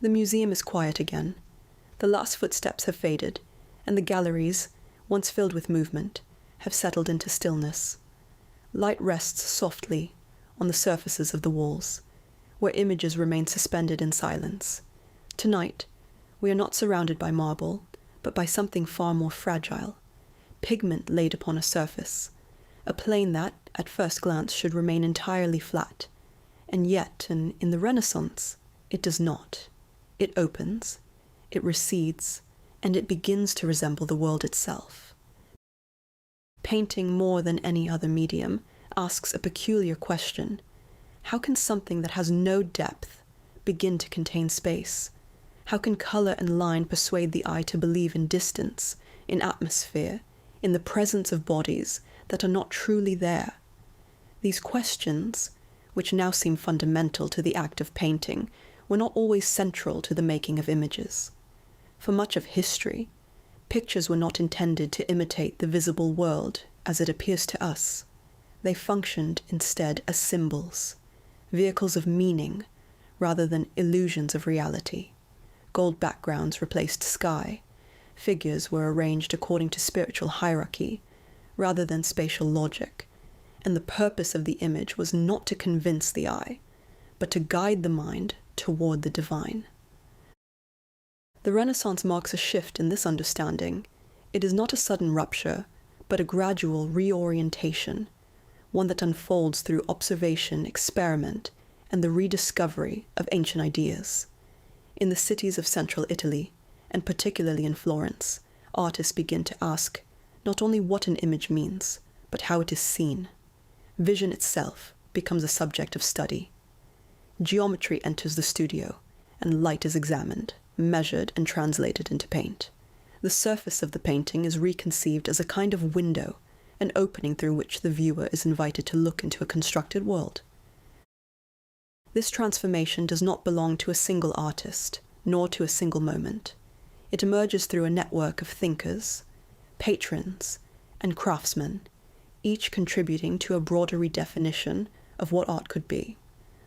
The museum is quiet again. The last footsteps have faded, and the galleries, once filled with movement, have settled into stillness. Light rests softly on the surfaces of the walls, where images remain suspended in silence. Tonight, we are not surrounded by marble, but by something far more fragile, pigment laid upon a surface, a plane that, at first glance, should remain entirely flat, and yet, in the Renaissance, it does not. It opens, it recedes, and it begins to resemble the world itself. Painting, more than any other medium, asks a peculiar question. How can something that has no depth begin to contain space? How can color and line persuade the eye to believe in distance, in atmosphere, in the presence of bodies that are not truly there? These questions, which now seem fundamental to the act of painting, were not always central to the making of images. For much of history, pictures were not intended to imitate the visible world as it appears to us. They functioned instead as symbols, vehicles of meaning rather than illusions of reality. Gold backgrounds replaced sky. Figures were arranged according to spiritual hierarchy rather than spatial logic, and the purpose of the image was not to convince the eye, but to guide the mind toward the divine. The Renaissance marks a shift in this understanding. It is not a sudden rupture, but a gradual reorientation, one that unfolds through observation, experiment, and the rediscovery of ancient ideas. In the cities of central Italy, and particularly in Florence, artists begin to ask not only what an image means, but how it is seen. Vision itself becomes a subject of study. Geometry enters the studio, and light is examined, measured, and translated into paint. The surface of the painting is reconceived as a kind of window, an opening through which the viewer is invited to look into a constructed world. This transformation does not belong to a single artist, nor to a single moment. It emerges through a network of thinkers, patrons, and craftsmen, each contributing to a broader redefinition of what art could be.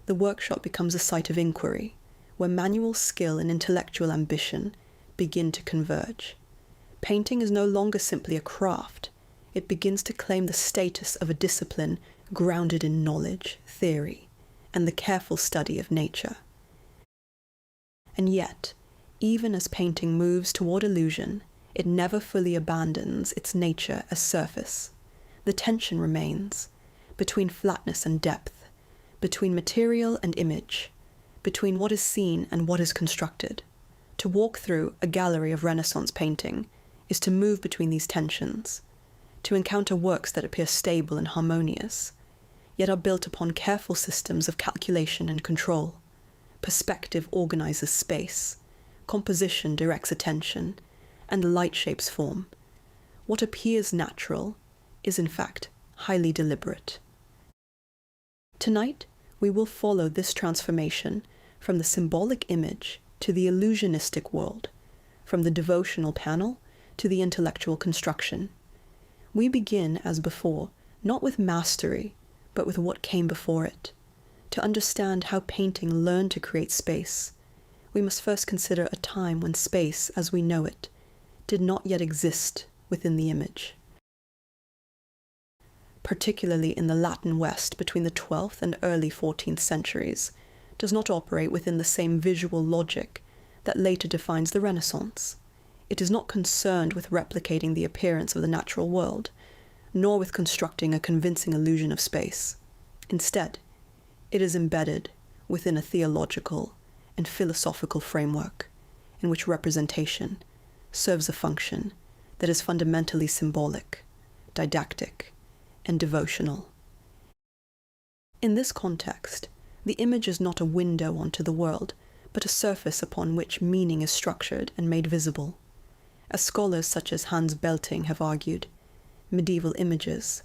The workshop becomes a site of inquiry, where manual skill and intellectual ambition begin to converge. Painting is no longer simply a craft. It begins to claim the status of a discipline grounded in knowledge, theory, and the careful study of nature. And yet, even as painting moves toward illusion, it never fully abandons its nature as surface. The tension remains between flatness and depth, between material and image, between what is seen and what is constructed. To walk through a gallery of Renaissance painting is to move between these tensions, to encounter works that appear stable and harmonious, yet are built upon careful systems of calculation and control. Perspective organizes space, composition directs attention, and light shapes form. What appears natural is in fact highly deliberate. Tonight, we will follow this transformation from the symbolic image to the illusionistic world, from the devotional panel to the intellectual construction. We begin, as before, not with mastery, but with what came before it. To understand how painting learned to create space, we must first consider a time when space, as we know it, did not yet exist within the image. Particularly in the Latin West between the 12th and early 14th centuries, does not operate within the same visual logic that later defines the Renaissance. It is not concerned with replicating the appearance of the natural world, nor with constructing a convincing illusion of space. Instead, it is embedded within a theological and philosophical framework in which representation serves a function that is fundamentally symbolic, didactic, and devotional. In this context, the image is not a window onto the world, but a surface upon which meaning is structured and made visible. As scholars such as Hans Belting have argued, medieval images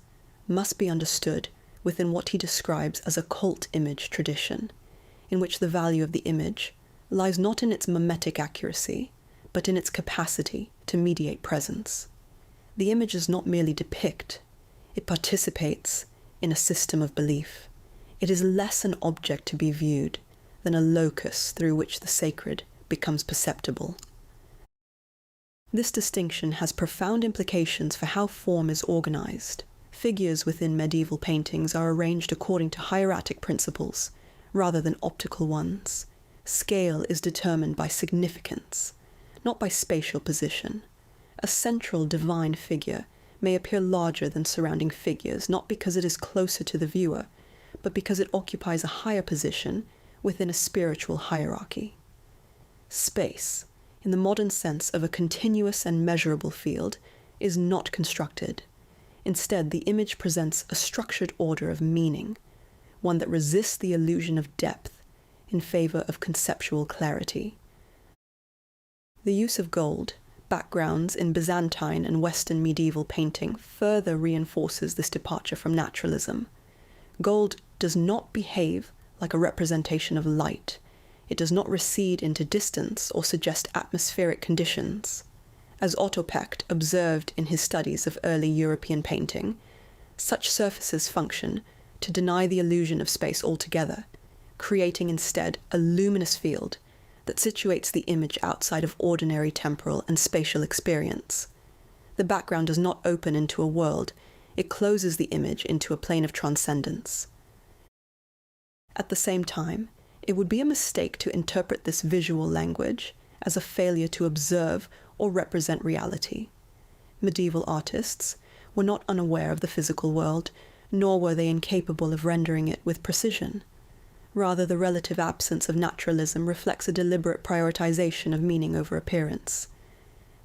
must be understood within what he describes as a cult image tradition, in which the value of the image lies not in its mimetic accuracy, but in its capacity to mediate presence. The image does not merely depict, it participates in a system of belief. It is less an object to be viewed than a locus through which the sacred becomes perceptible. This distinction has profound implications for how form is organized. Figures within medieval paintings are arranged according to hieratic principles, rather than optical ones. Scale is determined by significance, not by spatial position. A central divine figure may appear larger than surrounding figures, not because it is closer to the viewer, but because it occupies a higher position within a spiritual hierarchy. Space, in the modern sense of a continuous and measurable field, is not constructed. Instead, the image presents a structured order of meaning, one that resists the illusion of depth in favor of conceptual clarity. The use of gold backgrounds in Byzantine and Western medieval painting further reinforces this departure from naturalism. Gold does not behave like a representation of light. It does not recede into distance or suggest atmospheric conditions. As Otto Pecht observed in his studies of early European painting, such surfaces function to deny the illusion of space altogether, creating instead a luminous field that situates the image outside of ordinary temporal and spatial experience. The background does not open into a world, it closes the image into a plane of transcendence. At the same time, it would be a mistake to interpret this visual language as a failure to observe or represent reality. Medieval artists were not unaware of the physical world, nor were they incapable of rendering it with precision. Rather, the relative absence of naturalism reflects a deliberate prioritization of meaning over appearance.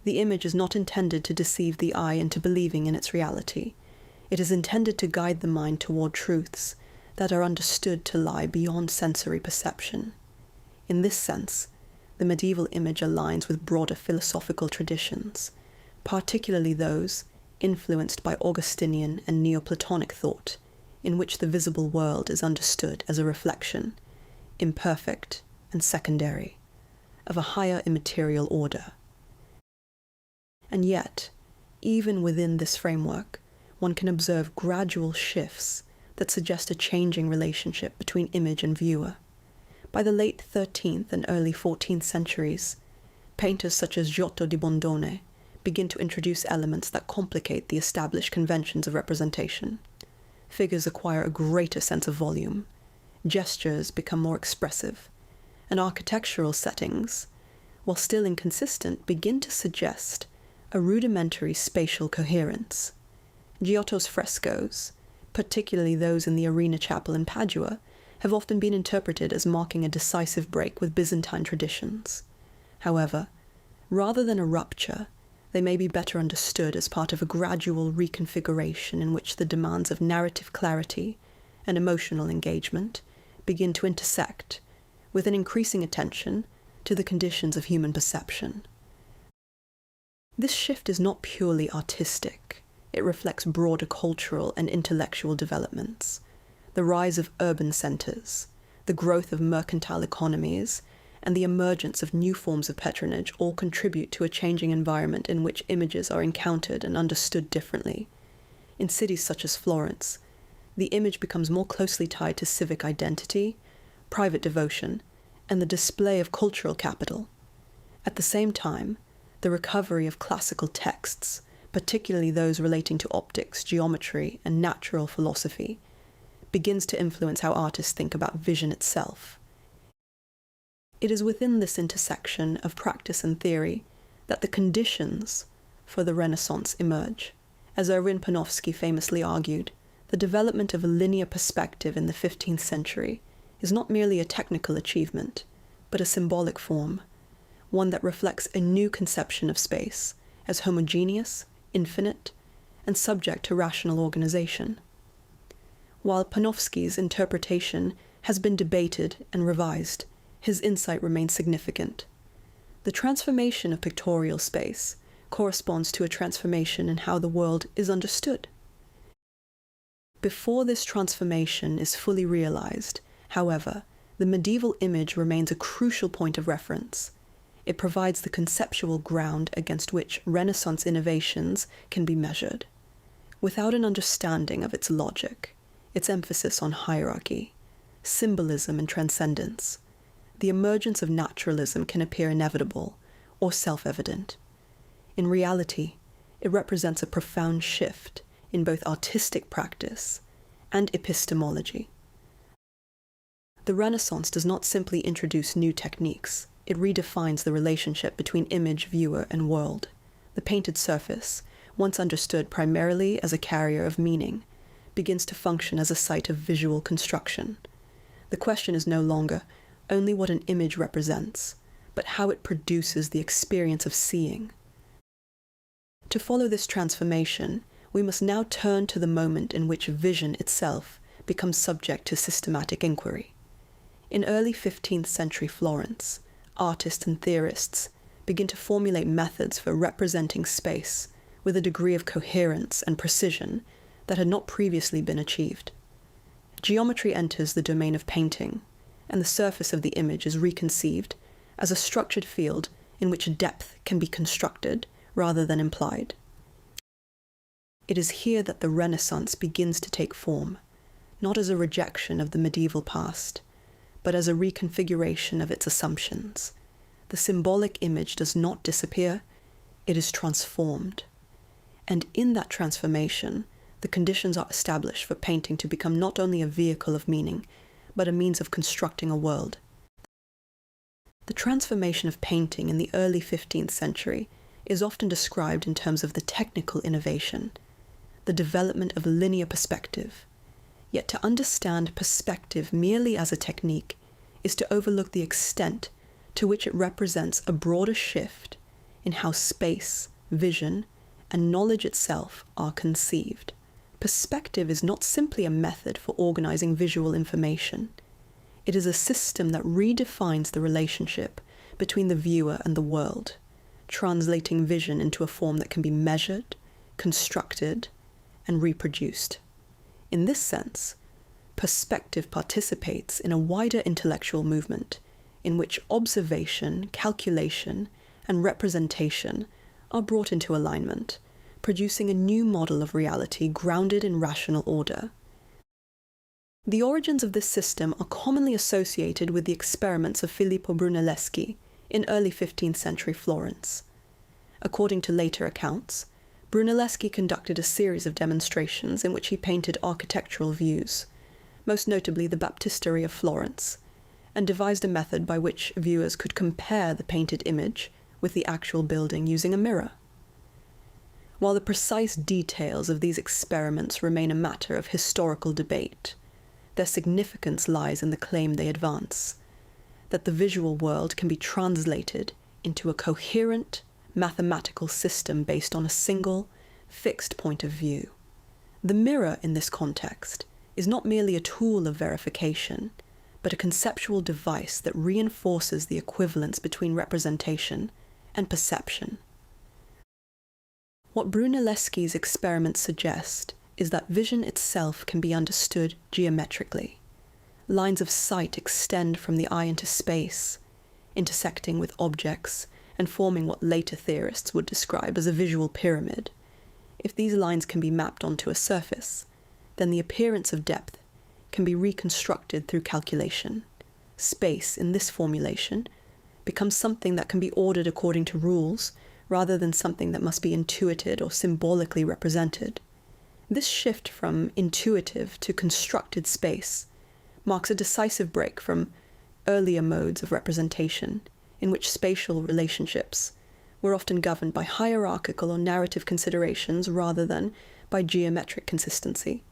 The image is not intended to deceive the eye into believing in its reality. It is intended to guide the mind toward truths that are understood to lie beyond sensory perception. In this sense, the medieval image aligns with broader philosophical traditions, particularly those influenced by Augustinian and Neoplatonic thought, in which the visible world is understood as a reflection, imperfect and secondary, of a higher immaterial order. And yet, even within this framework, one can observe gradual shifts that suggest a changing relationship between image and viewer. By the late 13th and early 14th centuries, painters such as Giotto di Bondone begin to introduce elements that complicate the established conventions of representation. Figures acquire a greater sense of volume, gestures become more expressive, and architectural settings, while still inconsistent, begin to suggest a rudimentary spatial coherence. Giotto's frescoes, particularly those in the Arena Chapel in Padua, have often been interpreted as marking a decisive break with Byzantine traditions. However, rather than a rupture, they may be better understood as part of a gradual reconfiguration in which the demands of narrative clarity and emotional engagement begin to intersect, with an increasing attention to the conditions of human perception. This shift is not purely artistic. It reflects broader cultural and intellectual developments. The rise of urban centers, the growth of mercantile economies, and the emergence of new forms of patronage all contribute to a changing environment in which images are encountered and understood differently. In cities such as Florence, the image becomes more closely tied to civic identity, private devotion, and the display of cultural capital. At the same time, the recovery of classical texts, particularly those relating to optics, geometry, and natural philosophy, begins to influence how artists think about vision itself. It is within this intersection of practice and theory that the conditions for the Renaissance emerge. As Erwin Panofsky famously argued, the development of a linear perspective in the 15th century is not merely a technical achievement, but a symbolic form, one that reflects a new conception of space as homogeneous, infinite, and subject to rational organization. While Panofsky's interpretation has been debated and revised, his insight remains significant. The transformation of pictorial space corresponds to a transformation in how the world is understood. Before this transformation is fully realized, however, the medieval image remains a crucial point of reference. It provides the conceptual ground against which Renaissance innovations can be measured. Without an understanding of its logic, its emphasis on hierarchy, symbolism, and transcendence, the emergence of naturalism can appear inevitable or self-evident. In reality, it represents a profound shift in both artistic practice and epistemology. The Renaissance does not simply introduce new techniques, it redefines the relationship between image, viewer, and world. The painted surface, once understood primarily as a carrier of meaning, begins to function as a site of visual construction. The question is no longer only what an image represents, but how it produces the experience of seeing. To follow this transformation, we must now turn to the moment in which vision itself becomes subject to systematic inquiry. In early 15th century Florence, artists and theorists begin to formulate methods for representing space with a degree of coherence and precision that had not previously been achieved. Geometry enters the domain of painting, and the surface of the image is reconceived as a structured field in which depth can be constructed rather than implied. It is here that the Renaissance begins to take form, not as a rejection of the medieval past, but as a reconfiguration of its assumptions. The symbolic image does not disappear, it is transformed. And in that transformation, the conditions are established for painting to become not only a vehicle of meaning, but a means of constructing a world. The transformation of painting in the early 15th century is often described in terms of the technical innovation, the development of linear perspective. Yet to understand perspective merely as a technique is to overlook the extent to which it represents a broader shift in how space, vision, and knowledge itself are conceived. Perspective is not simply a method for organizing visual information. It is a system that redefines the relationship between the viewer and the world, translating vision into a form that can be measured, constructed, and reproduced. In this sense, perspective participates in a wider intellectual movement in which observation, calculation, and representation are brought into alignment, producing a new model of reality grounded in rational order. The origins of this system are commonly associated with the experiments of Filippo Brunelleschi in early 15th century Florence. According to later accounts, Brunelleschi conducted a series of demonstrations in which he painted architectural views, most notably the Baptistery of Florence, and devised a method by which viewers could compare the painted image with the actual building using a mirror. While the precise details of these experiments remain a matter of historical debate, their significance lies in the claim they advance, that the visual world can be translated into a coherent, mathematical system based on a single, fixed point of view. The mirror in this context is not merely a tool of verification, but a conceptual device that reinforces the equivalence between representation and perception. What Brunelleschi's experiments suggest is that vision itself can be understood geometrically. Lines of sight extend from the eye into space, intersecting with objects and forming what later theorists would describe as a visual pyramid. If these lines can be mapped onto a surface, then the appearance of depth can be reconstructed through calculation. Space, in this formulation, becomes something that can be ordered according to rules, rather than something that must be intuited or symbolically represented. This shift from intuitive to constructed space marks a decisive break from earlier modes of representation, in which spatial relationships were often governed by hierarchical or narrative considerations rather than by geometric consistency.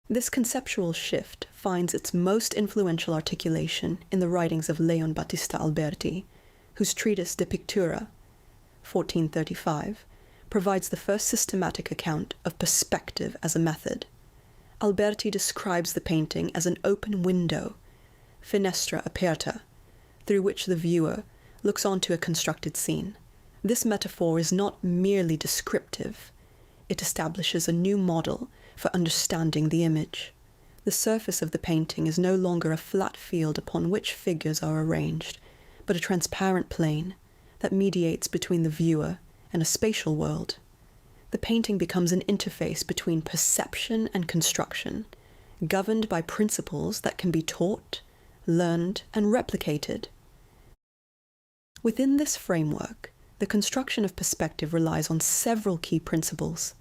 This conceptual shift finds its most influential articulation in the writings of Leon Battista Alberti, whose treatise De Pictura, 1435, provides the first systematic account of perspective as a method. Alberti describes the painting as an open window, finestra aperta, through which the viewer looks onto a constructed scene. This metaphor is not merely descriptive, it establishes a new model for understanding the image. The surface of the painting is no longer a flat field upon which figures are arranged, but a transparent plane that mediates between the viewer and a spatial world. The painting becomes an interface between perception and construction, governed by principles that can be taught, learned, and replicated. Within this framework, the construction of perspective relies on several key principles.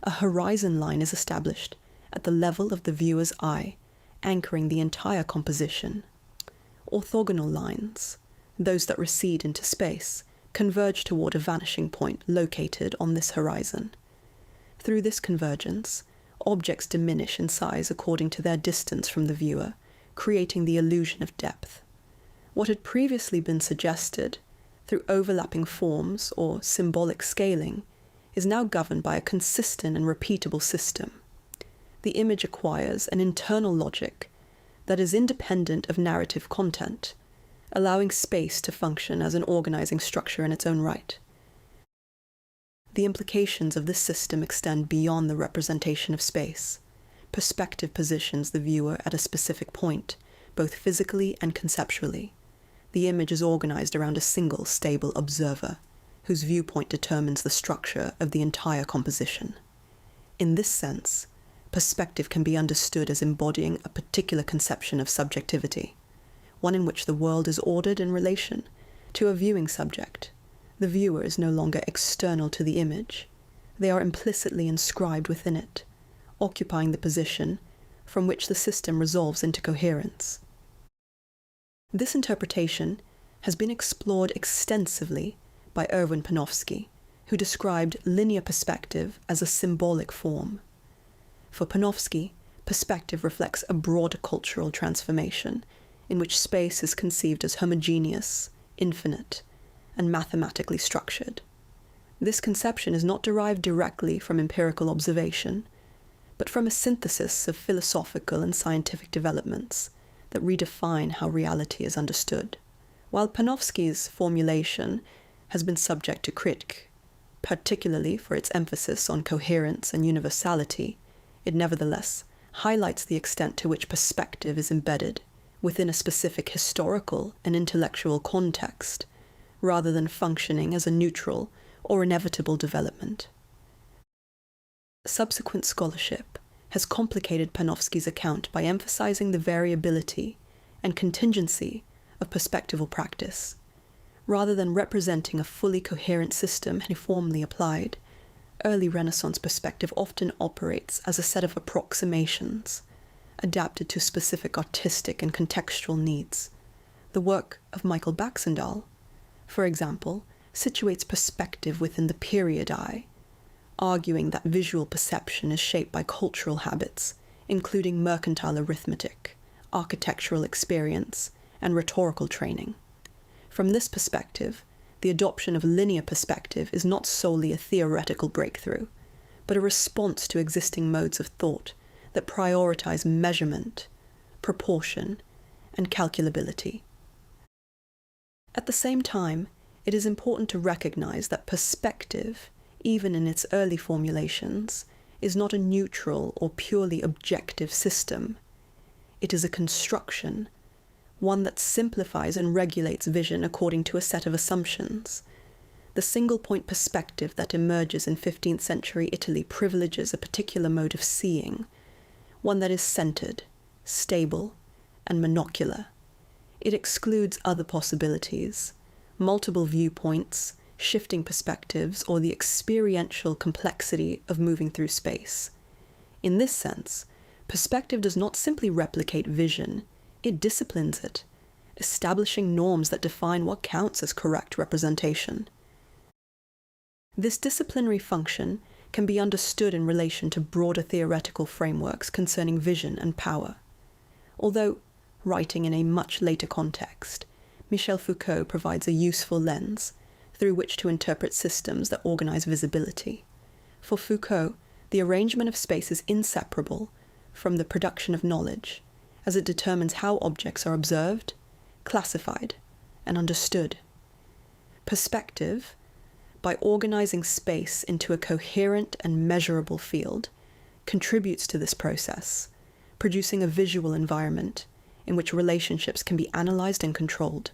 A horizon line is established at the level of the viewer's eye, anchoring the entire composition. Orthogonal lines, those that recede into space, converge toward a vanishing point located on this horizon. Through this convergence, objects diminish in size according to their distance from the viewer, creating the illusion of depth. What had previously been suggested through overlapping forms or symbolic scaling is now governed by a consistent and repeatable system. The image acquires an internal logic that is independent of narrative content, allowing space to function as an organizing structure in its own right. The implications of this system extend beyond the representation of space. Perspective positions the viewer at a specific point, both physically and conceptually. The image is organized around a single, stable observer, whose viewpoint determines the structure of the entire composition. In this sense, perspective can be understood as embodying a particular conception of subjectivity, one in which the world is ordered in relation to a viewing subject. The viewer is no longer external to the image. They are implicitly inscribed within it, occupying the position from which the system resolves into coherence. This interpretation has been explored extensively by Erwin Panofsky, who described linear perspective as a symbolic form. For Panofsky, perspective reflects a broader cultural transformation in which space is conceived as homogeneous, infinite, and mathematically structured. This conception is not derived directly from empirical observation, but from a synthesis of philosophical and scientific developments that redefine how reality is understood. While Panofsky's formulation has been subject to critique, particularly for its emphasis on coherence and universality, it nevertheless highlights the extent to which perspective is embedded within a specific historical and intellectual context, rather than functioning as a neutral or inevitable development. Subsequent scholarship has complicated Panofsky's account by emphasizing the variability and contingency of perspectival practice. Rather than representing a fully coherent system uniformly applied, early Renaissance perspective often operates as a set of approximations, adapted to specific artistic and contextual needs. The work of Michael Baxendale, for example, situates perspective within the period eye, arguing that visual perception is shaped by cultural habits, including mercantile arithmetic, architectural experience, and rhetorical training. From this perspective, the adoption of linear perspective is not solely a theoretical breakthrough, but a response to existing modes of thought that prioritize measurement, proportion, and calculability. At the same time, it is important to recognize that perspective, even in its early formulations, is not a neutral or purely objective system. It is a construction, one that simplifies and regulates vision according to a set of assumptions. The single-point perspective that emerges in 15th century Italy privileges a particular mode of seeing, one that is centered, stable, and monocular. It excludes other possibilities, multiple viewpoints, shifting perspectives, or the experiential complexity of moving through space. In this sense, perspective does not simply replicate vision, it disciplines it, establishing norms that define what counts as correct representation. This disciplinary function can be understood in relation to broader theoretical frameworks concerning vision and power. Although, writing in a much later context, Michel Foucault provides a useful lens through which to interpret systems that organize visibility. For Foucault, the arrangement of space is inseparable from the production of knowledge, as it determines how objects are observed, classified, and understood. Perspective, by organizing space into a coherent and measurable field, contributes to this process, producing a visual environment in which relationships can be analyzed and controlled.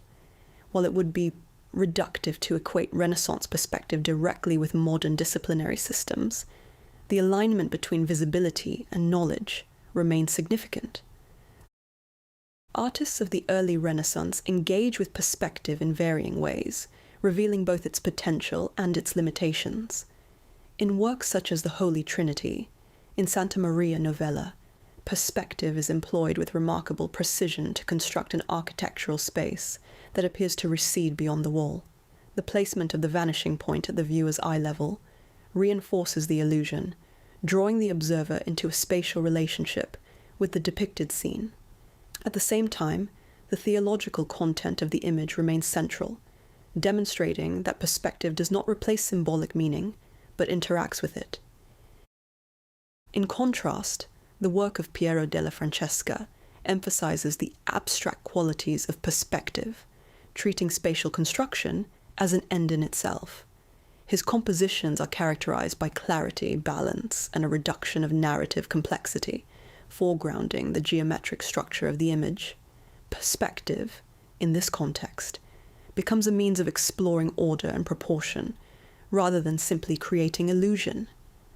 While it would be reductive to equate Renaissance perspective directly with modern disciplinary systems, the alignment between visibility and knowledge remains significant. Artists of the early Renaissance engage with perspective in varying ways, revealing both its potential and its limitations. In works such as the Holy Trinity, in Santa Maria Novella, perspective is employed with remarkable precision to construct an architectural space that appears to recede beyond the wall. The placement of the vanishing point at the viewer's eye level reinforces the illusion, drawing the observer into a spatial relationship with the depicted scene. At the same time, the theological content of the image remains central, demonstrating that perspective does not replace symbolic meaning, but interacts with it. In contrast, the work of Piero della Francesca emphasizes the abstract qualities of perspective, treating spatial construction as an end in itself. His compositions are characterized by clarity, balance, and a reduction of narrative complexity, foregrounding the geometric structure of the image. Perspective, in this context, becomes a means of exploring order and proportion, rather than simply creating illusion.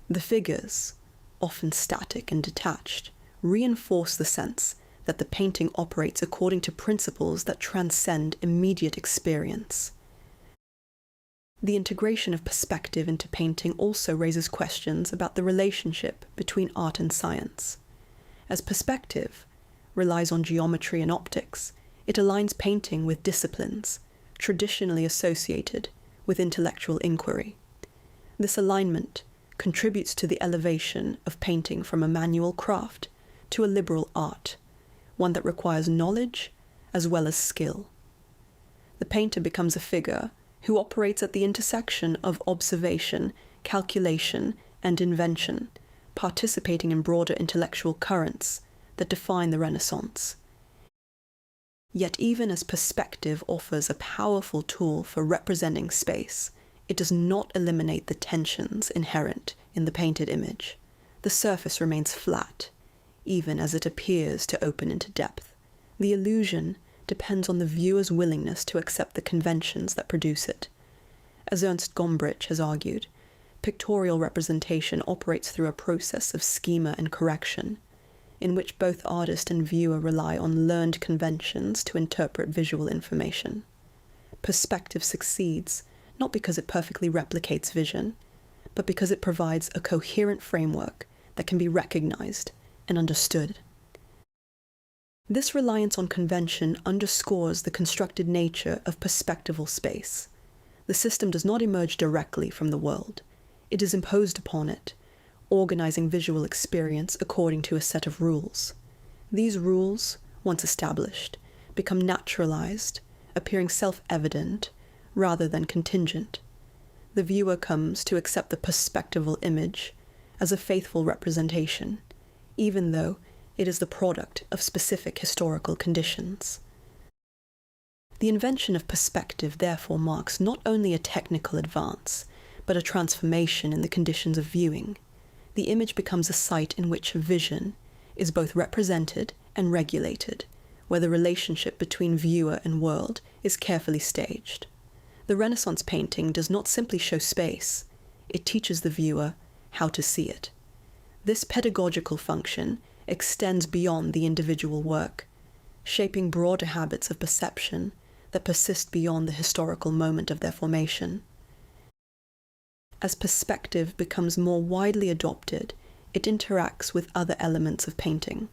The figures, often static and detached, reinforce the sense that the painting operates according to principles that transcend immediate experience. The integration of perspective into painting also raises questions about the relationship between art and science. As perspective relies on geometry and optics, it aligns painting with disciplines traditionally associated with intellectual inquiry. This alignment contributes to the elevation of painting from a manual craft to a liberal art, one that requires knowledge as well as skill. The painter becomes a figure who operates at the intersection of observation, calculation, and invention, participating in broader intellectual currents that define the Renaissance. Yet even as perspective offers a powerful tool for representing space, it does not eliminate the tensions inherent in the painted image. The surface remains flat, even as it appears to open into depth. The illusion depends on the viewer's willingness to accept the conventions that produce it. As Ernst Gombrich has argued, pictorial representation operates through a process of schema and correction, in which both artist and viewer rely on learned conventions to interpret visual information. Perspective succeeds not because it perfectly replicates vision, but because it provides a coherent framework that can be recognized and understood. This reliance on convention underscores the constructed nature of perspectival space. The system does not emerge directly from the world. It is imposed upon it, organizing visual experience according to a set of rules. These rules, once established, become naturalized, appearing self-evident rather than contingent. The viewer comes to accept the perspectival image as a faithful representation, even though it is the product of specific historical conditions. The invention of perspective therefore marks not only a technical advance, but a transformation in the conditions of viewing. The image becomes a site in which vision is both represented and regulated, where the relationship between viewer and world is carefully staged. The Renaissance painting does not simply show space, it teaches the viewer how to see it. This pedagogical function extends beyond the individual work, shaping broader habits of perception that persist beyond the historical moment of their formation. As perspective becomes more widely adopted, it interacts with other elements of painting,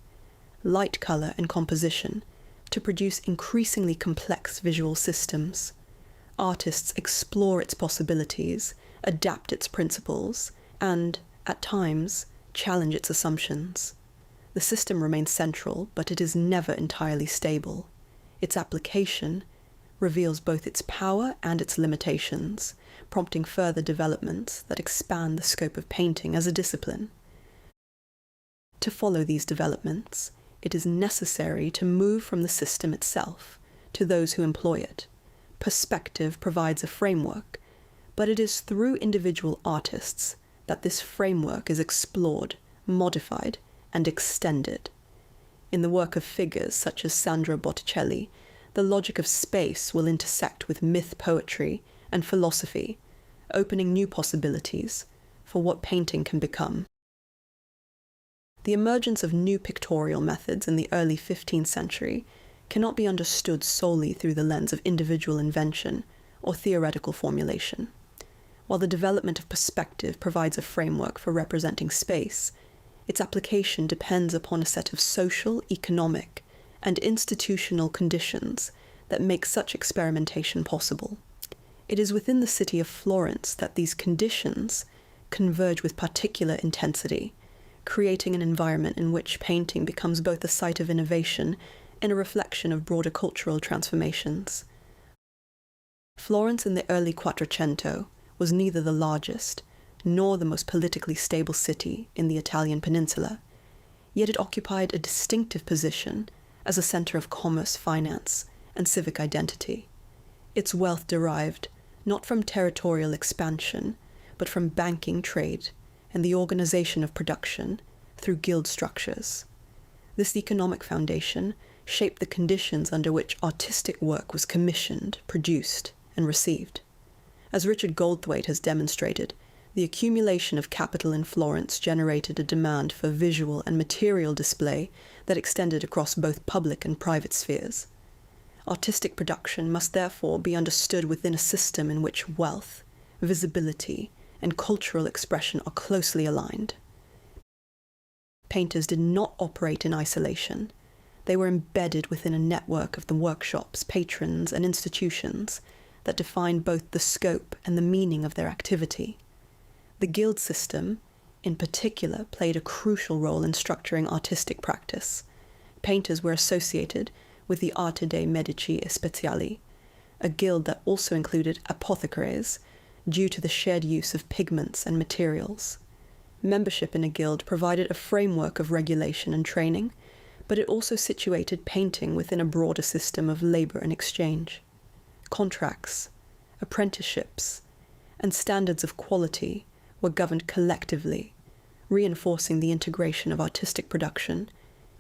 light, color, and composition, to produce increasingly complex visual systems. Artists explore its possibilities, adapt its principles, and, at times, challenge its assumptions. The system remains central, but it is never entirely stable. Its application reveals both its power and its limitations, prompting further developments that expand the scope of painting as a discipline. To follow these developments, it is necessary to move from the system itself to those who employ it. Perspective provides a framework, but it is through individual artists that this framework is explored, modified, and extended. In the work of figures such as Sandro Botticelli, the logic of space will intersect with myth poetry and philosophy, opening new possibilities for what painting can become. The emergence of new pictorial methods in the early 15th century cannot be understood solely through the lens of individual invention or theoretical formulation. While the development of perspective provides a framework for representing space, its application depends upon a set of social, economic, and institutional conditions that make such experimentation possible. It is within the city of Florence that these conditions converge with particular intensity, creating an environment in which painting becomes both a site of innovation and a reflection of broader cultural transformations. Florence in the early Quattrocento was neither the largest nor the most politically stable city in the Italian peninsula, yet it occupied a distinctive position as a center of commerce, finance, and civic identity. Its wealth derived not from territorial expansion, but from banking, trade, and the organization of production through guild structures. This economic foundation shaped the conditions under which artistic work was commissioned, produced, and received. As Richard Goldthwaite has demonstrated, the accumulation of capital in Florence generated a demand for visual and material display that extended across both public and private spheres. Artistic production must therefore be understood within a system in which wealth, visibility, and cultural expression are closely aligned. Painters did not operate in isolation. They were embedded within a network of the workshops, patrons, and institutions that defined both the scope and the meaning of their activity. The guild system, in particular, played a crucial role in structuring artistic practice. Painters were associated with the Arte dei Medici e Speciali, a guild that also included apothecaries, due to the shared use of pigments and materials. Membership in a guild provided a framework of regulation and training, but it also situated painting within a broader system of labor and exchange. Contracts, apprenticeships, and standards of quality were governed collectively, reinforcing the integration of artistic production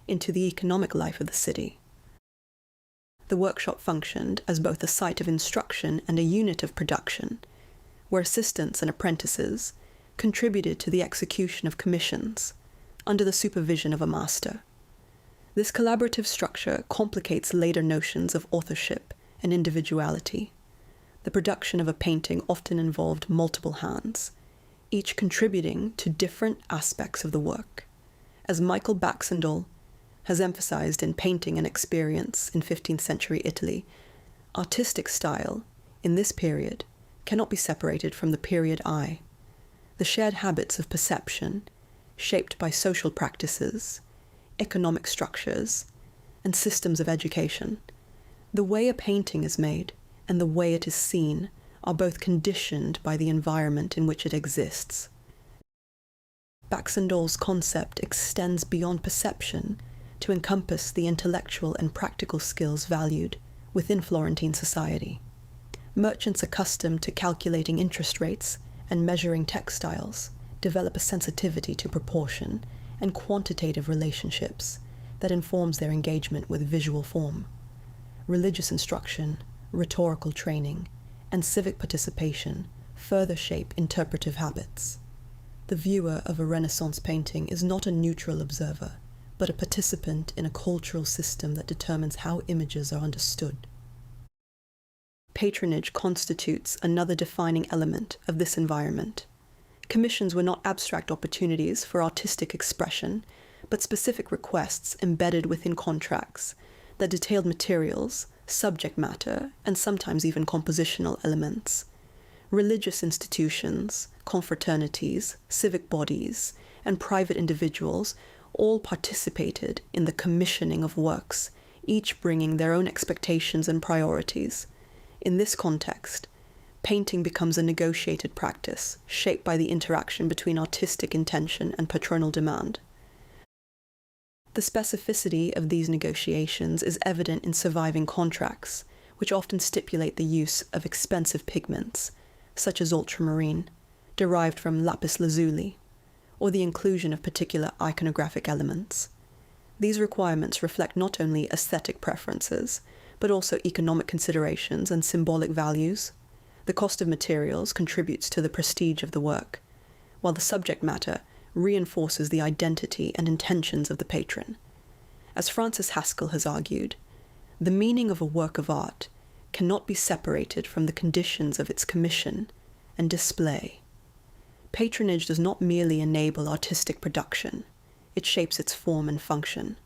into the economic life of the city. The workshop functioned as both a site of instruction and a unit of production, where assistants and apprentices contributed to the execution of commissions under the supervision of a master. This collaborative structure complicates later notions of authorship and individuality. The production of a painting often involved multiple hands, each contributing to different aspects of the work. As Michael Baxendale has emphasized in Painting and Experience in 15th century Italy, artistic style, in this period, cannot be separated from the period eye. The shared habits of perception, shaped by social practices, economic structures, and systems of education. The way a painting is made and the way it is seen are both conditioned by the environment in which it exists. Baxendale's concept extends beyond perception to encompass the intellectual and practical skills valued within Florentine society. Merchants accustomed to calculating interest rates and measuring textiles develop a sensitivity to proportion and quantitative relationships that informs their engagement with visual form. Religious instruction, rhetorical training, and civic participation further shape interpretive habits. The viewer of a Renaissance painting is not a neutral observer, but a participant in a cultural system that determines how images are understood. Patronage constitutes another defining element of this environment. Commissions were not abstract opportunities for artistic expression, but specific requests embedded within contracts that detailed materials, subject matter, and sometimes even compositional elements. Religious institutions, confraternities, civic bodies, and private individuals all participated in the commissioning of works, each bringing their own expectations and priorities. In this context, painting becomes a negotiated practice, shaped by the interaction between artistic intention and patronal demand. The specificity of these negotiations is evident in surviving contracts, which often stipulate the use of expensive pigments, such as ultramarine, derived from lapis lazuli, or the inclusion of particular iconographic elements. These requirements reflect not only aesthetic preferences, but also economic considerations and symbolic values. The cost of materials contributes to the prestige of the work, while the subject matter reinforces the identity and intentions of the patron. As Francis Haskell has argued, The meaning of a work of art cannot be separated from the conditions of its commission and display. Patronage does not merely enable artistic production, it shapes its form and function.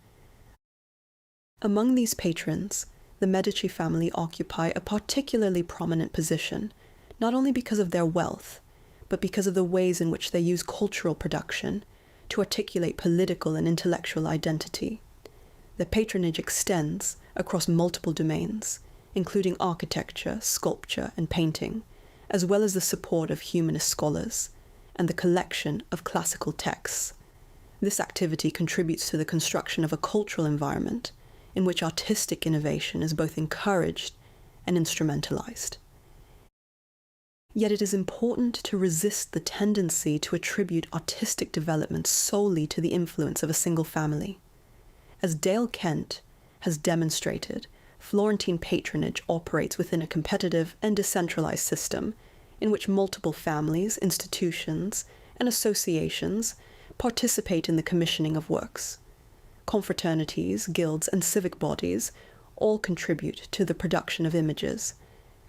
Among these patrons, the Medici family occupy a particularly prominent position, not only because of their wealth, but because of the ways in which they use cultural production to articulate political and intellectual identity. Their patronage extends across multiple domains, including architecture, sculpture, and painting, as well as the support of humanist scholars and the collection of classical texts. This activity contributes to the construction of a cultural environment in which artistic innovation is both encouraged and instrumentalized. Yet it is important to resist the tendency to attribute artistic development solely to the influence of a single family. As Dale Kent has demonstrated, Florentine patronage operates within a competitive and decentralized system in which multiple families, institutions, and associations participate in the commissioning of works. Confraternities, guilds, and civic bodies all contribute to the production of images,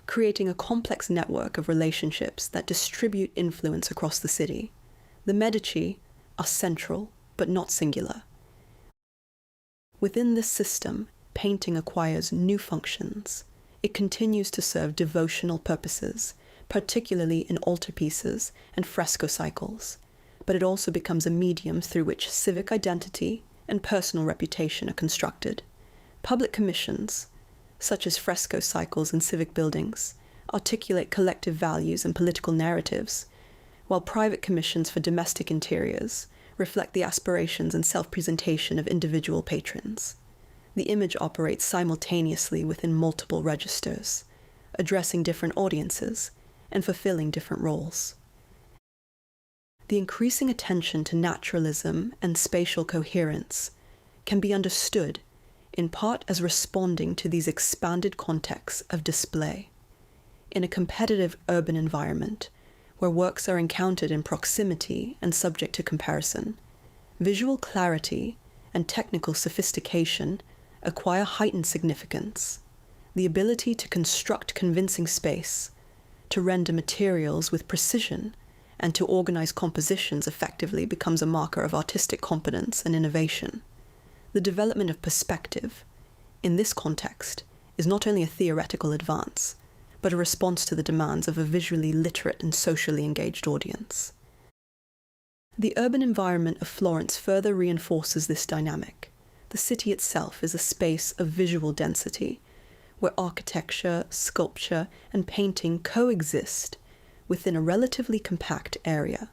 creating a complex network of relationships that distribute influence across the city. The Medici are central, but not singular. Within this system, painting acquires new functions. It continues to serve devotional purposes, particularly in altarpieces and fresco cycles, but it also becomes a medium through which civic identity and personal reputation are constructed. Public commissions, such as fresco cycles in civic buildings, articulate collective values and political narratives, while private commissions for domestic interiors reflect the aspirations and self-presentation of individual patrons. The image operates simultaneously within multiple registers, addressing different audiences and fulfilling different roles. The increasing attention to naturalism and spatial coherence can be understood in part as responding to these expanded contexts of display. In a competitive urban environment, where works are encountered in proximity and subject to comparison, visual clarity and technical sophistication acquire heightened significance. The ability to construct convincing space, to render materials with precision, and to organize compositions effectively becomes a marker of artistic competence and innovation. The development of perspective, in this context, is not only a theoretical advance, but a response to the demands of a visually literate and socially engaged audience. The urban environment of Florence further reinforces this dynamic. The city itself is a space of visual density, where architecture, sculpture, and painting coexist within a relatively compact area.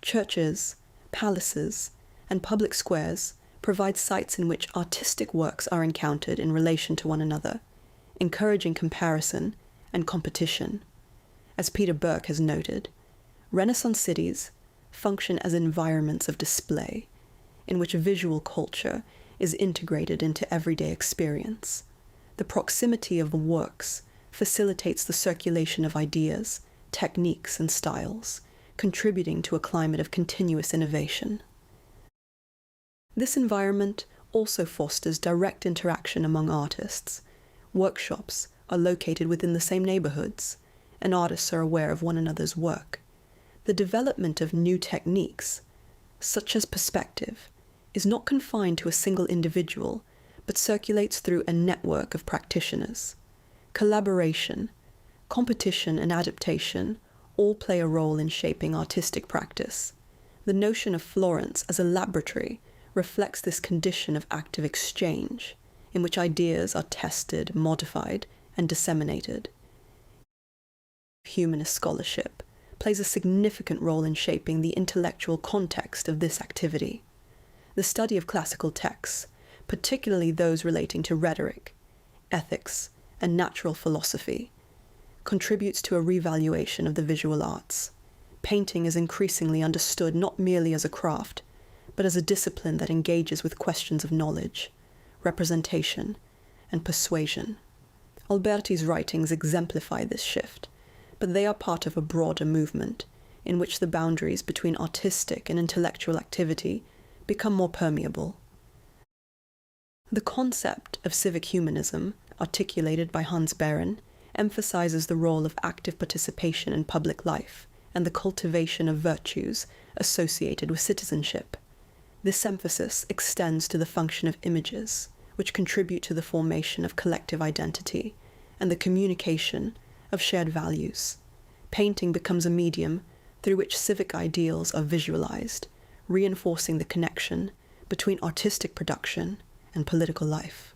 Churches, palaces, and public squares provide sites in which artistic works are encountered in relation to one another, encouraging comparison and competition. As Peter Burke has noted, Renaissance cities function as environments of display, in which visual culture is integrated into everyday experience. The proximity of the works facilitates the circulation of ideas, techniques, and styles, contributing to a climate of continuous innovation. This environment also fosters direct interaction among artists. Workshops are located within the same neighborhoods, and artists are aware of one another's work. The development of new techniques, such as perspective, is not confined to a single individual, but circulates through a network of practitioners. Collaboration, competition, and adaptation all play a role in shaping artistic practice. The notion of Florence as a laboratory reflects this condition of active exchange, in which ideas are tested, modified, and disseminated. Humanist scholarship plays a significant role in shaping the intellectual context of this activity. The study of classical texts, particularly those relating to rhetoric, ethics, and natural philosophy, contributes to a revaluation of the visual arts. Painting is increasingly understood not merely as a craft, but as a discipline that engages with questions of knowledge, representation, and persuasion. Alberti's writings exemplify this shift, but they are part of a broader movement in which the boundaries between artistic and intellectual activity become more permeable. The concept of civic humanism, articulated by Hans Baron, emphasizes the role of active participation in public life and the cultivation of virtues associated with citizenship. This emphasis extends to the function of images, which contribute to the formation of collective identity and the communication of shared values. Painting becomes a medium through which civic ideals are visualized, reinforcing the connection between artistic production and political life.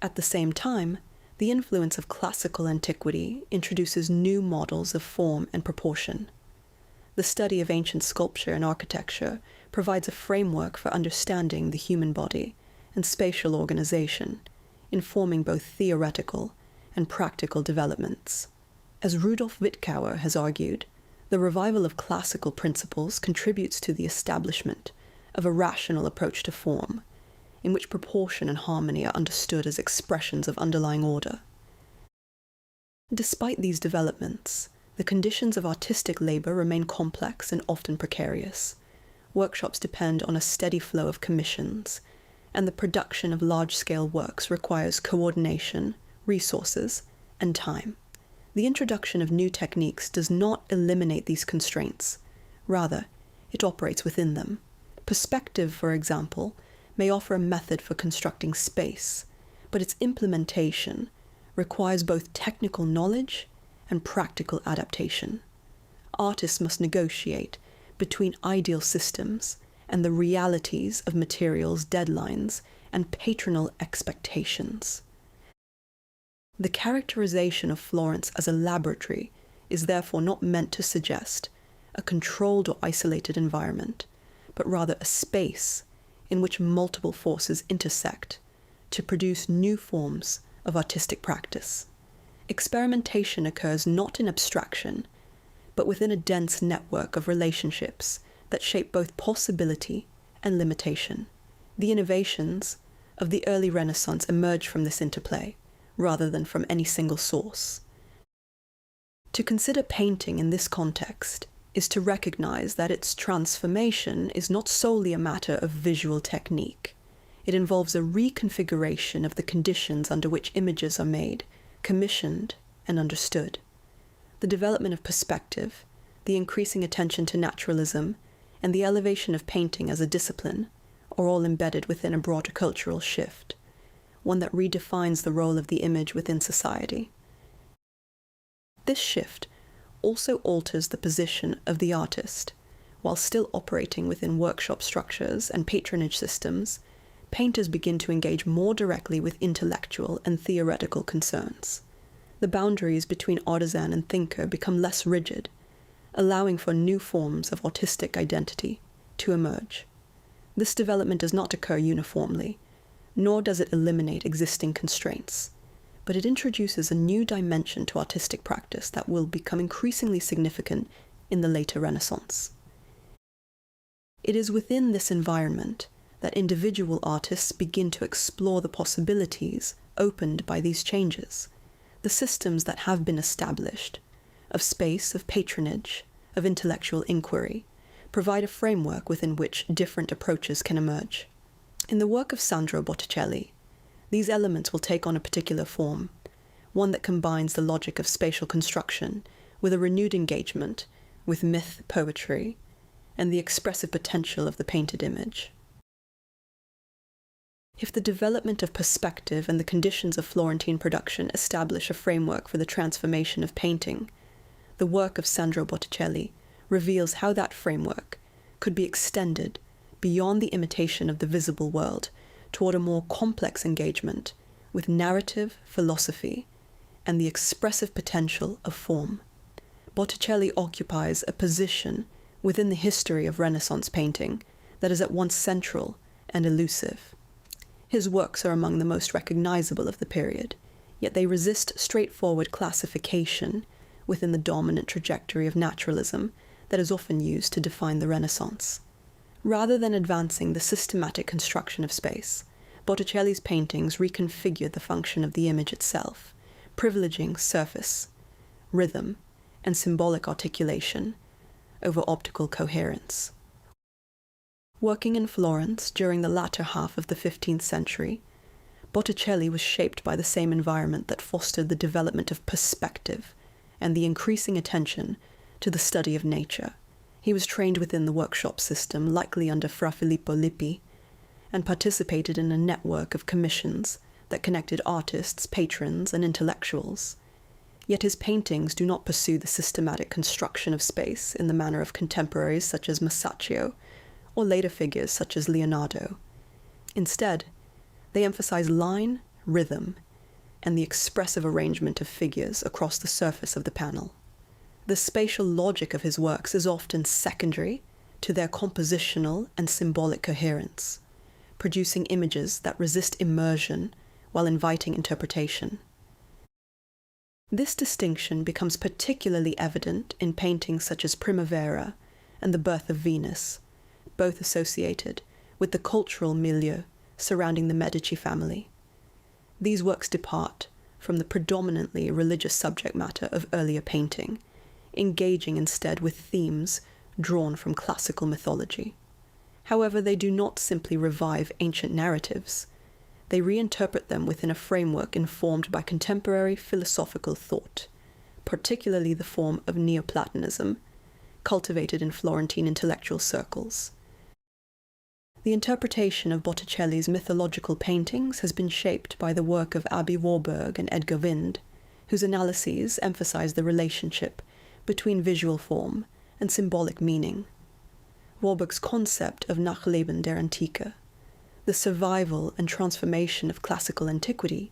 At the same time, the influence of classical antiquity introduces new models of form and proportion. The study of ancient sculpture and architecture provides a framework for understanding the human body and spatial organization, informing both theoretical and practical developments. As Rudolf Wittgauer has argued, the revival of classical principles contributes to the establishment of a rational approach to form, in which proportion and harmony are understood as expressions of underlying order. Despite these developments, the conditions of artistic labor remain complex and often precarious. Workshops depend on a steady flow of commissions, and the production of large-scale works requires coordination, resources, and time. The introduction of new techniques does not eliminate these constraints. Rather, it operates within them. Perspective, for example, may offer a method for constructing space, but its implementation requires both technical knowledge and practical adaptation. Artists must negotiate between ideal systems and the realities of materials, deadlines, and patronal expectations. The characterization of Florence as a laboratory is therefore not meant to suggest a controlled or isolated environment, but rather a space in which multiple forces intersect to produce new forms of artistic practice. Experimentation occurs not in abstraction, but within a dense network of relationships that shape both possibility and limitation. The innovations of the early Renaissance emerge from this interplay, rather than from any single source. To consider painting in this context is to recognize that its transformation is not solely a matter of visual technique. It involves a reconfiguration of the conditions under which images are made, commissioned, and understood. The development of perspective, the increasing attention to naturalism, and the elevation of painting as a discipline are all embedded within a broader cultural shift, one that redefines the role of the image within society. This shift also alters the position of the artist. While still operating within workshop structures and patronage systems, painters begin to engage more directly with intellectual and theoretical concerns. The boundaries between artisan and thinker become less rigid, allowing for new forms of artistic identity to emerge. This development does not occur uniformly, nor does it eliminate existing constraints, but it introduces a new dimension to artistic practice that will become increasingly significant in the later Renaissance. It is within this environment that individual artists begin to explore the possibilities opened by these changes, the systems that have been established, of space, of patronage, of intellectual inquiry, provide a framework within which different approaches can emerge. In the work of Sandro Botticelli, these elements will take on a particular form, one that combines the logic of spatial construction with a renewed engagement with myth, poetry, and the expressive potential of the painted image. If the development of perspective and the conditions of Florentine production establish a framework for the transformation of painting, the work of Sandro Botticelli reveals how that framework could be extended beyond the imitation of the visible world toward a more complex engagement with narrative, philosophy, and the expressive potential of form. Botticelli occupies a position within the history of Renaissance painting that is at once central and elusive. His works are among the most recognizable of the period, yet they resist straightforward classification within the dominant trajectory of naturalism that is often used to define the Renaissance. Rather than advancing the systematic construction of space, Botticelli's paintings reconfigure the function of the image itself, privileging surface, rhythm, and symbolic articulation over optical coherence. Working in Florence during the latter half of the 15th century, Botticelli was shaped by the same environment that fostered the development of perspective and the increasing attention to the study of nature. He was trained within the workshop system, likely under Fra Filippo Lippi, and participated in a network of commissions that connected artists, patrons, and intellectuals. Yet his paintings do not pursue the systematic construction of space in the manner of contemporaries such as Masaccio, or later figures such as Leonardo. Instead, they emphasize line, rhythm, and the expressive arrangement of figures across the surface of the panel. The spatial logic of his works is often secondary to their compositional and symbolic coherence, producing images that resist immersion while inviting interpretation. This distinction becomes particularly evident in paintings such as Primavera and The Birth of Venus, both associated with the cultural milieu surrounding the Medici family. These works depart from the predominantly religious subject matter of earlier painting, engaging instead with themes drawn from classical mythology. However, they do not simply revive ancient narratives. They reinterpret them within a framework informed by contemporary philosophical thought, particularly the form of Neoplatonism, cultivated in Florentine intellectual circles. The interpretation of Botticelli's mythological paintings has been shaped by the work of Aby Warburg and Edgar Wind, whose analyses emphasize the relationship between visual form and symbolic meaning. Warburg's concept of Nachleben der Antike, the survival and transformation of classical antiquity,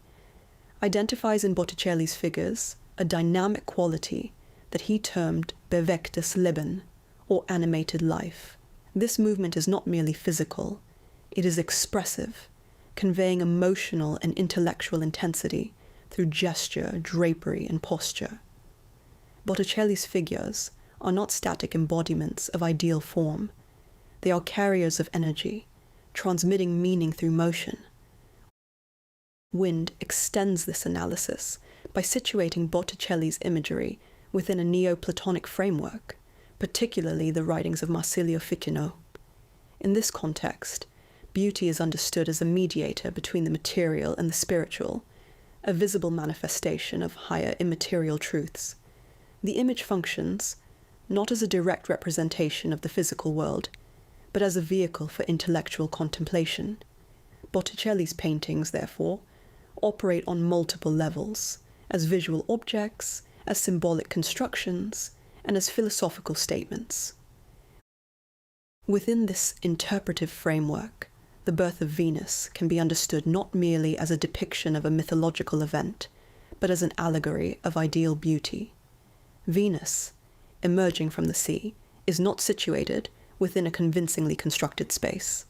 identifies in Botticelli's figures a dynamic quality that he termed bewegtes Leben, or animated life. This movement is not merely physical, it is expressive, conveying emotional and intellectual intensity through gesture, drapery, and posture. Botticelli's figures are not static embodiments of ideal form. They are carriers of energy, transmitting meaning through motion. Wind extends this analysis by situating Botticelli's imagery within a Neoplatonic framework, particularly the writings of Marsilio Ficino. In this context, beauty is understood as a mediator between the material and the spiritual, a visible manifestation of higher immaterial truths. The image functions not as a direct representation of the physical world, but as a vehicle for intellectual contemplation. Botticelli's paintings, therefore, operate on multiple levels, as visual objects, as symbolic constructions, and as philosophical statements. Within this interpretive framework, The Birth of Venus can be understood not merely as a depiction of a mythological event, but as an allegory of ideal beauty. Venus, emerging from the sea, is not situated within a convincingly constructed space.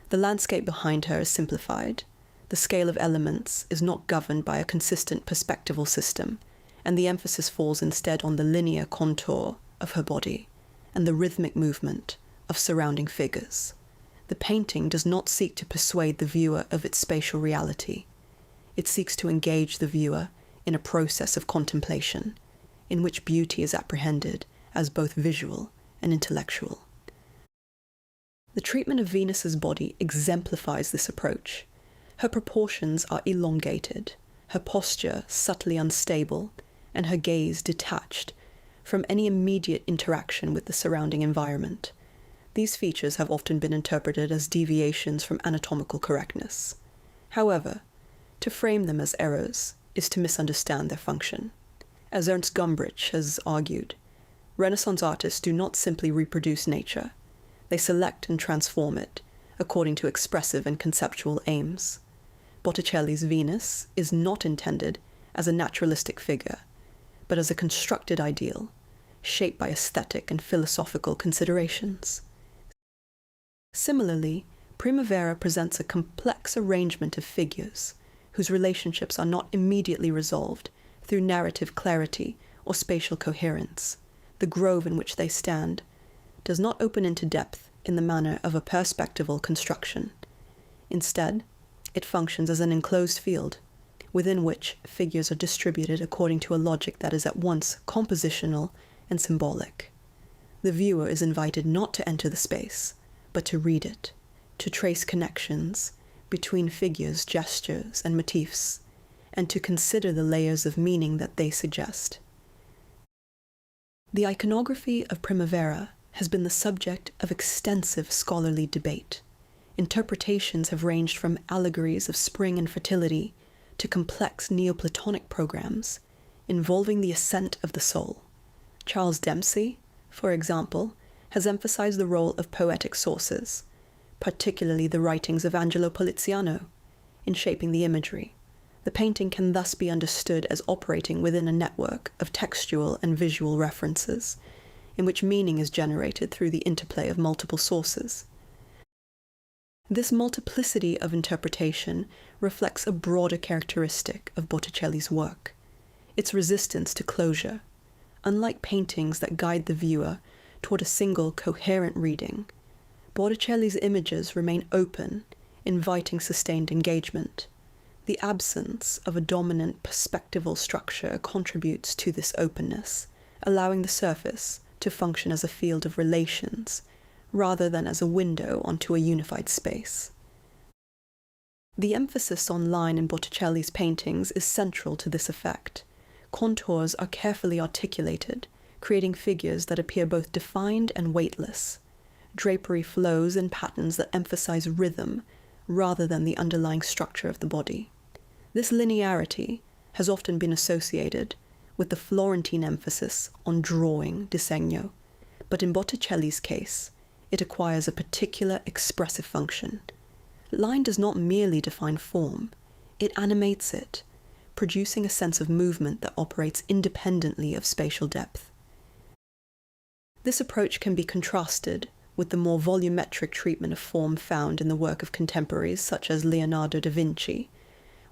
The landscape behind her is simplified, the scale of elements is not governed by a consistent perspectival system, and the emphasis falls instead on the linear contour of her body and the rhythmic movement of surrounding figures. The painting does not seek to persuade the viewer of its spatial reality. It seeks to engage the viewer in a process of contemplation, in which beauty is apprehended as both visual and intellectual. The treatment of Venus's body exemplifies this approach. Her proportions are elongated, her posture subtly unstable, and her gaze detached from any immediate interaction with the surrounding environment. These features have often been interpreted as deviations from anatomical correctness. However, to frame them as errors is to misunderstand their function. As Ernst Gombrich has argued, Renaissance artists do not simply reproduce nature, they select and transform it according to expressive and conceptual aims. Botticelli's Venus is not intended as a naturalistic figure, but as a constructed ideal, shaped by aesthetic and philosophical considerations. Similarly, Primavera presents a complex arrangement of figures whose relationships are not immediately resolved through narrative clarity or spatial coherence. The grove in which they stand does not open into depth in the manner of a perspectival construction. Instead, it functions as an enclosed field, within which figures are distributed according to a logic that is at once compositional and symbolic. The viewer is invited not to enter the space, but to read it, to trace connections between figures, gestures, and motifs, and to consider the layers of meaning that they suggest. The iconography of Primavera has been the subject of extensive scholarly debate. Interpretations have ranged from allegories of spring and fertility to complex Neoplatonic programs involving the ascent of the soul. Charles Dempsey, for example, has emphasized the role of poetic sources, particularly the writings of Angelo Poliziano, in shaping the imagery. The painting can thus be understood as operating within a network of textual and visual references, in which meaning is generated through the interplay of multiple sources. This multiplicity of interpretation reflects a broader characteristic of Botticelli's work, its resistance to closure. Unlike paintings that guide the viewer toward a single coherent reading, Botticelli's images remain open, inviting sustained engagement. The absence of a dominant perspectival structure contributes to this openness, allowing the surface to function as a field of relations, rather than as a window onto a unified space. The emphasis on line in Botticelli's paintings is central to this effect. Contours are carefully articulated, creating figures that appear both defined and weightless. Drapery flows in patterns that emphasize rhythm rather than the underlying structure of the body. This linearity has often been associated with the Florentine emphasis on drawing, disegno, but in Botticelli's case, it acquires a particular expressive function. Line does not merely define form, it animates it, producing a sense of movement that operates independently of spatial depth. This approach can be contrasted with the more volumetric treatment of form found in the work of contemporaries such as Leonardo da Vinci,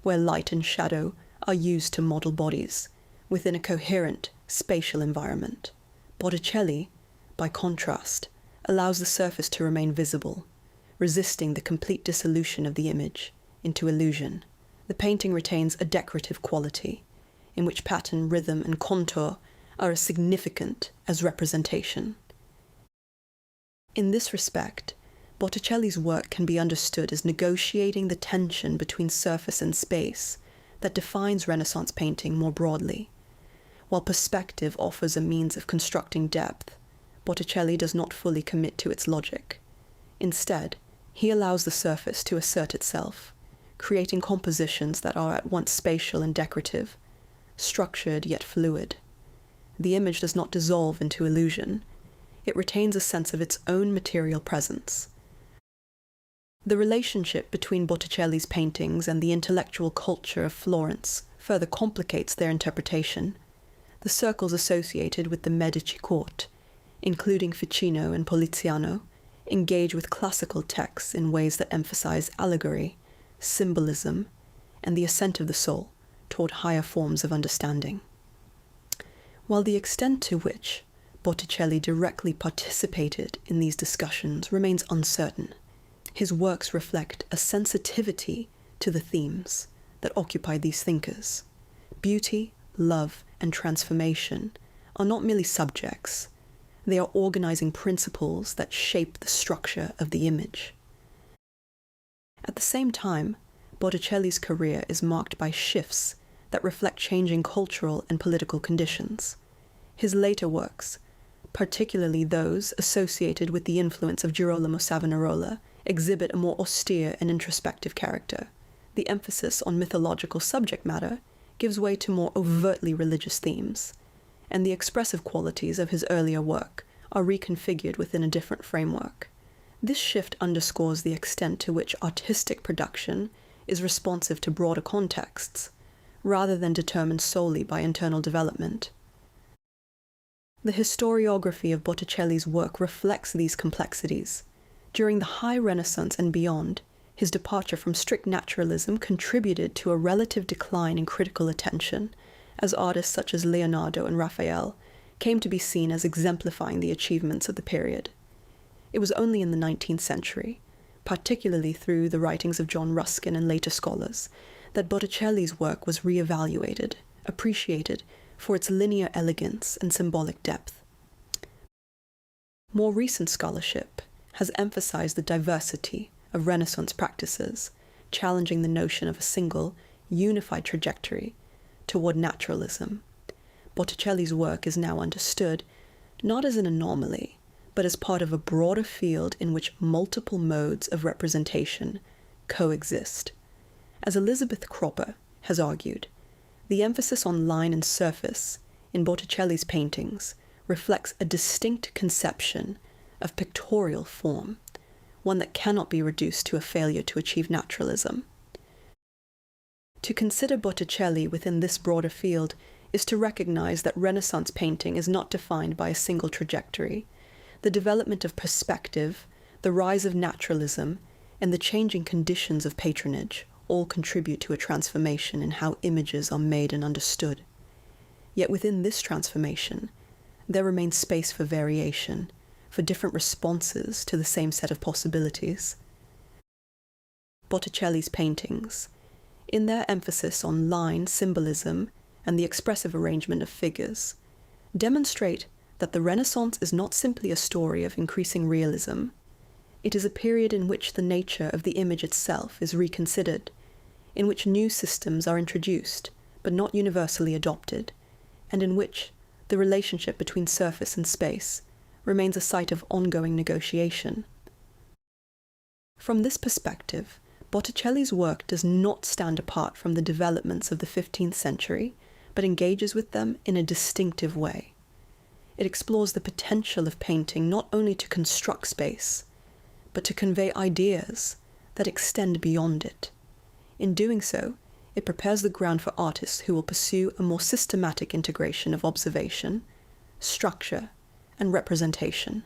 where light and shadow are used to model bodies within a coherent spatial environment. Botticelli, by contrast, allows the surface to remain visible, resisting the complete dissolution of the image into illusion. The painting retains a decorative quality, in which pattern, rhythm, and contour are as significant as representation. In this respect, Botticelli's work can be understood as negotiating the tension between surface and space that defines Renaissance painting more broadly. While perspective offers a means of constructing depth, Botticelli does not fully commit to its logic. Instead, he allows the surface to assert itself, creating compositions that are at once spatial and decorative, structured yet fluid. The image does not dissolve into illusion. It retains a sense of its own material presence. The relationship between Botticelli's paintings and the intellectual culture of Florence further complicates their interpretation. The circles associated with the Medici court, including Ficino and Poliziano, engage with classical texts in ways that emphasize allegory, symbolism, and the ascent of the soul toward higher forms of understanding. While the extent to which Botticelli directly participated in these discussions remains uncertain, his works reflect a sensitivity to the themes that occupy these thinkers. Beauty, love, and transformation are not merely subjects, they are organizing principles that shape the structure of the image. At the same time, Botticelli's career is marked by shifts that reflect changing cultural and political conditions. His later works, particularly those associated with the influence of Girolamo Savonarola, exhibit a more austere and introspective character. The emphasis on mythological subject matter gives way to more overtly religious themes, and the expressive qualities of his earlier work are reconfigured within a different framework. This shift underscores the extent to which artistic production is responsive to broader contexts, rather than determined solely by internal development. The historiography of Botticelli's work reflects these complexities. During the High Renaissance and beyond, his departure from strict naturalism contributed to a relative decline in critical attention, as artists such as Leonardo and Raphael came to be seen as exemplifying the achievements of the period. It was only in the 19th century, particularly through the writings of John Ruskin and later scholars, that Botticelli's work was re-evaluated, appreciated for its linear elegance and symbolic depth. More recent scholarship has emphasized the diversity of Renaissance practices, challenging the notion of a single, unified trajectory toward naturalism. Botticelli's work is now understood not as an anomaly, but as part of a broader field in which multiple modes of representation coexist. As Elizabeth Cropper has argued, the emphasis on line and surface in Botticelli's paintings reflects a distinct conception of pictorial form, one that cannot be reduced to a failure to achieve naturalism. To consider Botticelli within this broader field is to recognize that Renaissance painting is not defined by a single trajectory. The development of perspective, the rise of naturalism, and the changing conditions of patronage all contribute to a transformation in how images are made and understood. Yet within this transformation, there remains space for variation, for different responses to the same set of possibilities. Botticelli's paintings, in their emphasis on line, symbolism, and the expressive arrangement of figures, demonstrate that the Renaissance is not simply a story of increasing realism. It is a period in which the nature of the image itself is reconsidered, in which new systems are introduced, but not universally adopted, and in which the relationship between surface and space remains a site of ongoing negotiation. From this perspective, Botticelli's work does not stand apart from the developments of the 15th century, but engages with them in a distinctive way. It explores the potential of painting not only to construct space, but to convey ideas that extend beyond it. In doing so, it prepares the ground for artists who will pursue a more systematic integration of observation, structure, and representation.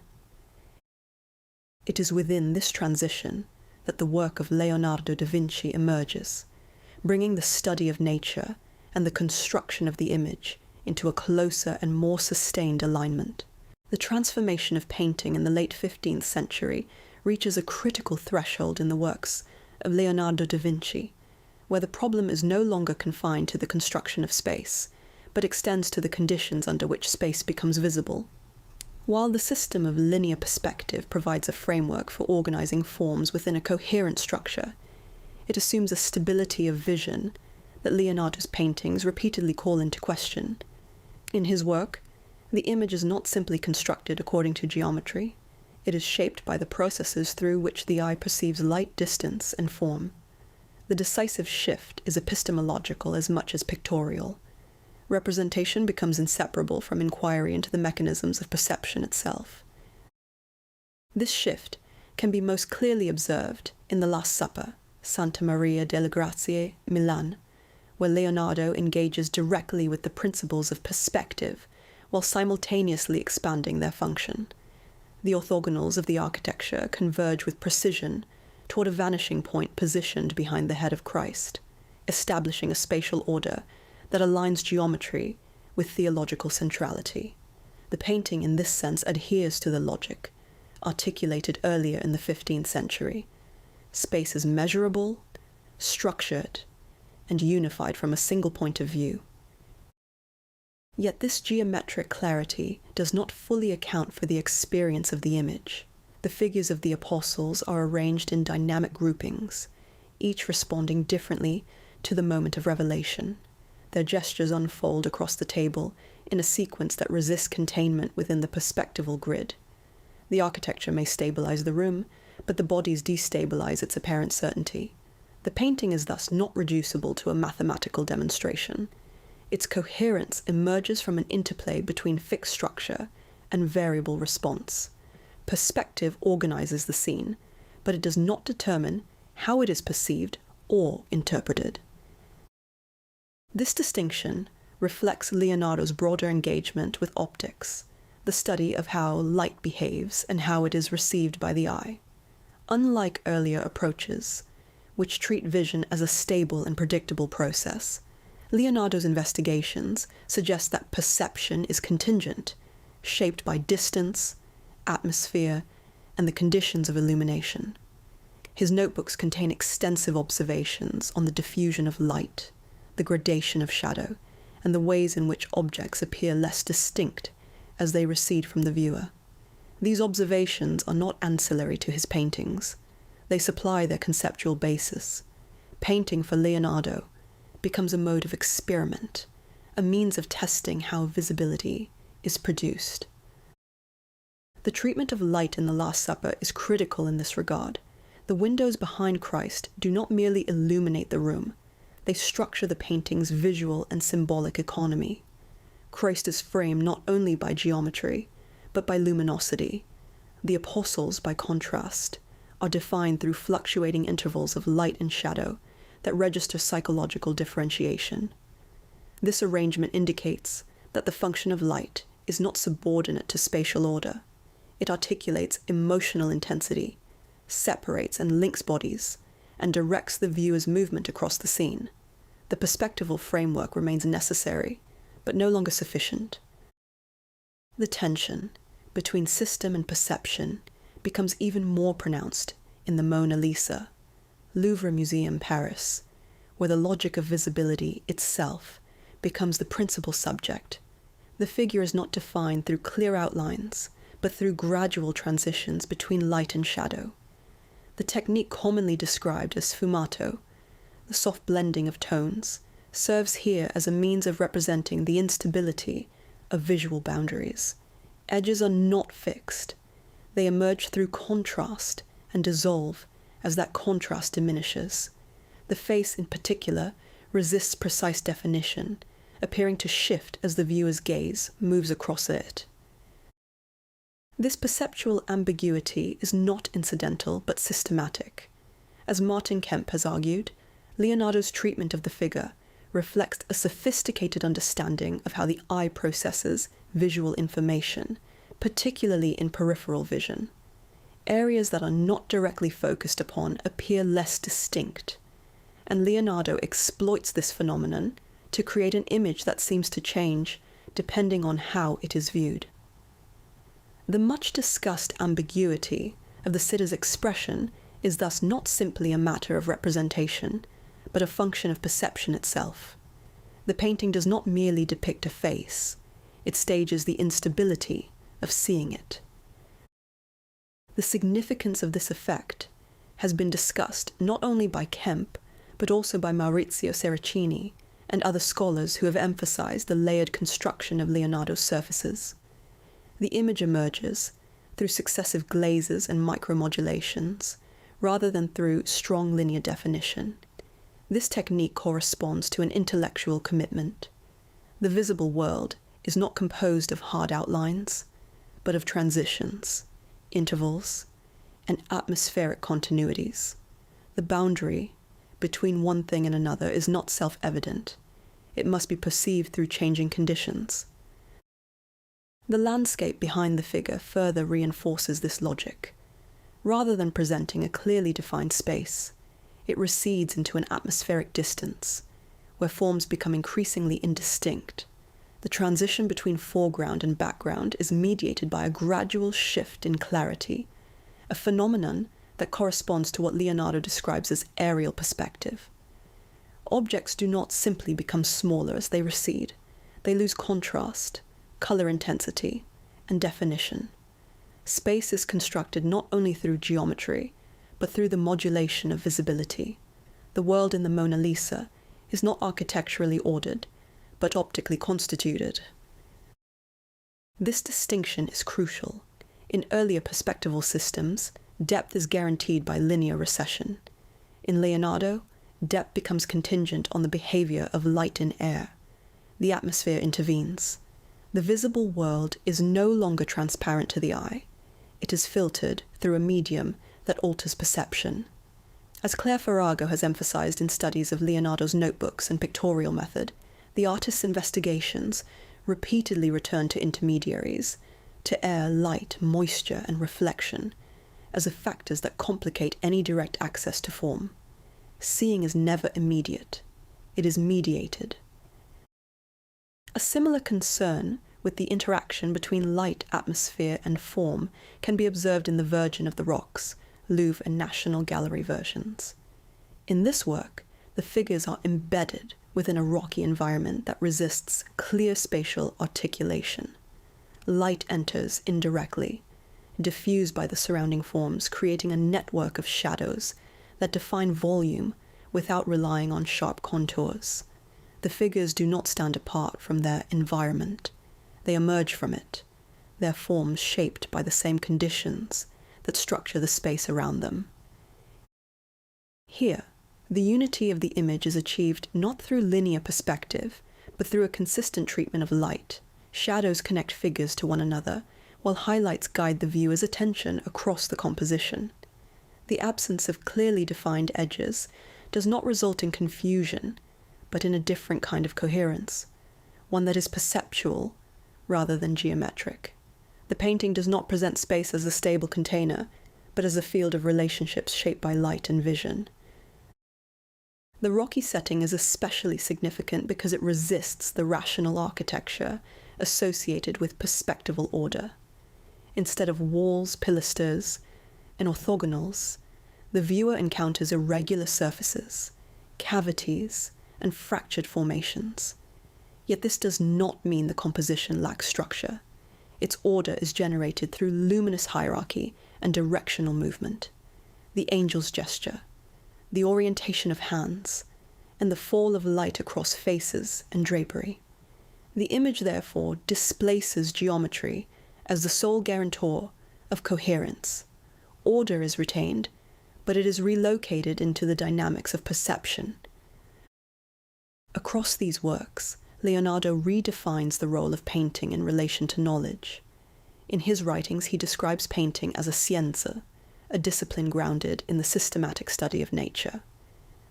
It is within this transition that the work of Leonardo da Vinci emerges, bringing the study of nature and the construction of the image into a closer and more sustained alignment. The transformation of painting in the late 15th century reaches a critical threshold in the works of Leonardo da Vinci, where the problem is no longer confined to the construction of space, but extends to the conditions under which space becomes visible. While the system of linear perspective provides a framework for organizing forms within a coherent structure, it assumes a stability of vision that Leonardo's paintings repeatedly call into question. In his work, the image is not simply constructed according to geometry. It is shaped by the processes through which the eye perceives light, distance, and form. The decisive shift is epistemological as much as pictorial. Representation becomes inseparable from inquiry into the mechanisms of perception itself. This shift can be most clearly observed in The Last Supper, Santa Maria delle Grazie, Milan, where Leonardo engages directly with the principles of perspective while simultaneously expanding their function. The orthogonals of the architecture converge with precision toward a vanishing point positioned behind the head of Christ, establishing a spatial order that aligns geometry with theological centrality. The painting in this sense adheres to the logic articulated earlier in the 15th century. Space is measurable, structured, and unified from a single point of view. Yet this geometric clarity does not fully account for the experience of the image. The figures of the apostles are arranged in dynamic groupings, each responding differently to the moment of revelation. Their gestures unfold across the table in a sequence that resists containment within the perspectival grid. The architecture may stabilize the room, but the bodies destabilize its apparent certainty. The painting is thus not reducible to a mathematical demonstration. Its coherence emerges from an interplay between fixed structure and variable response. Perspective organizes the scene, but it does not determine how it is perceived or interpreted. This distinction reflects Leonardo's broader engagement with optics, the study of how light behaves and how it is received by the eye. Unlike earlier approaches, which treat vision as a stable and predictable process, Leonardo's investigations suggest that perception is contingent, shaped by distance, atmosphere, and the conditions of illumination. His notebooks contain extensive observations on the diffusion of light, the gradation of shadow, and the ways in which objects appear less distinct as they recede from the viewer. These observations are not ancillary to his paintings. They supply their conceptual basis. Painting for Leonardo becomes a mode of experiment, a means of testing how visibility is produced. The treatment of light in the Last Supper is critical in this regard. The windows behind Christ do not merely illuminate the room, they structure the painting's visual and symbolic economy. Christ is framed not only by geometry, but by luminosity. The apostles, by contrast, are defined through fluctuating intervals of light and shadow that register psychological differentiation. This arrangement indicates that the function of light is not subordinate to spatial order. It articulates emotional intensity, separates and links bodies, and directs the viewer's movement across the scene. The perspectival framework remains necessary, but no longer sufficient. The tension between system and perception becomes even more pronounced in the Mona Lisa, Louvre Museum, Paris, where the logic of visibility itself becomes the principal subject. The figure is not defined through clear outlines, but through gradual transitions between light and shadow. The technique commonly described as sfumato, the soft blending of tones, serves here as a means of representing the instability of visual boundaries. Edges are not fixed. They emerge through contrast and dissolve as that contrast diminishes. The face, in particular, resists precise definition, appearing to shift as the viewer's gaze moves across it. This perceptual ambiguity is not incidental but systematic. As Martin Kemp has argued, Leonardo's treatment of the figure reflects a sophisticated understanding of how the eye processes visual information, particularly in peripheral vision. Areas that are not directly focused upon appear less distinct, and Leonardo exploits this phenomenon to create an image that seems to change depending on how it is viewed. The much-discussed ambiguity of the sitter's expression is thus not simply a matter of representation, but a function of perception itself. The painting does not merely depict a face, it stages the instability of seeing it. The significance of this effect has been discussed not only by Kemp, but also by Maurizio Serracini and other scholars who have emphasized the layered construction of Leonardo's surfaces. The image emerges through successive glazes and micromodulations, rather than through strong linear definition. This technique corresponds to an intellectual commitment. The visible world is not composed of hard outlines, but of transitions, intervals, and atmospheric continuities. The boundary between one thing and another is not self-evident. It must be perceived through changing conditions. The landscape behind the figure further reinforces this logic. Rather than presenting a clearly defined space, it recedes into an atmospheric distance, where forms become increasingly indistinct. The transition between foreground and background is mediated by a gradual shift in clarity, a phenomenon that corresponds to what Leonardo describes as aerial perspective. Objects do not simply become smaller as they recede. They lose contrast, color intensity, and definition. Space is constructed not only through geometry, but through the modulation of visibility. The world in the Mona Lisa is not architecturally ordered, but optically constituted. This distinction is crucial. In earlier perspectival systems, depth is guaranteed by linear recession. In Leonardo, depth becomes contingent on the behavior of light and air. The atmosphere intervenes. The visible world is no longer transparent to the eye. It is filtered through a medium that alters perception. As Claire Farrago has emphasized in studies of Leonardo's notebooks and pictorial method, the artist's investigations repeatedly return to intermediaries, to air, light, moisture, and reflection, as factors that complicate any direct access to form. Seeing is never immediate. It is mediated. A similar concern with the interaction between light, atmosphere, and form can be observed in the Virgin of the Rocks, Louvre and National Gallery versions. In this work, the figures are embedded within a rocky environment that resists clear spatial articulation. Light enters indirectly, diffused by the surrounding forms, creating a network of shadows that define volume without relying on sharp contours. The figures do not stand apart from their environment. They emerge from it, their forms shaped by the same conditions that structure the space around them. Here, the unity of the image is achieved not through linear perspective, but through a consistent treatment of light. Shadows connect figures to one another, while highlights guide the viewer's attention across the composition. The absence of clearly defined edges does not result in confusion, but in a different kind of coherence, one that is perceptual rather than geometric. The painting does not present space as a stable container, but as a field of relationships shaped by light and vision. The rocky setting is especially significant because it resists the rational architecture associated with perspectival order. Instead of walls, pilasters, and orthogonals, the viewer encounters irregular surfaces, cavities, and fractured formations. Yet this does not mean the composition lacks structure. Its order is generated through luminous hierarchy and directional movement. The angel's gesture, the orientation of hands, and the fall of light across faces and drapery. The image, therefore, displaces geometry as the sole guarantor of coherence. Order is retained, but it is relocated into the dynamics of perception. Across these works, Leonardo redefines the role of painting in relation to knowledge. In his writings, he describes painting as a scienza, a discipline grounded in the systematic study of nature.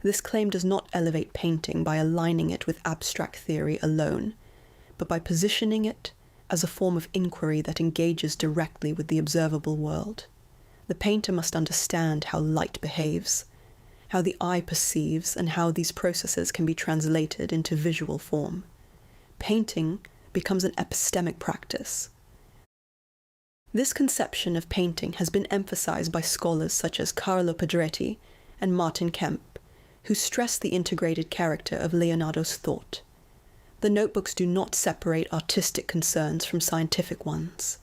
This claim does not elevate painting by aligning it with abstract theory alone, but by positioning it as a form of inquiry that engages directly with the observable world. The painter must understand how light behaves, how the eye perceives, and how these processes can be translated into visual form. Painting becomes an epistemic practice. This conception of painting has been emphasized by scholars such as Carlo Pedretti and Martin Kemp, who stress the integrated character of Leonardo's thought. The notebooks do not separate artistic concerns from scientific ones.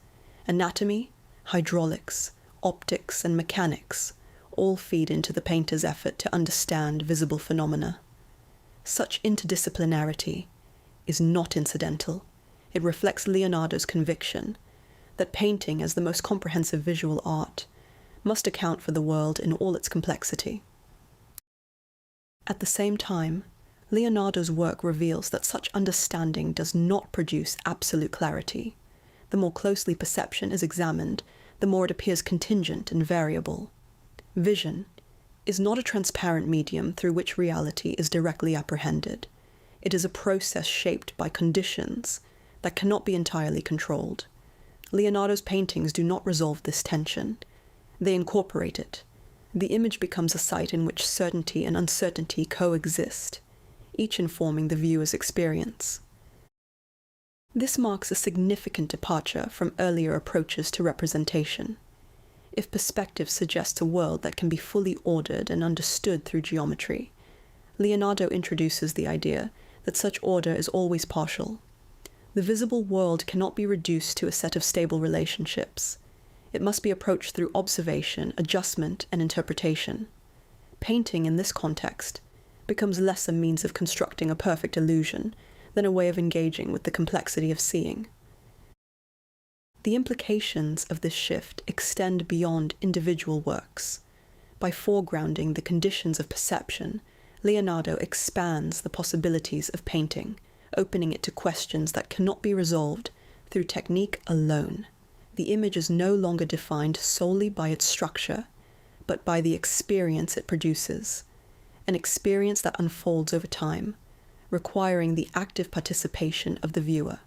Anatomy, hydraulics, optics, and mechanics all feed into the painter's effort to understand visible phenomena. Such interdisciplinarity is not incidental. It reflects Leonardo's conviction that painting, as the most comprehensive visual art, must account for the world in all its complexity. At the same time, Leonardo's work reveals that such understanding does not produce absolute clarity. The more closely perception is examined, the more it appears contingent and variable. Vision is not a transparent medium through which reality is directly apprehended. It is a process shaped by conditions that cannot be entirely controlled. Leonardo's paintings do not resolve this tension. They incorporate it. The image becomes a site in which certainty and uncertainty coexist, each informing the viewer's experience. This marks a significant departure from earlier approaches to representation. If perspective suggests a world that can be fully ordered and understood through geometry, Leonardo introduces the idea that such order is always partial. The visible world cannot be reduced to a set of stable relationships. It must be approached through observation, adjustment, and interpretation. Painting, in this context, becomes less a means of constructing a perfect illusion than a way of engaging with the complexity of seeing. The implications of this shift extend beyond individual works. By foregrounding the conditions of perception, Leonardo expands the possibilities of painting, opening it to questions that cannot be resolved through technique alone. The image is no longer defined solely by its structure, but by the experience it produces, an experience that unfolds over time, requiring the active participation of the viewer.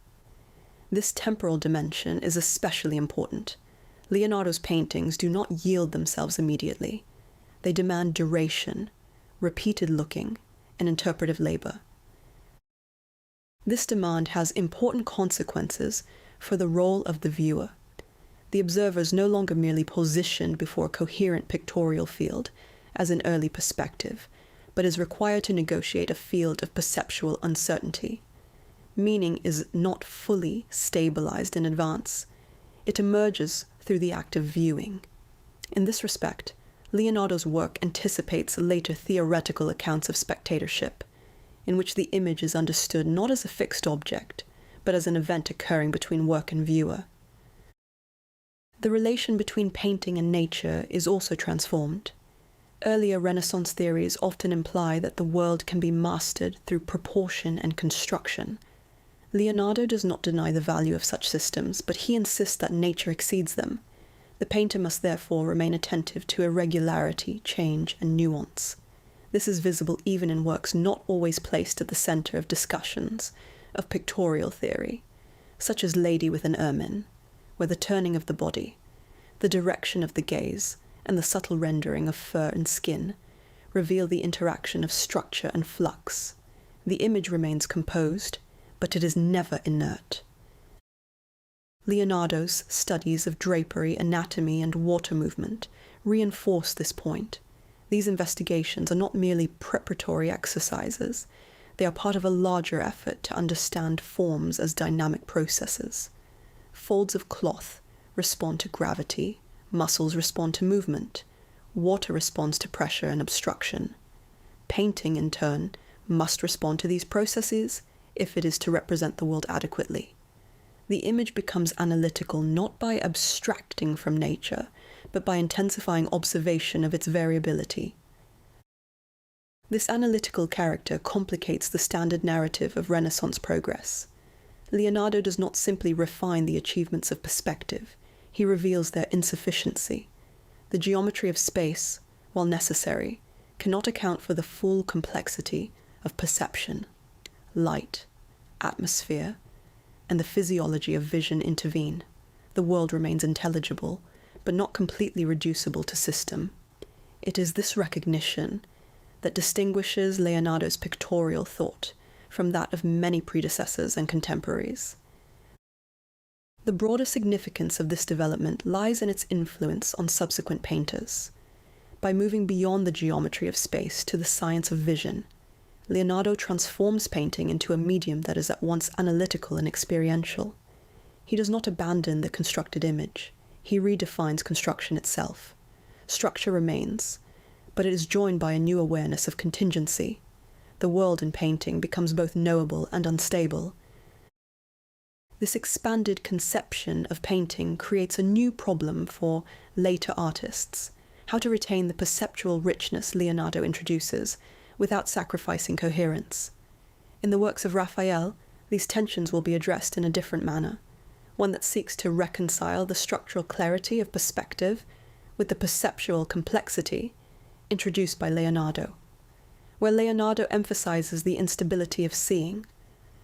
This temporal dimension is especially important. Leonardo's paintings do not yield themselves immediately. They demand duration, repeated looking, and interpretive labor. This demand has important consequences for the role of the viewer. The observer is no longer merely positioned before a coherent pictorial field, as in early perspective, but is required to negotiate a field of perceptual uncertainty. Meaning is not fully stabilized in advance. It emerges through the act of viewing. In this respect, Leonardo's work anticipates later theoretical accounts of spectatorship, in which the image is understood not as a fixed object, but as an event occurring between work and viewer. The relation between painting and nature is also transformed. Earlier Renaissance theories often imply that the world can be mastered through proportion and construction. Leonardo does not deny the value of such systems, but he insists that nature exceeds them. The painter must therefore remain attentive to irregularity, change, and nuance. This is visible even in works not always placed at the center of discussions of pictorial theory, such as Lady with an Ermine, where the turning of the body, the direction of the gaze, and the subtle rendering of fur and skin reveal the interaction of structure and flux. The image remains composed, but it is never inert. Leonardo's studies of drapery, anatomy, and water movement reinforce this point. These investigations are not merely preparatory exercises, they are part of a larger effort to understand forms as dynamic processes. Folds of cloth respond to gravity, muscles respond to movement, water responds to pressure and obstruction. Painting, in turn, must respond to these processes if it is to represent the world adequately. The image becomes analytical not by abstracting from nature, but by intensifying observation of its variability. This analytical character complicates the standard narrative of Renaissance progress. Leonardo does not simply refine the achievements of perspective, he reveals their insufficiency. The geometry of space, while necessary, cannot account for the full complexity of perception. Light, atmosphere, and the physiology of vision intervene. The world remains intelligible, but not completely reducible to system. It is this recognition that distinguishes Leonardo's pictorial thought from that of many predecessors and contemporaries. The broader significance of this development lies in its influence on subsequent painters. By moving beyond the geometry of space to the science of vision, Leonardo transforms painting into a medium that is at once analytical and experiential. He does not abandon the constructed image, he redefines construction itself. Structure remains, but it is joined by a new awareness of contingency. The world in painting becomes both knowable and unstable. This expanded conception of painting creates a new problem for later artists: how to retain the perceptual richness Leonardo introduces without sacrificing coherence. In the works of Raphael, these tensions will be addressed in a different manner, one that seeks to reconcile the structural clarity of perspective with the perceptual complexity introduced by Leonardo. Where Leonardo emphasizes the instability of seeing,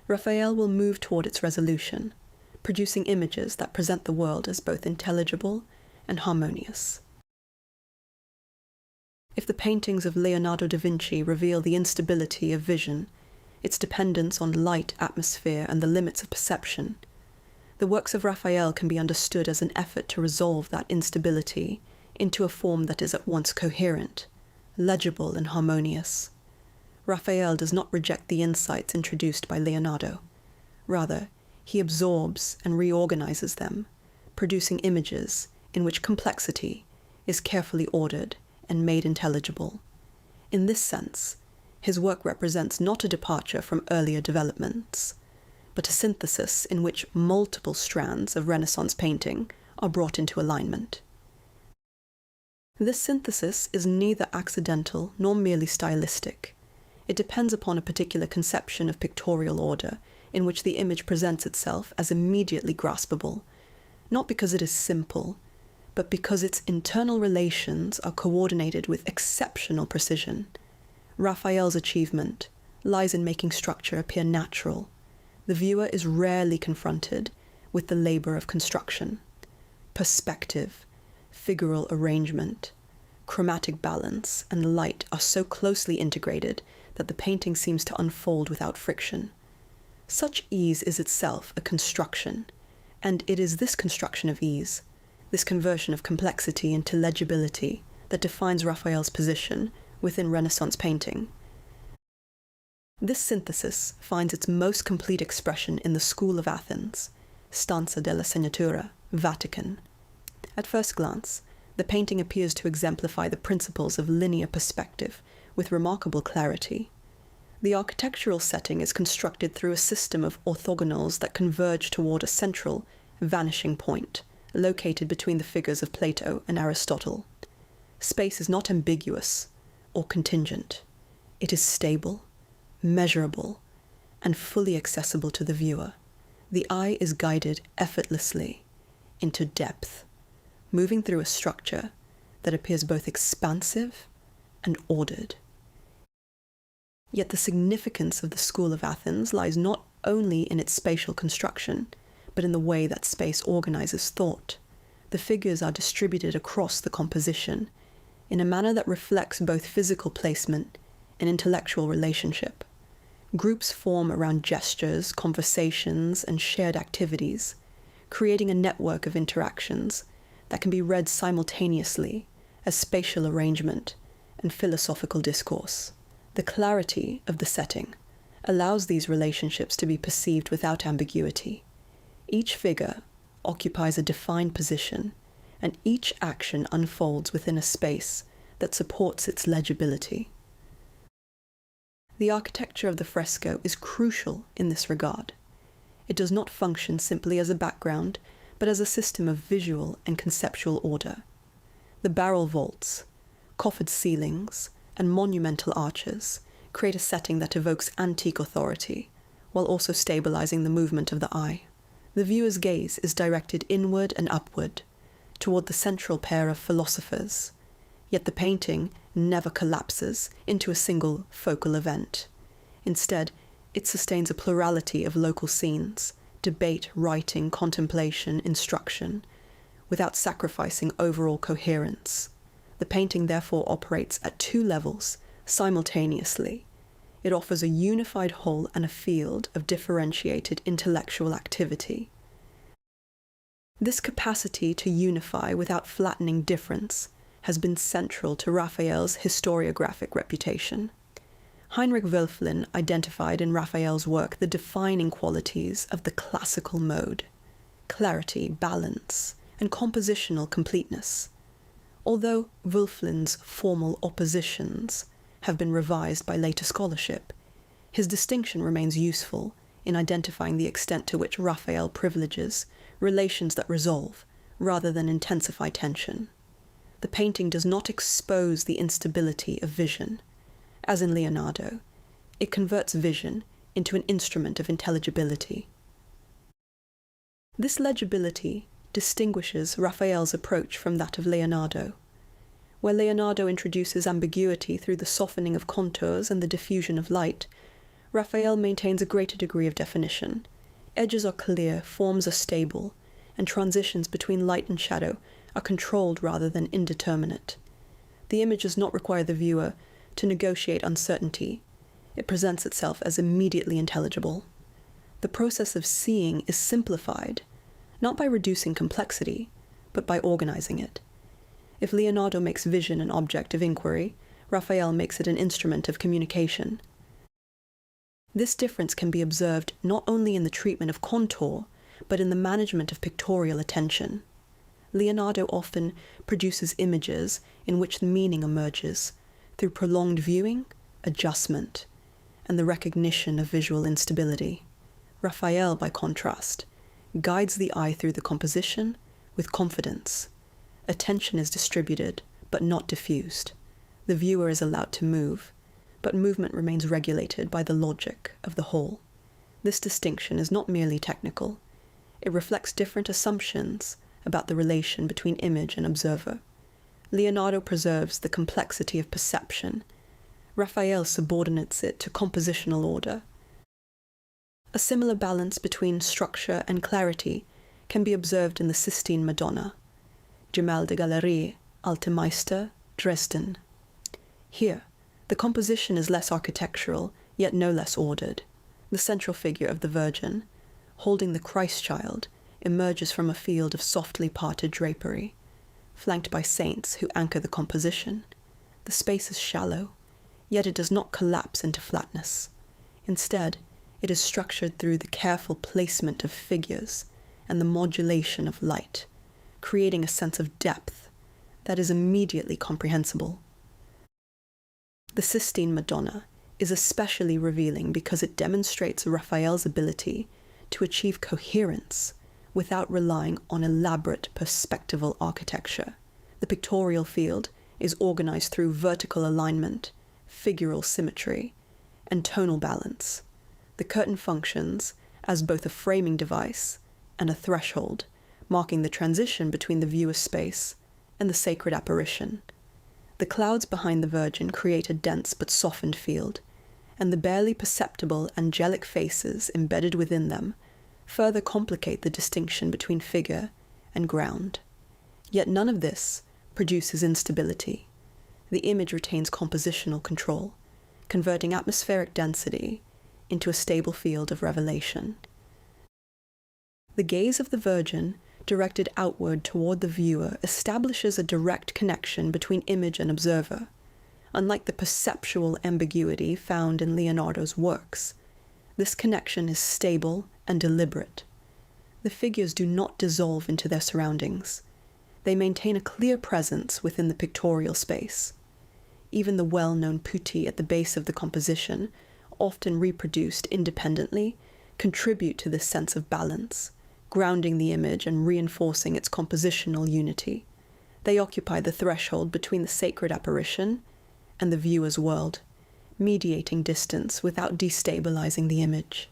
Raphael will move toward its resolution, producing images that present the world as both intelligible and harmonious. If the paintings of Leonardo da Vinci reveal the instability of vision, its dependence on light, atmosphere, and the limits of perception, the works of Raphael can be understood as an effort to resolve that instability into a form that is at once coherent, legible, and harmonious. Raphael does not reject the insights introduced by Leonardo. Rather, he absorbs and reorganizes them, producing images in which complexity is carefully ordered and made intelligible. In this sense, his work represents not a departure from earlier developments, but a synthesis in which multiple strands of Renaissance painting are brought into alignment. This synthesis is neither accidental nor merely stylistic. It depends upon a particular conception of pictorial order in which the image presents itself as immediately graspable, not because it is simple, but because its internal relations are coordinated with exceptional precision. Raphael's achievement lies in making structure appear natural. The viewer is rarely confronted with the labor of construction. Perspective, figural arrangement, chromatic balance, and light are so closely integrated that the painting seems to unfold without friction. Such ease is itself a construction, and it is this construction of ease, this conversion of complexity into legibility, that defines Raphael's position within Renaissance painting. This synthesis finds its most complete expression in the School of Athens, Stanza della Segnatura, Vatican. At first glance, the painting appears to exemplify the principles of linear perspective with remarkable clarity. The architectural setting is constructed through a system of orthogonals that converge toward a central, vanishing point, located between the figures of Plato and Aristotle. Space is not ambiguous or contingent. It is stable, measurable, and fully accessible to the viewer. The eye is guided effortlessly into depth, moving through a structure that appears both expansive and ordered. Yet the significance of the School of Athens lies not only in its spatial construction, but in the way that space organizes thought. The figures are distributed across the composition in a manner that reflects both physical placement and intellectual relationship. Groups form around gestures, conversations, and shared activities, creating a network of interactions that can be read simultaneously as spatial arrangement and philosophical discourse. The clarity of the setting allows these relationships to be perceived without ambiguity. Each figure occupies a defined position, and each action unfolds within a space that supports its legibility. The architecture of the fresco is crucial in this regard. It does not function simply as a background, but as a system of visual and conceptual order. The barrel vaults, coffered ceilings, and monumental arches create a setting that evokes antique authority, while also stabilizing the movement of the eye. The viewer's gaze is directed inward and upward, toward the central pair of philosophers, yet the painting never collapses into a single focal event. Instead, it sustains a plurality of local scenes, debate, writing, contemplation, instruction, without sacrificing overall coherence. The painting therefore operates at two levels simultaneously. It offers a unified whole and a field of differentiated intellectual activity. This capacity to unify without flattening difference has been central to Raphael's historiographic reputation. Heinrich Wölfflin identified in Raphael's work the defining qualities of the classical mode: clarity, balance, and compositional completeness. Although Wölfflin's formal oppositions have been revised by later scholarship, his distinction remains useful in identifying the extent to which Raphael privileges relations that resolve rather than intensify tension. The painting does not expose the instability of vision. As in Leonardo, it converts vision into an instrument of intelligibility. This legibility distinguishes Raphael's approach from that of Leonardo. Where Leonardo introduces ambiguity through the softening of contours and the diffusion of light, Raphael maintains a greater degree of definition. Edges are clear, forms are stable, and transitions between light and shadow are controlled rather than indeterminate. The image does not require the viewer to negotiate uncertainty. It presents itself as immediately intelligible. The process of seeing is simplified, not by reducing complexity, but by organizing it. If Leonardo makes vision an object of inquiry, Raphael makes it an instrument of communication. This difference can be observed not only in the treatment of contour, but in the management of pictorial attention. Leonardo often produces images in which the meaning emerges through prolonged viewing, adjustment, and the recognition of visual instability. Raphael, by contrast, guides the eye through the composition with confidence. Attention is distributed, but not diffused. The viewer is allowed to move, but movement remains regulated by the logic of the whole. This distinction is not merely technical. It reflects different assumptions about the relation between image and observer. Leonardo preserves the complexity of perception. Raphael subordinates it to compositional order. A similar balance between structure and clarity can be observed in the Sistine Madonna, Gemälde Galerie, Alte Meister, Dresden. Here, the composition is less architectural, yet no less ordered. The central figure of the Virgin, holding the Christ child, emerges from a field of softly parted drapery, flanked by saints who anchor the composition. The space is shallow, yet it does not collapse into flatness. Instead, it is structured through the careful placement of figures and the modulation of light, creating a sense of depth that is immediately comprehensible. The Sistine Madonna is especially revealing because it demonstrates Raphael's ability to achieve coherence without relying on elaborate perspectival architecture. The pictorial field is organized through vertical alignment, figural symmetry, and tonal balance. The curtain functions as both a framing device and a threshold, marking the transition between the viewer's space and the sacred apparition. The clouds behind the Virgin create a dense but softened field, and the barely perceptible angelic faces embedded within them further complicate the distinction between figure and ground. Yet none of this produces instability. The image retains compositional control, converting atmospheric density into a stable field of revelation. The gaze of the Virgin, directed outward toward the viewer, establishes a direct connection between image and observer. Unlike the perceptual ambiguity found in Leonardo's works, this connection is stable and deliberate. The figures do not dissolve into their surroundings. They maintain a clear presence within the pictorial space. Even the well-known putti at the base of the composition, often reproduced independently, contribute to this sense of balance, grounding the image and reinforcing its compositional unity. They occupy the threshold between the sacred apparition and the viewer's world, mediating distance without destabilizing the image.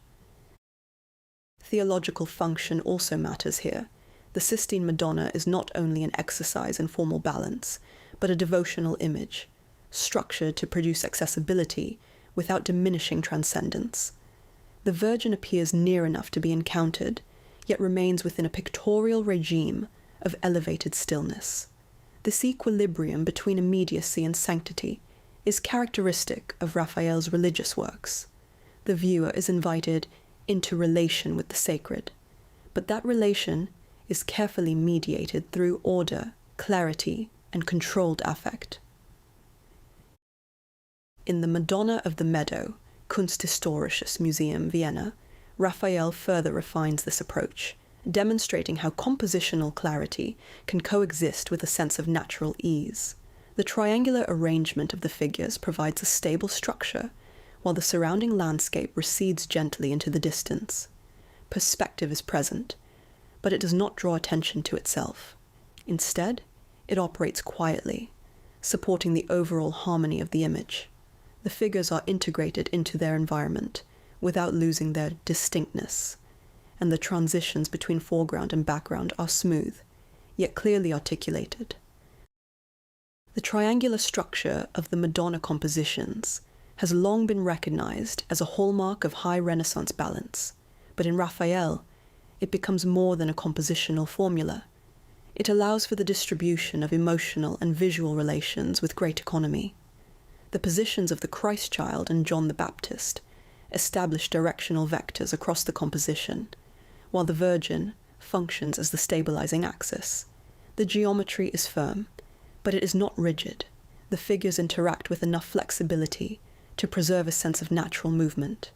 Theological function also matters here. The Sistine Madonna is not only an exercise in formal balance, but a devotional image, structured to produce accessibility without diminishing transcendence. The Virgin appears near enough to be encountered, yet remains within a pictorial regime of elevated stillness. This equilibrium between immediacy and sanctity is characteristic of Raphael's religious works. The viewer is invited into relation with the sacred, but that relation is carefully mediated through order, clarity, and controlled affect. In the Madonna of the Meadow, Kunsthistorisches Museum, Vienna, Raphael further refines this approach, demonstrating how compositional clarity can coexist with a sense of natural ease. The triangular arrangement of the figures provides a stable structure, while the surrounding landscape recedes gently into the distance. Perspective is present, but it does not draw attention to itself. Instead, it operates quietly, supporting the overall harmony of the image. The figures are integrated into their environment without losing their distinctness, and the transitions between foreground and background are smooth, yet clearly articulated. The triangular structure of the Madonna compositions has long been recognized as a hallmark of high Renaissance balance, but in Raphael, it becomes more than a compositional formula. It allows for the distribution of emotional and visual relations with great economy. The positions of the Christ child and John the Baptist establish directional vectors across the composition, while the Virgin functions as the stabilizing axis. The geometry is firm, but it is not rigid. The figures interact with enough flexibility to preserve a sense of natural movement.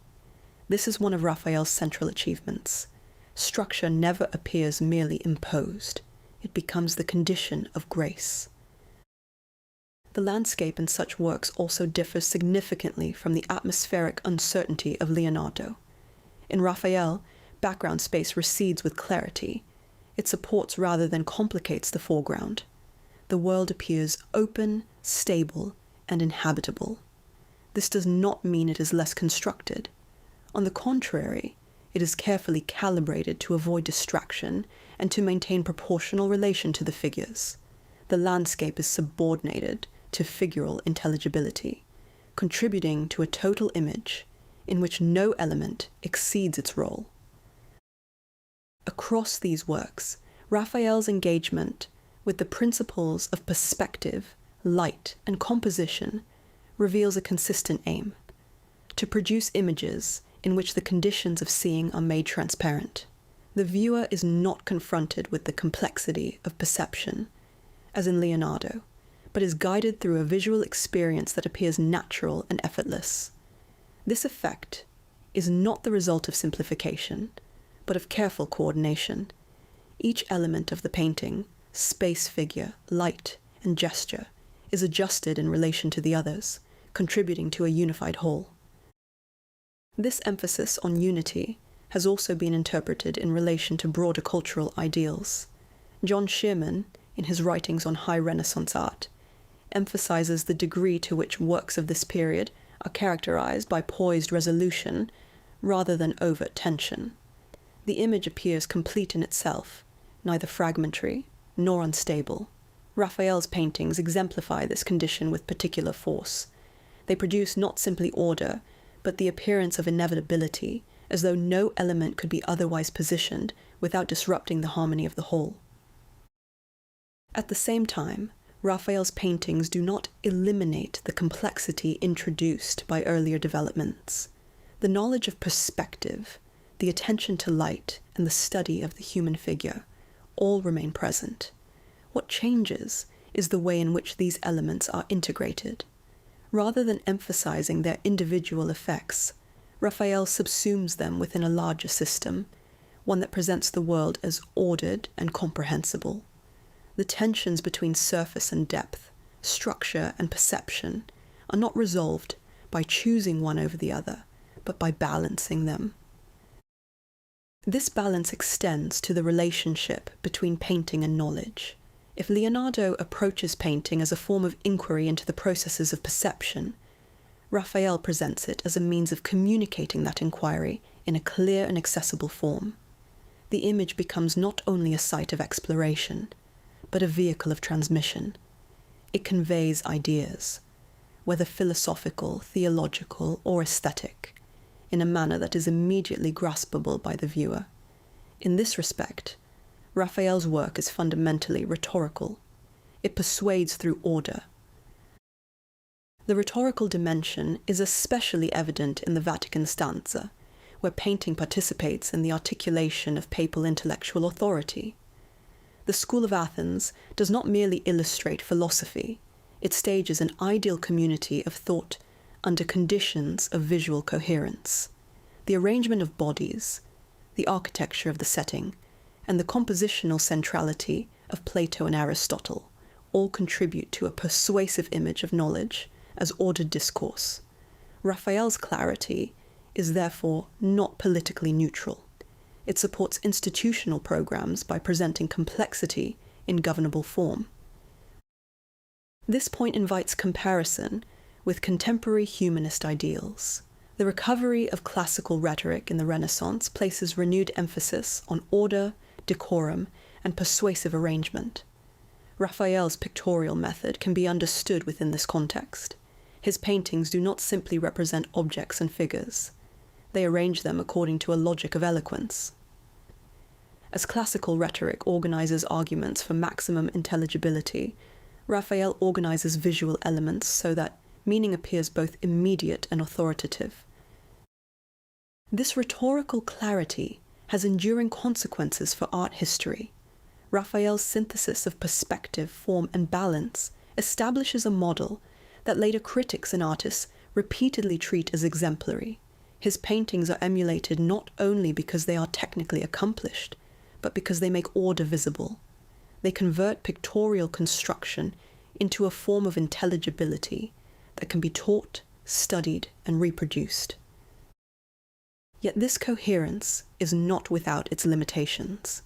This is one of Raphael's central achievements. Structure never appears merely imposed. It becomes the condition of grace. The landscape in such works also differs significantly from the atmospheric uncertainty of Leonardo. In Raphael, background space recedes with clarity. It supports rather than complicates the foreground. The world appears open, stable, and inhabitable. This does not mean it is less constructed. On the contrary, it is carefully calibrated to avoid distraction and to maintain proportional relation to the figures. The landscape is subordinated to figural intelligibility, contributing to a total image in which no element exceeds its role. Across these works, Raphael's engagement with the principles of perspective, light, and composition reveals a consistent aim: to produce images in which the conditions of seeing are made transparent. The viewer is not confronted with the complexity of perception, as in Leonardo, but is guided through a visual experience that appears natural and effortless. This effect is not the result of simplification, but of careful coordination. Each element of the painting, space figure, light, and gesture is adjusted in relation to the others, contributing to a unified whole. This emphasis on unity has also been interpreted in relation to broader cultural ideals. John Shearman, in his writings on high Renaissance art, emphasizes the degree to which works of this period are characterized by poised resolution rather than overt tension. The image appears complete in itself, neither fragmentary nor unstable. Raphael's paintings exemplify this condition with particular force. They produce not simply order, but the appearance of inevitability, as though no element could be otherwise positioned without disrupting the harmony of the whole. At the same time, Raphael's paintings do not eliminate the complexity introduced by earlier developments. The knowledge of perspective, the attention to light, and the study of the human figure all remain present. What changes is the way in which these elements are integrated. Rather than emphasizing their individual effects, Raphael subsumes them within a larger system, one that presents the world as ordered and comprehensible. The tensions between surface and depth, structure and perception, are not resolved by choosing one over the other, but by balancing them. This balance extends to the relationship between painting and knowledge. If Leonardo approaches painting as a form of inquiry into the processes of perception, Raphael presents it as a means of communicating that inquiry in a clear and accessible form. The image becomes not only a site of exploration, but a vehicle of transmission. It conveys ideas, whether philosophical, theological, or aesthetic, in a manner that is immediately graspable by the viewer. In this respect, Raphael's work is fundamentally rhetorical. It persuades through order. The rhetorical dimension is especially evident in the Vatican stanza, where painting participates in the articulation of papal intellectual authority. The School of Athens does not merely illustrate philosophy, it stages an ideal community of thought under conditions of visual coherence. The arrangement of bodies, the architecture of the setting, and the compositional centrality of Plato and Aristotle all contribute to a persuasive image of knowledge as ordered discourse. Raphael's clarity is therefore not politically neutral. It supports institutional programs by presenting complexity in governable form. This point invites comparison with contemporary humanist ideals. The recovery of classical rhetoric in the Renaissance places renewed emphasis on order, decorum, and persuasive arrangement. Raphael's pictorial method can be understood within this context. His paintings do not simply represent objects and figures. They arrange them according to a logic of eloquence. As classical rhetoric organizes arguments for maximum intelligibility, Raphael organizes visual elements so that meaning appears both immediate and authoritative. This rhetorical clarity has enduring consequences for art history. Raphael's synthesis of perspective, form, and balance establishes a model that later critics and artists repeatedly treat as exemplary. His paintings are emulated not only because they are technically accomplished, but because they make order visible. They convert pictorial construction into a form of intelligibility that can be taught, studied, and reproduced. Yet this coherence is not without its limitations.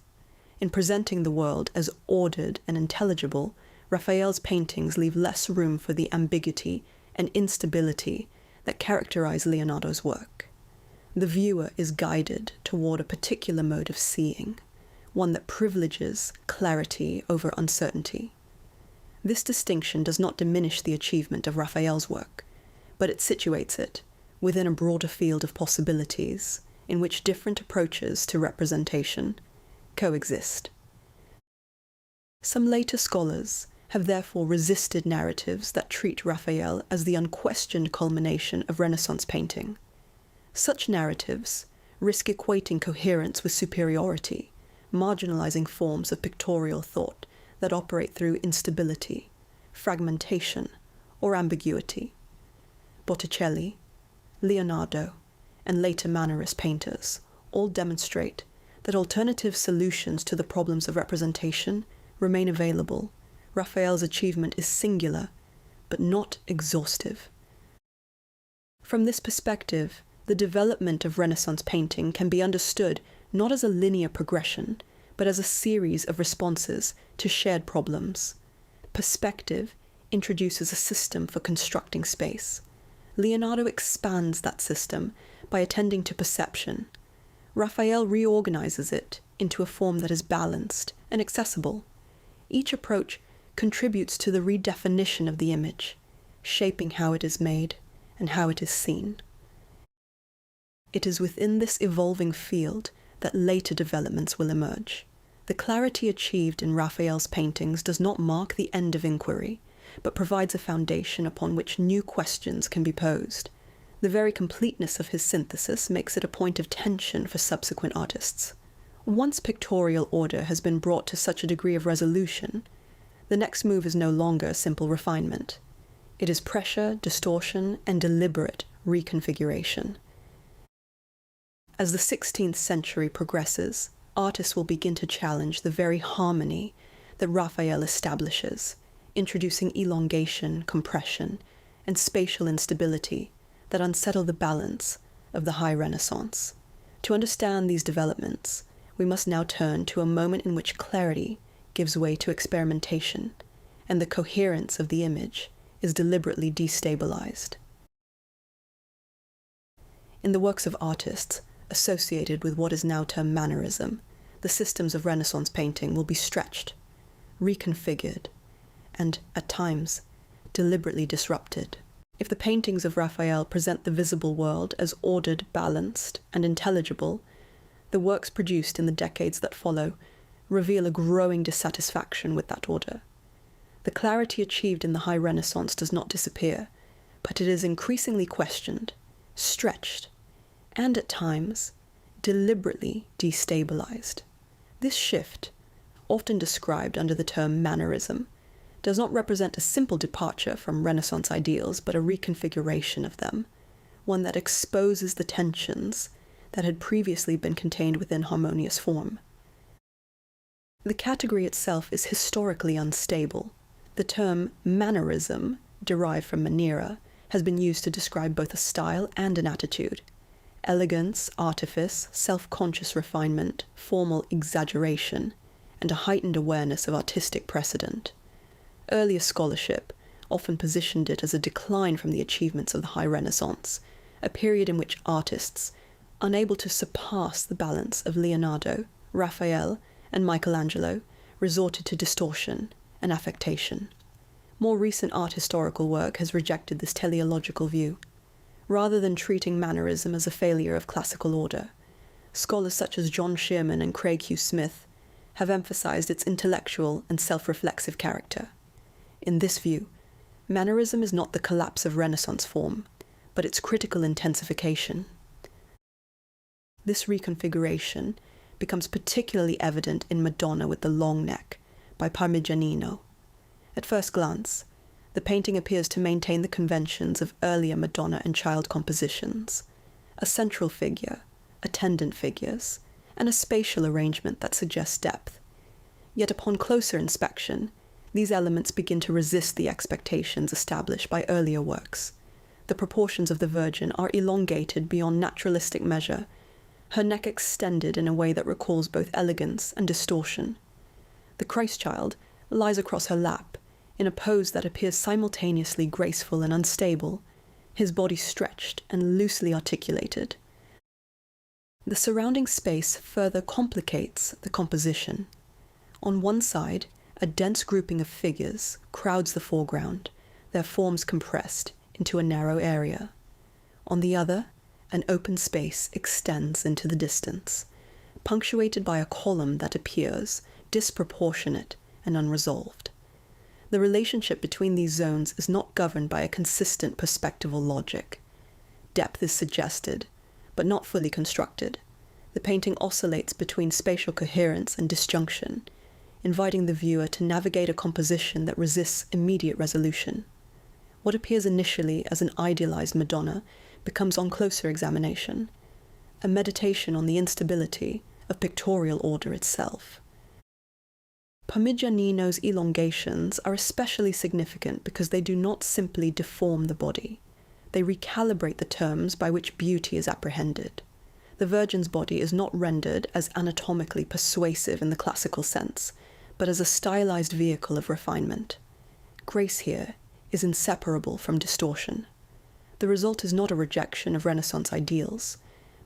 In presenting the world as ordered and intelligible, Raphael's paintings leave less room for the ambiguity and instability that characterize Leonardo's work. The viewer is guided toward a particular mode of seeing, one that privileges clarity over uncertainty. This distinction does not diminish the achievement of Raphael's work, but it situates it within a broader field of possibilities in which different approaches to representation coexist. Some later scholars have therefore resisted narratives that treat Raphael as the unquestioned culmination of Renaissance painting. Such narratives risk equating coherence with superiority, marginalizing forms of pictorial thought that operate through instability, fragmentation, or ambiguity. Botticelli, Leonardo, and later Mannerist painters all demonstrate that alternative solutions to the problems of representation remain available, Raphael's achievement is singular, but not exhaustive. From this perspective, the development of Renaissance painting can be understood not as a linear progression, but as a series of responses to shared problems. Perspective introduces a system for constructing space. Leonardo expands that system by attending to perception. Raphael reorganizes it into a form that is balanced and accessible. Each approach contributes to the redefinition of the image, shaping how it is made and how it is seen. It is within this evolving field that later developments will emerge. The clarity achieved in Raphael's paintings does not mark the end of inquiry, but provides a foundation upon which new questions can be posed. The very completeness of his synthesis makes it a point of tension for subsequent artists. Once pictorial order has been brought to such a degree of resolution, the next move is no longer simple refinement. It is pressure, distortion, and deliberate reconfiguration. As the 16th century progresses, artists will begin to challenge the very harmony that Raphael establishes, introducing elongation, compression, and spatial instability that unsettle the balance of the High Renaissance. To understand these developments, we must now turn to a moment in which clarity gives way to experimentation, and the coherence of the image is deliberately destabilized. In the works of artists associated with what is now termed Mannerism, the systems of Renaissance painting will be stretched, reconfigured, and, at times, deliberately disrupted. If the paintings of Raphael present the visible world as ordered, balanced, and intelligible, the works produced in the decades that follow reveal a growing dissatisfaction with that order. The clarity achieved in the High Renaissance does not disappear, but it is increasingly questioned, stretched, and at times, deliberately destabilized. This shift, often described under the term Mannerism, does not represent a simple departure from Renaissance ideals, but a reconfiguration of them, one that exposes the tensions that had previously been contained within harmonious form. The category itself is historically unstable. The term Mannerism, derived from Manera, has been used to describe both a style and an attitude. Elegance, artifice, self-conscious refinement, formal exaggeration, and a heightened awareness of artistic precedent. Earlier scholarship often positioned it as a decline from the achievements of the High Renaissance, a period in which artists, unable to surpass the balance of Leonardo, Raphael, and Michelangelo, resorted to distortion and affectation. More recent art historical work has rejected this teleological view. Rather than treating Mannerism as a failure of classical order, scholars such as John Shearman and Craig Hugh Smith have emphasized its intellectual and self-reflexive character. In this view, Mannerism is not the collapse of Renaissance form, but its critical intensification. This reconfiguration becomes particularly evident in Madonna with the Long Neck by Parmigianino. At first glance, the painting appears to maintain the conventions of earlier Madonna and Child compositions, a central figure, attendant figures, and a spatial arrangement that suggests depth. Yet upon closer inspection, these elements begin to resist the expectations established by earlier works. The proportions of the Virgin are elongated beyond naturalistic measure, her neck extended in a way that recalls both elegance and distortion. The Christ-child lies across her lap, in a pose that appears simultaneously graceful and unstable, his body stretched and loosely articulated. The surrounding space further complicates the composition. On one side, a dense grouping of figures crowds the foreground, their forms compressed into a narrow area. On the other, an open space extends into the distance, punctuated by a column that appears disproportionate and unresolved. The relationship between these zones is not governed by a consistent perspectival logic. Depth is suggested, but not fully constructed. The painting oscillates between spatial coherence and disjunction, inviting the viewer to navigate a composition that resists immediate resolution. What appears initially as an idealized Madonna becomes, on closer examination, a meditation on the instability of pictorial order itself. Parmigianino's elongations are especially significant because they do not simply deform the body. They recalibrate the terms by which beauty is apprehended. The Virgin's body is not rendered as anatomically persuasive in the classical sense, but as a stylized vehicle of refinement. Grace here is inseparable from distortion. The result is not a rejection of Renaissance ideals,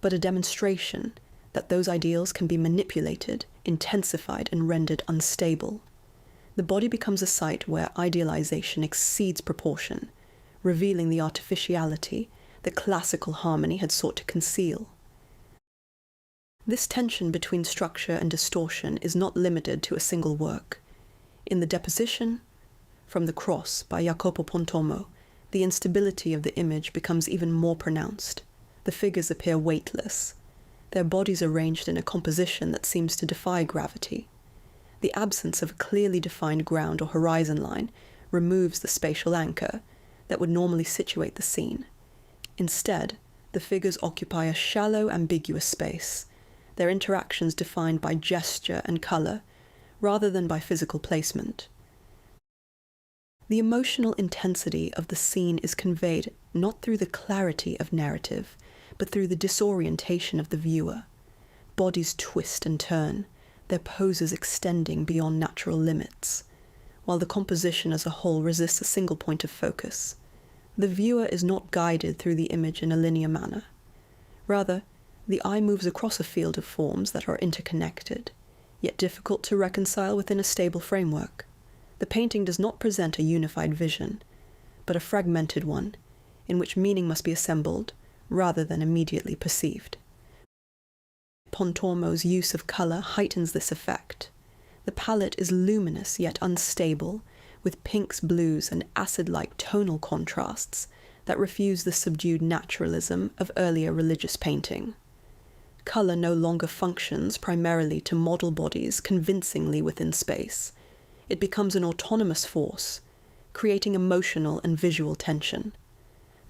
but a demonstration that those ideals can be manipulated, intensified, and rendered unstable. The body becomes a site where idealization exceeds proportion, revealing the artificiality that classical harmony had sought to conceal. This tension between structure and distortion is not limited to a single work. In the Deposition from the Cross by Jacopo Pontormo, the instability of the image becomes even more pronounced. The figures appear weightless, their bodies arranged in a composition that seems to defy gravity. The absence of a clearly defined ground or horizon line removes the spatial anchor that would normally situate the scene. Instead, the figures occupy a shallow, ambiguous space, their interactions defined by gesture and colour, rather than by physical placement. The emotional intensity of the scene is conveyed not through the clarity of narrative, but through the disorientation of the viewer. Bodies twist and turn, their poses extending beyond natural limits, while the composition as a whole resists a single point of focus. The viewer is not guided through the image in a linear manner. Rather, the eye moves across a field of forms that are interconnected, yet difficult to reconcile within a stable framework. The painting does not present a unified vision, but a fragmented one, in which meaning must be assembled rather than immediately perceived. Pontormo's use of colour heightens this effect. The palette is luminous yet unstable, with pinks, blues, and acid-like tonal contrasts that refuse the subdued naturalism of earlier religious painting. Colour no longer functions primarily to model bodies convincingly within space. It becomes an autonomous force, creating emotional and visual tension.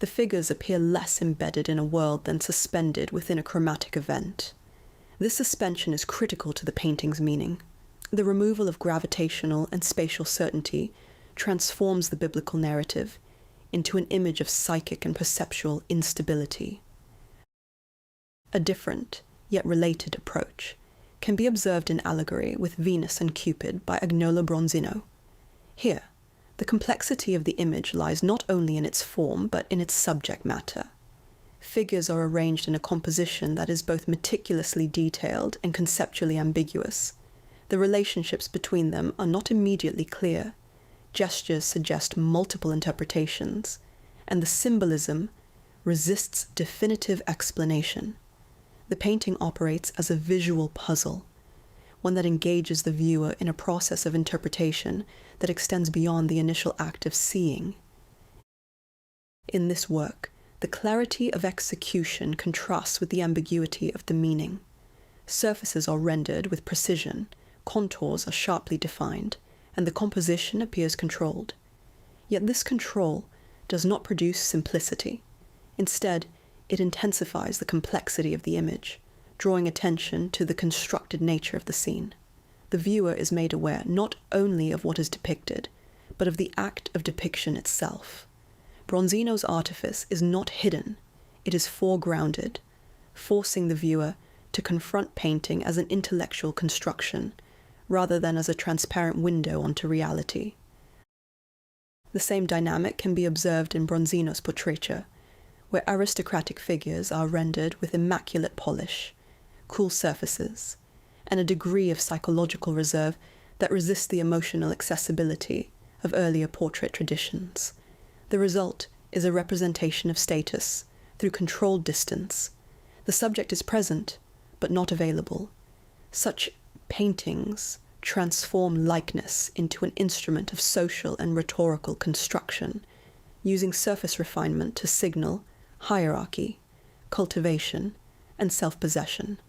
The figures appear less embedded in a world than suspended within a chromatic event. This suspension is critical to the painting's meaning. The removal of gravitational and spatial certainty transforms the biblical narrative into an image of psychic and perceptual instability. A different, yet related approach can be observed in Allegory with Venus and Cupid by Agnolo Bronzino. Here, the complexity of the image lies not only in its form, but in its subject matter. Figures are arranged in a composition that is both meticulously detailed and conceptually ambiguous. The relationships between them are not immediately clear. Gestures suggest multiple interpretations, and the symbolism resists definitive explanation. The painting operates as a visual puzzle, one that engages the viewer in a process of interpretation that extends beyond the initial act of seeing. In this work, the clarity of execution contrasts with the ambiguity of the meaning. Surfaces are rendered with precision, contours are sharply defined, and the composition appears controlled. Yet this control does not produce simplicity. Instead, it intensifies the complexity of the image, drawing attention to the constructed nature of the scene. The viewer is made aware not only of what is depicted, but of the act of depiction itself. Bronzino's artifice is not hidden, it is foregrounded, forcing the viewer to confront painting as an intellectual construction, rather than as a transparent window onto reality. The same dynamic can be observed in Bronzino's portraiture, where aristocratic figures are rendered with immaculate polish, cool surfaces, and a degree of psychological reserve that resists the emotional accessibility of earlier portrait traditions. The result is a representation of status through controlled distance. The subject is present, but not available. Such paintings transform likeness into an instrument of social and rhetorical construction, using surface refinement to signal hierarchy, cultivation, and self-possession.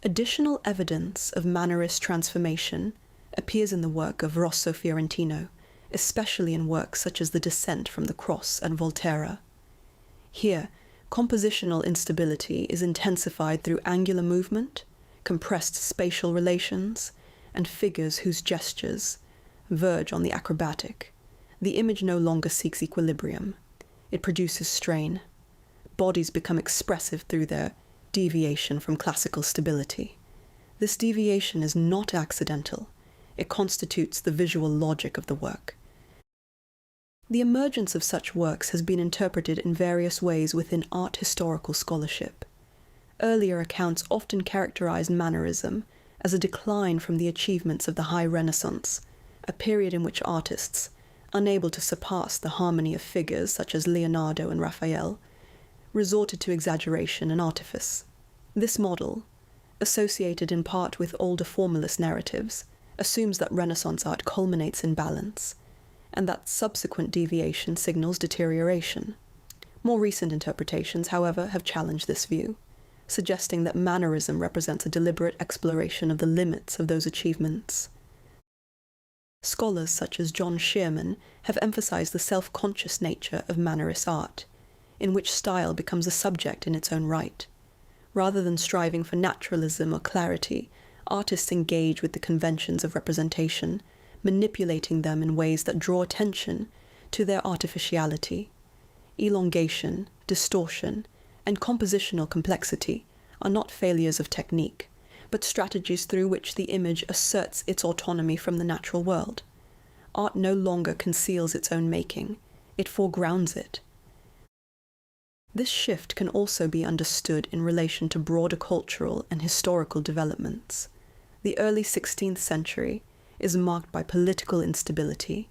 Additional evidence of Mannerist transformation appears in the work of Rosso Fiorentino, especially in works such as The Descent from the Cross and Volterra. Here, compositional instability is intensified through angular movement, compressed spatial relations, and figures whose gestures verge on the acrobatic, the image no longer seeks equilibrium. It produces strain. Bodies become expressive through their deviation from classical stability. This deviation is not accidental. It constitutes the visual logic of the work. The emergence of such works has been interpreted in various ways within art historical scholarship. Earlier accounts often characterized Mannerism as a decline from the achievements of the High Renaissance, a period in which artists, unable to surpass the harmony of figures such as Leonardo and Raphael, resorted to exaggeration and artifice. This model, associated in part with older formalist narratives, assumes that Renaissance art culminates in balance, and that subsequent deviation signals deterioration. More recent interpretations, however, have challenged this view, suggesting that Mannerism represents a deliberate exploration of the limits of those achievements. Scholars such as John Shearman have emphasized the self-conscious nature of Mannerist art, in which style becomes a subject in its own right. Rather than striving for naturalism or clarity, artists engage with the conventions of representation, manipulating them in ways that draw attention to their artificiality. Elongation, distortion, and compositional complexity are not failures of technique, but strategies through which the image asserts its autonomy from the natural world. Art no longer conceals its own making, it foregrounds it. This shift can also be understood in relation to broader cultural and historical developments. The early 16th century is marked by political instability,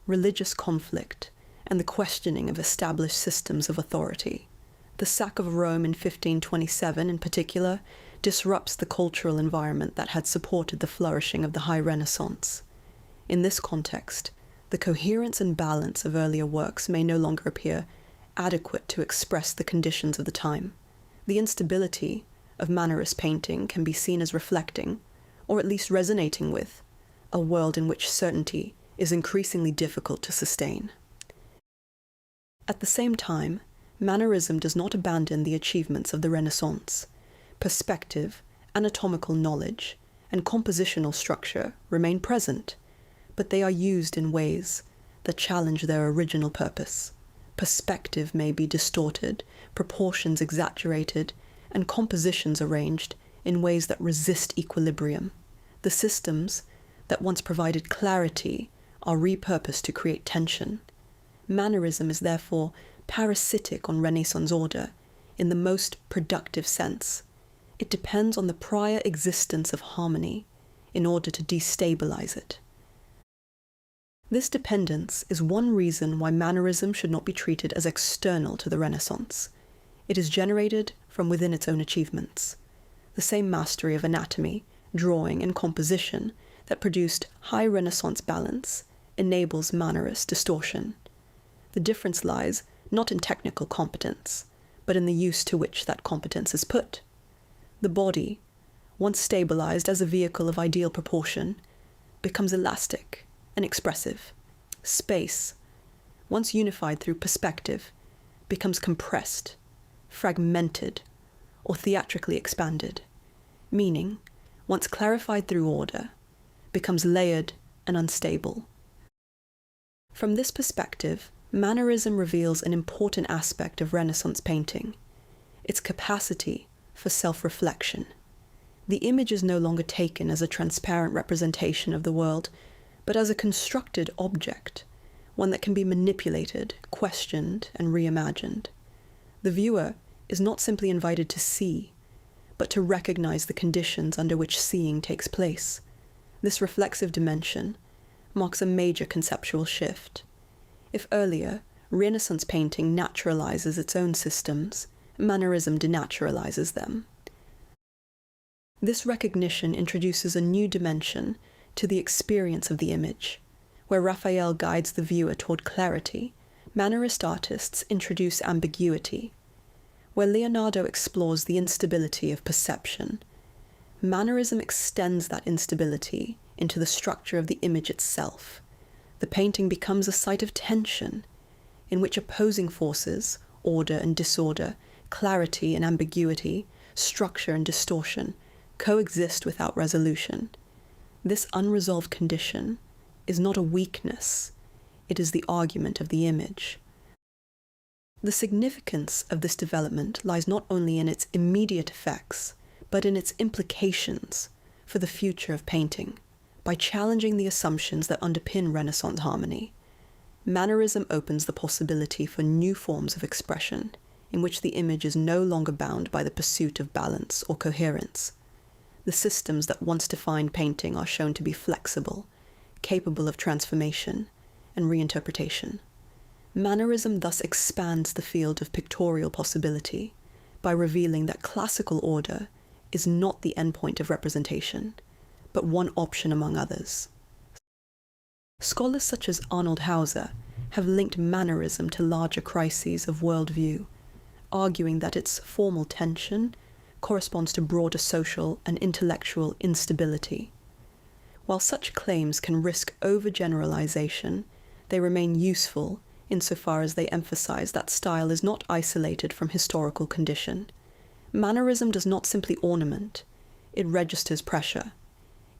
religious conflict, and the questioning of established systems of authority. The sack of Rome in 1527, in particular, disrupts the cultural environment that had supported the flourishing of the High Renaissance. In this context, the coherence and balance of earlier works may no longer appear adequate to express the conditions of the time. The instability of Mannerist painting can be seen as reflecting, or at least resonating with, a world in which certainty is increasingly difficult to sustain. At the same time, Mannerism does not abandon the achievements of the Renaissance. Perspective, anatomical knowledge, and compositional structure remain present, but they are used in ways that challenge their original purpose. Perspective may be distorted, proportions exaggerated, and compositions arranged in ways that resist equilibrium. The systems that once provided clarity are repurposed to create tension. Mannerism is therefore parasitic on Renaissance order in the most productive sense. It depends on the prior existence of harmony in order to destabilize it. This dependence is one reason why Mannerism should not be treated as external to the Renaissance. It is generated from within its own achievements. The same mastery of anatomy, drawing, and composition that produced high Renaissance balance enables Mannerist distortion. The difference lies not in technical competence, but in the use to which that competence is put. The body, once stabilized as a vehicle of ideal proportion, becomes elastic and expressive. Space, once unified through perspective, becomes compressed, fragmented, or theatrically expanded. Meaning, once clarified through order, becomes layered and unstable. From this perspective, Mannerism reveals an important aspect of Renaissance painting, its capacity for self-reflection. The image is no longer taken as a transparent representation of the world, but as a constructed object, one that can be manipulated, questioned, and reimagined. The viewer is not simply invited to see, but to recognize the conditions under which seeing takes place. This reflexive dimension marks a major conceptual shift. If earlier, Renaissance painting naturalizes its own systems, Mannerism denaturalizes them. This recognition introduces a new dimension to the experience of the image. Where Raphael guides the viewer toward clarity, Mannerist artists introduce ambiguity. Where Leonardo explores the instability of perception, Mannerism extends that instability into the structure of the image itself. The painting becomes a site of tension, in which opposing forces, order and disorder, clarity and ambiguity, structure and distortion, coexist without resolution. This unresolved condition is not a weakness, it is the argument of the image. The significance of this development lies not only in its immediate effects, but in its implications for the future of painting. By challenging the assumptions that underpin Renaissance harmony, Mannerism opens the possibility for new forms of expression, in which the image is no longer bound by the pursuit of balance or coherence. The systems that once defined painting are shown to be flexible, capable of transformation and reinterpretation. Mannerism thus expands the field of pictorial possibility by revealing that classical order is not the endpoint of representation, but one option among others. Scholars such as Arnold Hauser have linked Mannerism to larger crises of worldview, arguing that its formal tension corresponds to broader social and intellectual instability. While such claims can risk overgeneralization, they remain useful insofar as they emphasize that style is not isolated from historical condition. Mannerism does not simply ornament, it registers pressure.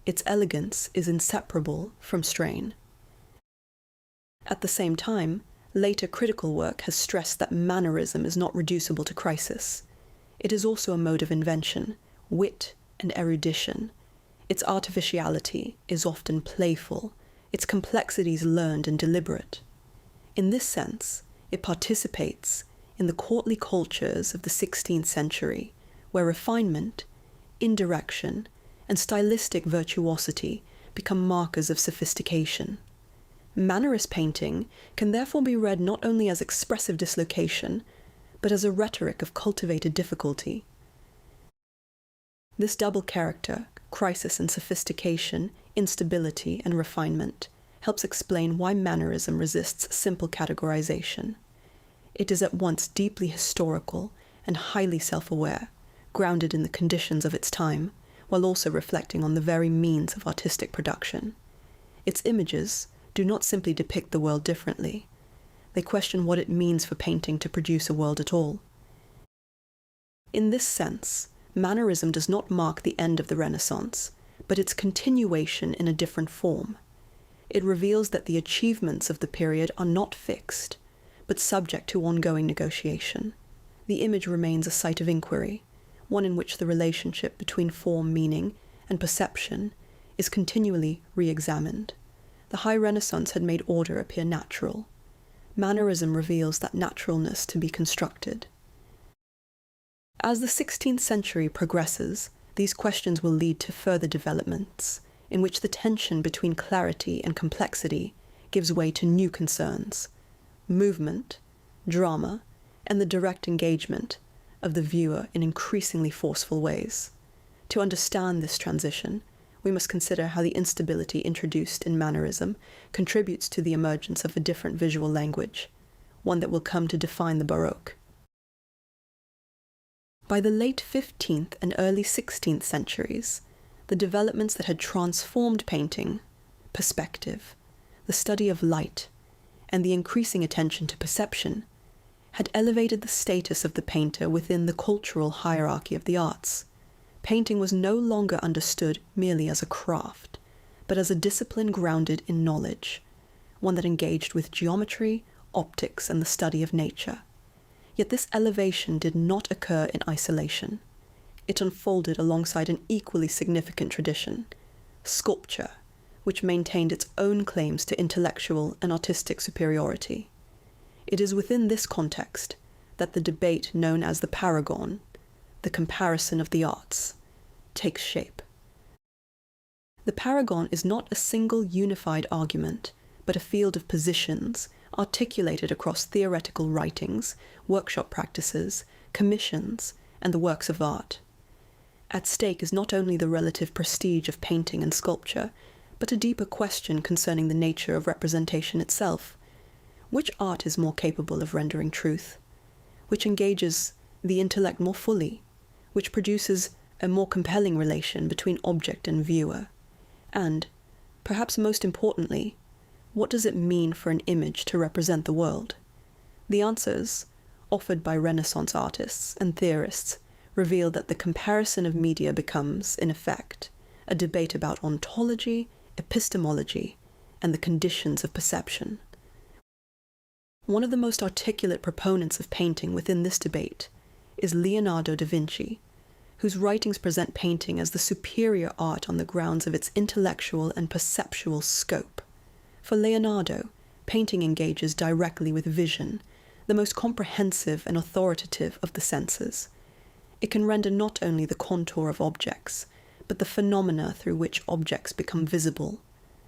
Its elegance is inseparable from strain. At the same time, later critical work has stressed that Mannerism is not reducible to crisis. It is also a mode of invention, wit, and erudition. Its artificiality is often playful, its complexities learned and deliberate. In this sense, it participates in the courtly cultures of the 16th century, where refinement, indirection, and stylistic virtuosity become markers of sophistication. Mannerist painting can therefore be read not only as expressive dislocation, but as a rhetoric of cultivated difficulty. This double character, crisis and sophistication, instability and refinement, helps explain why Mannerism resists simple categorization. It is at once deeply historical and highly self-aware, grounded in the conditions of its time, while also reflecting on the very means of artistic production. Its images do not simply depict the world differently. They question what it means for painting to produce a world at all. In this sense, Mannerism does not mark the end of the Renaissance, but its continuation in a different form. It reveals that the achievements of the period are not fixed, but subject to ongoing negotiation. The image remains a site of inquiry, one in which the relationship between form, meaning, and perception is continually re-examined. The High Renaissance had made order appear natural. Mannerism reveals that naturalness to be constructed. As the 16th century progresses, these questions will lead to further developments, in which the tension between clarity and complexity gives way to new concerns: movement, drama, and the direct engagement of the viewer in increasingly forceful ways. To understand this transition, we must consider how the instability introduced in Mannerism contributes to the emergence of a different visual language, one that will come to define the Baroque. By the late 15th and early 16th centuries, the developments that had transformed painting, perspective, the study of light, and the increasing attention to perception, had elevated the status of the painter within the cultural hierarchy of the arts. Painting was no longer understood merely as a craft, but as a discipline grounded in knowledge, one that engaged with geometry, optics, and the study of nature. Yet this elevation did not occur in isolation. It unfolded alongside an equally significant tradition, sculpture, which maintained its own claims to intellectual and artistic superiority. It is within this context that the debate known as the Paragone, the comparison of the arts, takes shape. The Paragone is not a single unified argument, but a field of positions articulated across theoretical writings, workshop practices, commissions, and the works of art. At stake is not only the relative prestige of painting and sculpture, but a deeper question concerning the nature of representation itself. Which art is more capable of rendering truth? Which engages the intellect more fully? Which produces a more compelling relation between object and viewer? And, perhaps most importantly, what does it mean for an image to represent the world? The answers, offered by Renaissance artists and theorists, reveal that the comparison of media becomes, in effect, a debate about ontology, epistemology, and the conditions of perception. One of the most articulate proponents of painting within this debate is Leonardo da Vinci, whose writings present painting as the superior art on the grounds of its intellectual and perceptual scope. For Leonardo, painting engages directly with vision, the most comprehensive and authoritative of the senses. It can render not only the contour of objects, but the phenomena through which objects become visible: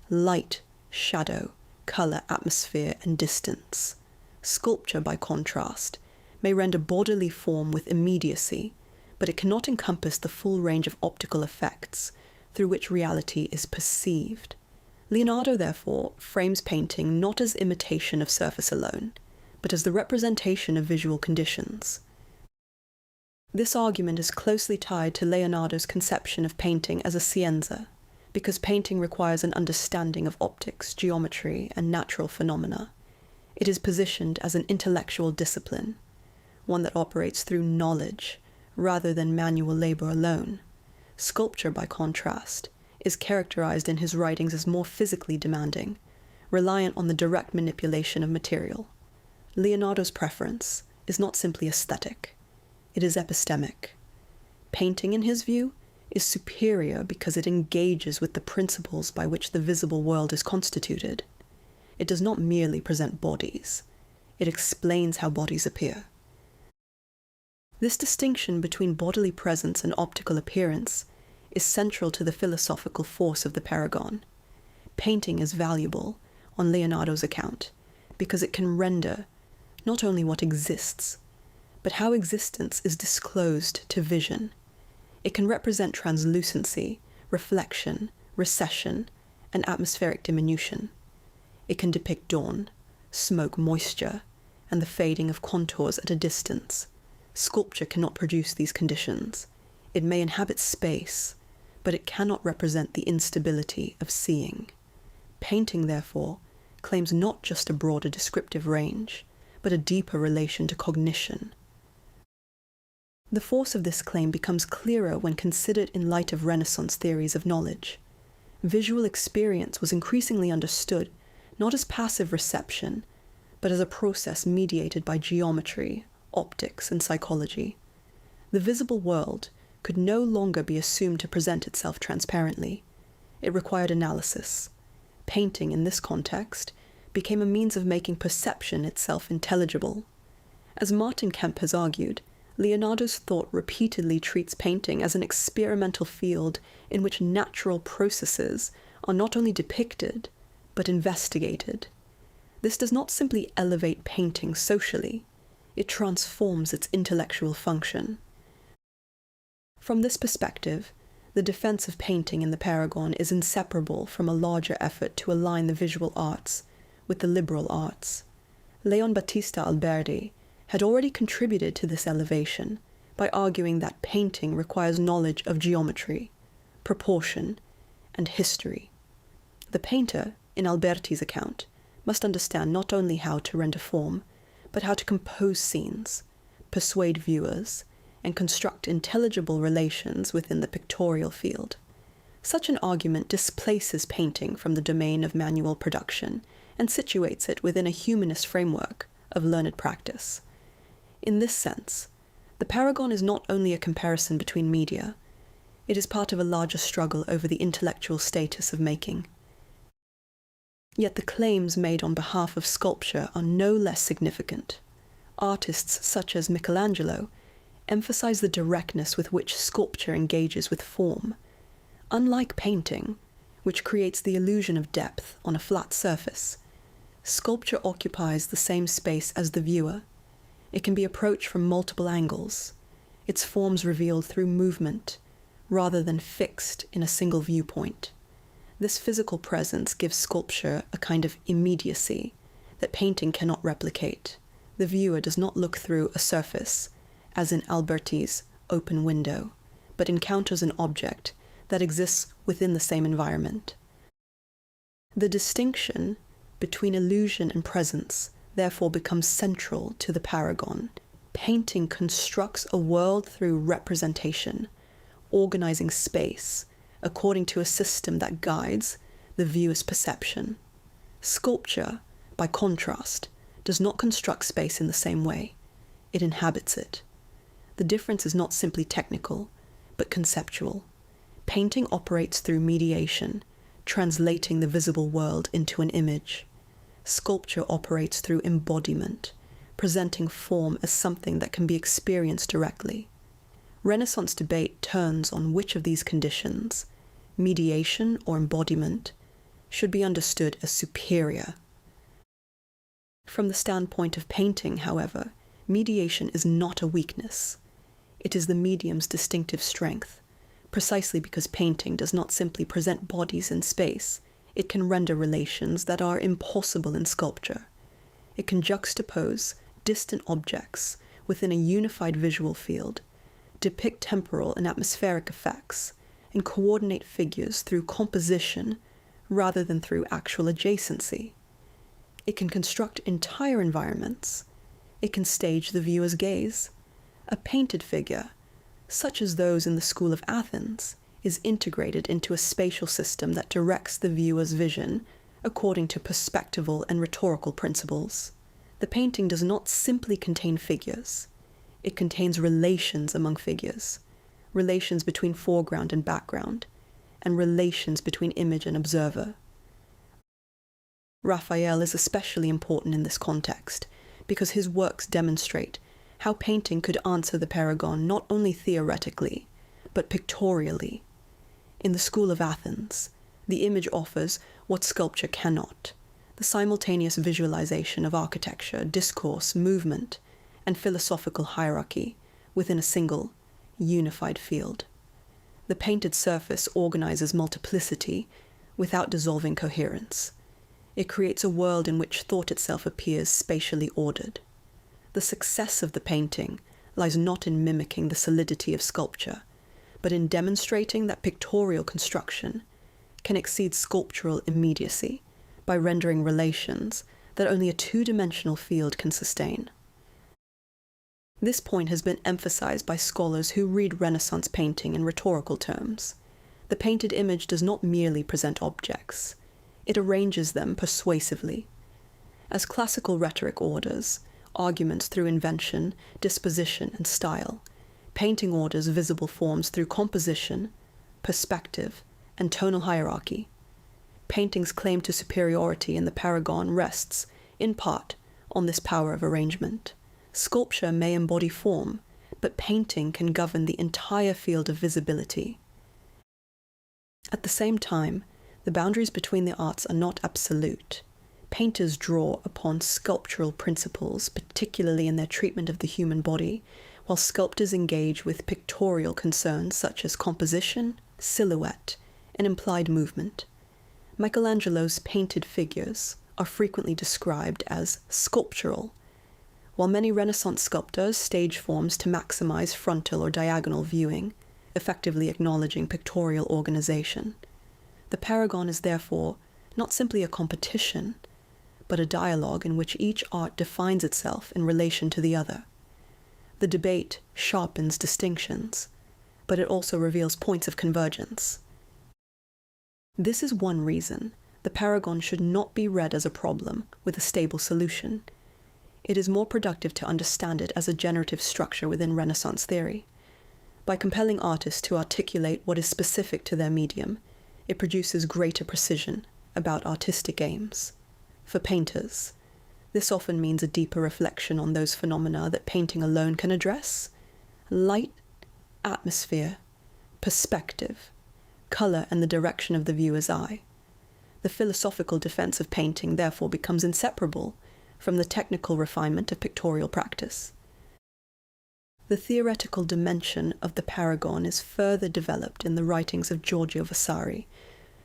light, shadow, colour, atmosphere, and distance. Sculpture, by contrast, may render bodily form with immediacy, but it cannot encompass the full range of optical effects through which reality is perceived. Leonardo, therefore, frames painting not as imitation of surface alone, but as the representation of visual conditions. This argument is closely tied to Leonardo's conception of painting as a scienza, because painting requires an understanding of optics, geometry, and natural phenomena. It is positioned as an intellectual discipline, one that operates through knowledge, rather than manual labour alone. Sculpture, by contrast, is characterized in his writings as more physically demanding, reliant on the direct manipulation of material. Leonardo's preference is not simply aesthetic, it is epistemic. Painting, in his view, is superior because it engages with the principles by which the visible world is constituted. It does not merely present bodies, it explains how bodies appear. This distinction between bodily presence and optical appearance is central to the philosophical force of the Paragone. Painting is valuable, on Leonardo's account, because it can render not only what exists, but how existence is disclosed to vision. It can represent translucency, reflection, recession, and atmospheric diminution. It can depict dawn, smoke, moisture, and the fading of contours at a distance. Sculpture cannot produce these conditions. It may inhabit space, but it cannot represent the instability of seeing. Painting, therefore, claims not just a broader descriptive range, but a deeper relation to cognition. The force of this claim becomes clearer when considered in light of Renaissance theories of knowledge. Visual experience was increasingly understood not as passive reception, but as a process mediated by geometry, optics, and psychology. The visible world could no longer be assumed to present itself transparently. It required analysis. Painting, in this context, became a means of making perception itself intelligible. As Martin Kemp has argued, Leonardo's thought repeatedly treats painting as an experimental field in which natural processes are not only depicted, but investigated. This does not simply elevate painting socially, it transforms its intellectual function. From this perspective, the defense of painting in the Paragone is inseparable from a larger effort to align the visual arts with the liberal arts. Leon Battista Alberti had already contributed to this elevation by arguing that painting requires knowledge of geometry, proportion, and history. The painter, in Alberti's account, must understand not only how to render form, but how to compose scenes, persuade viewers, and construct intelligible relations within the pictorial field. Such an argument displaces painting from the domain of manual production and situates it within a humanist framework of learned practice. In this sense, the Paragone is not only a comparison between media, it is part of a larger struggle over the intellectual status of making. Yet the claims made on behalf of sculpture are no less significant. Artists such as Michelangelo emphasize the directness with which sculpture engages with form. Unlike painting, which creates the illusion of depth on a flat surface, sculpture occupies the same space as the viewer. It can be approached from multiple angles, its forms revealed through movement, rather than fixed in a single viewpoint. This physical presence gives sculpture a kind of immediacy that painting cannot replicate. The viewer does not look through a surface, as in Alberti's open window, but encounters an object that exists within the same environment. The distinction between illusion and presence therefore becomes central to the Paragone. Painting constructs a world through representation, organizing space according to a system that guides the viewer's perception. Sculpture, by contrast, does not construct space in the same way. It inhabits it. The difference is not simply technical, but conceptual. Painting operates through mediation, translating the visible world into an image. Sculpture operates through embodiment, presenting form as something that can be experienced directly. Renaissance debate turns on which of these conditions, mediation or embodiment, should be understood as superior. From the standpoint of painting, however, mediation is not a weakness. It is the medium's distinctive strength. Precisely because painting does not simply present bodies in space, it can render relations that are impossible in sculpture. It can juxtapose distant objects within a unified visual field, depict temporal and atmospheric effects, and coordinate figures through composition rather than through actual adjacency. It can construct entire environments. It can stage the viewer's gaze. A painted figure, such as those in the School of Athens, is integrated into a spatial system that directs the viewer's vision according to perspectival and rhetorical principles. The painting does not simply contain figures. It contains relations among figures, relations between foreground and background, and relations between image and observer. Raphael is especially important in this context because his works demonstrate how painting could answer the Paragone not only theoretically, but pictorially. In the School of Athens, the image offers what sculpture cannot: the simultaneous visualization of architecture, discourse, movement, and philosophical hierarchy within a single, unified field. The painted surface organizes multiplicity without dissolving coherence. It creates a world in which thought itself appears spatially ordered. The success of the painting lies not in mimicking the solidity of sculpture, but in demonstrating that pictorial construction can exceed sculptural immediacy by rendering relations that only a two-dimensional field can sustain. This point has been emphasized by scholars who read Renaissance painting in rhetorical terms. The painted image does not merely present objects. It arranges them persuasively. As classical rhetoric orders arguments through invention, disposition, and style, painting orders visible forms through composition, perspective, and tonal hierarchy. Painting's claim to superiority in the Paragone rests, in part, on this power of arrangement. Sculpture may embody form, but painting can govern the entire field of visibility. At the same time, the boundaries between the arts are not absolute. Painters draw upon sculptural principles, particularly in their treatment of the human body, while sculptors engage with pictorial concerns such as composition, silhouette, and implied movement. Michelangelo's painted figures are frequently described as sculptural, while many Renaissance sculptors stage forms to maximize frontal or diagonal viewing, effectively acknowledging pictorial organization. The Paragone is therefore not simply a competition, but a dialogue in which each art defines itself in relation to the other. The debate sharpens distinctions, but it also reveals points of convergence. This is one reason the Paragone should not be read as a problem with a stable solution. It is more productive to understand it as a generative structure within Renaissance theory. By compelling artists to articulate what is specific to their medium, it produces greater precision about artistic aims. For painters, this often means a deeper reflection on those phenomena that painting alone can address: light, atmosphere, perspective, color, and the direction of the viewer's eye. The philosophical defense of painting therefore becomes inseparable from the technical refinement of pictorial practice. The theoretical dimension of the Paragone is further developed in the writings of Giorgio Vasari,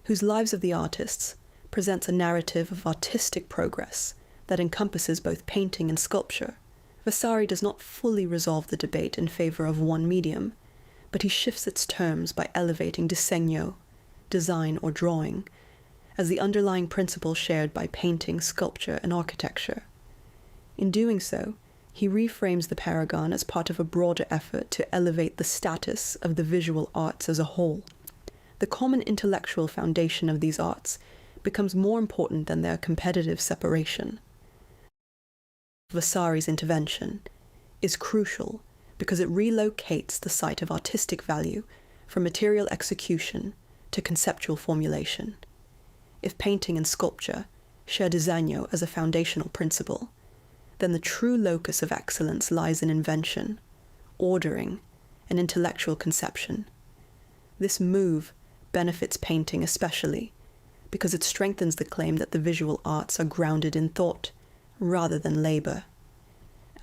whose Lives of the Artists presents a narrative of artistic progress that encompasses both painting and sculpture. Vasari does not fully resolve the debate in favor of one medium, but he shifts its terms by elevating disegno, design or drawing, as the underlying principle shared by painting, sculpture, and architecture. In doing so, he reframes the Paragone as part of a broader effort to elevate the status of the visual arts as a whole. the common intellectual foundation of these arts becomes more important than their competitive separation. Vasari's intervention is crucial because it relocates the site of artistic value from material execution to conceptual formulation. If painting and sculpture share disegno as a foundational principle, then the true locus of excellence lies in invention, ordering, and intellectual conception. This move benefits painting especially because it strengthens the claim that the visual arts are grounded in thought rather than labor.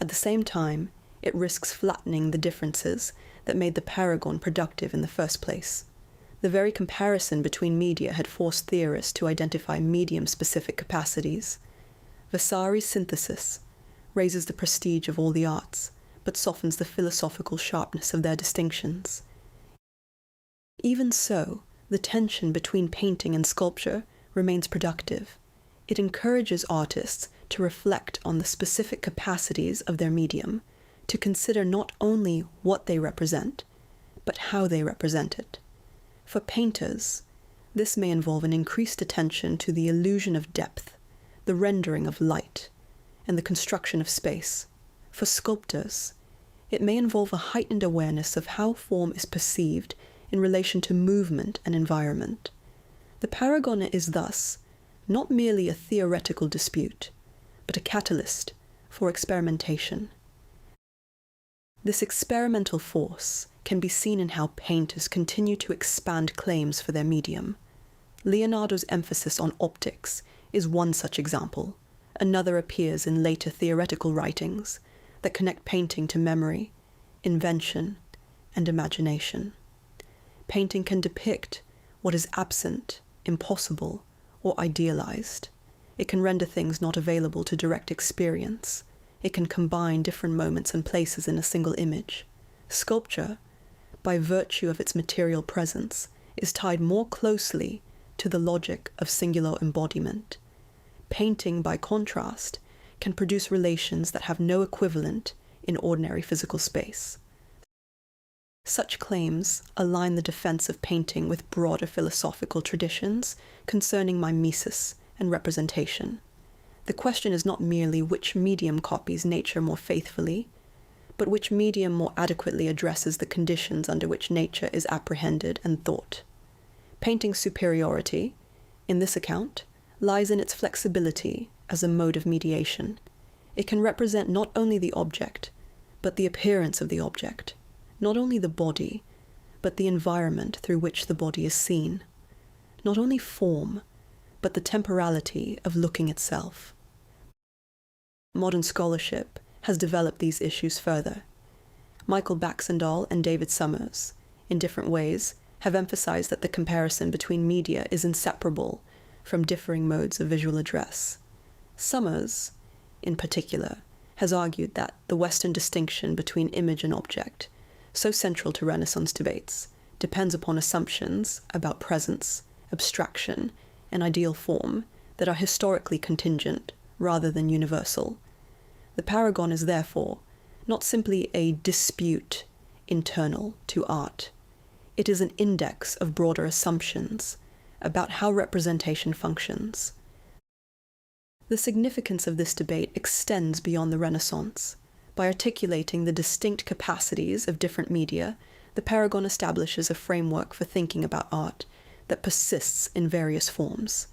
At the same time, it risks flattening the differences that made the Paragone productive in the first place. The very comparison between media had forced theorists to identify medium-specific capacities. Vasari's synthesis raises the prestige of all the arts, but softens the philosophical sharpness of their distinctions. Even so, the tension between painting and sculpture remains productive. It encourages artists to reflect on the specific capacities of their medium, to consider not only what they represent, but how they represent it. For painters, this may involve an increased attention to the illusion of depth, the rendering of light, and the construction of space. For sculptors, it may involve a heightened awareness of how form is perceived in relation to movement and environment. The Paragone is thus not merely a theoretical dispute, but a catalyst for experimentation. This experimental force can be seen in how painters continue to expand claims for their medium. Leonardo's emphasis on optics is one such example. Another appears in later theoretical writings that connect painting to memory, invention, and imagination. Painting can depict what is absent, impossible, or idealized. It can render things not available to direct experience. It can combine different moments and places in a single image. Sculpture, by virtue of its material presence, is tied more closely to the logic of singular embodiment. Painting, by contrast, can produce relations that have no equivalent in ordinary physical space. Such claims align the defense of painting with broader philosophical traditions concerning mimesis and representation. The question is not merely which medium copies nature more faithfully, but which medium more adequately addresses the conditions under which nature is apprehended and thought. Painting's superiority, in this account, lies in its flexibility as a mode of mediation. It can represent not only the object, but the appearance of the object, not only the body, but the environment through which the body is seen, not only form, but the temporality of looking itself. Modern scholarship has developed these issues further. Michael Baxendale and David Summers, in different ways, have emphasized that the comparison between media is inseparable from differing modes of visual address. Summers, in particular, has argued that the Western distinction between image and object, so central to Renaissance debates, depends upon assumptions about presence, abstraction, and ideal form that are historically contingent rather than universal. The Paragone is therefore not simply a dispute internal to art. It is an index of broader assumptions about how representation functions. The significance of this debate extends beyond the Renaissance. By articulating the distinct capacities of different media, the Paragone establishes a framework for thinking about art that persists in various forms.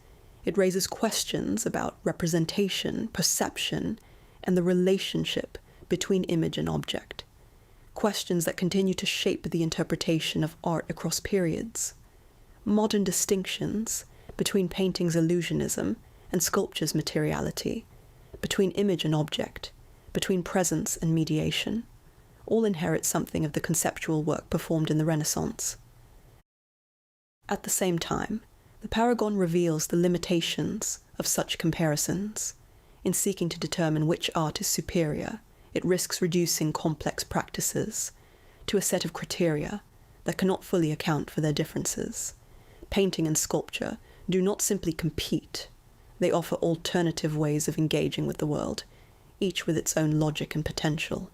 It raises questions about representation, perception, and the relationship between image and object. Questions that continue to shape the interpretation of art across periods. Modern distinctions between painting's illusionism and sculpture's materiality, between image and object, between presence and mediation, all inherit something of the conceptual work performed in the Renaissance. At the same time, the Paragone reveals the limitations of such comparisons. In seeking to determine which art is superior, it risks reducing complex practices to a set of criteria that cannot fully account for their differences. Painting and sculpture do not simply compete, they offer alternative ways of engaging with the world, each with its own logic and potential.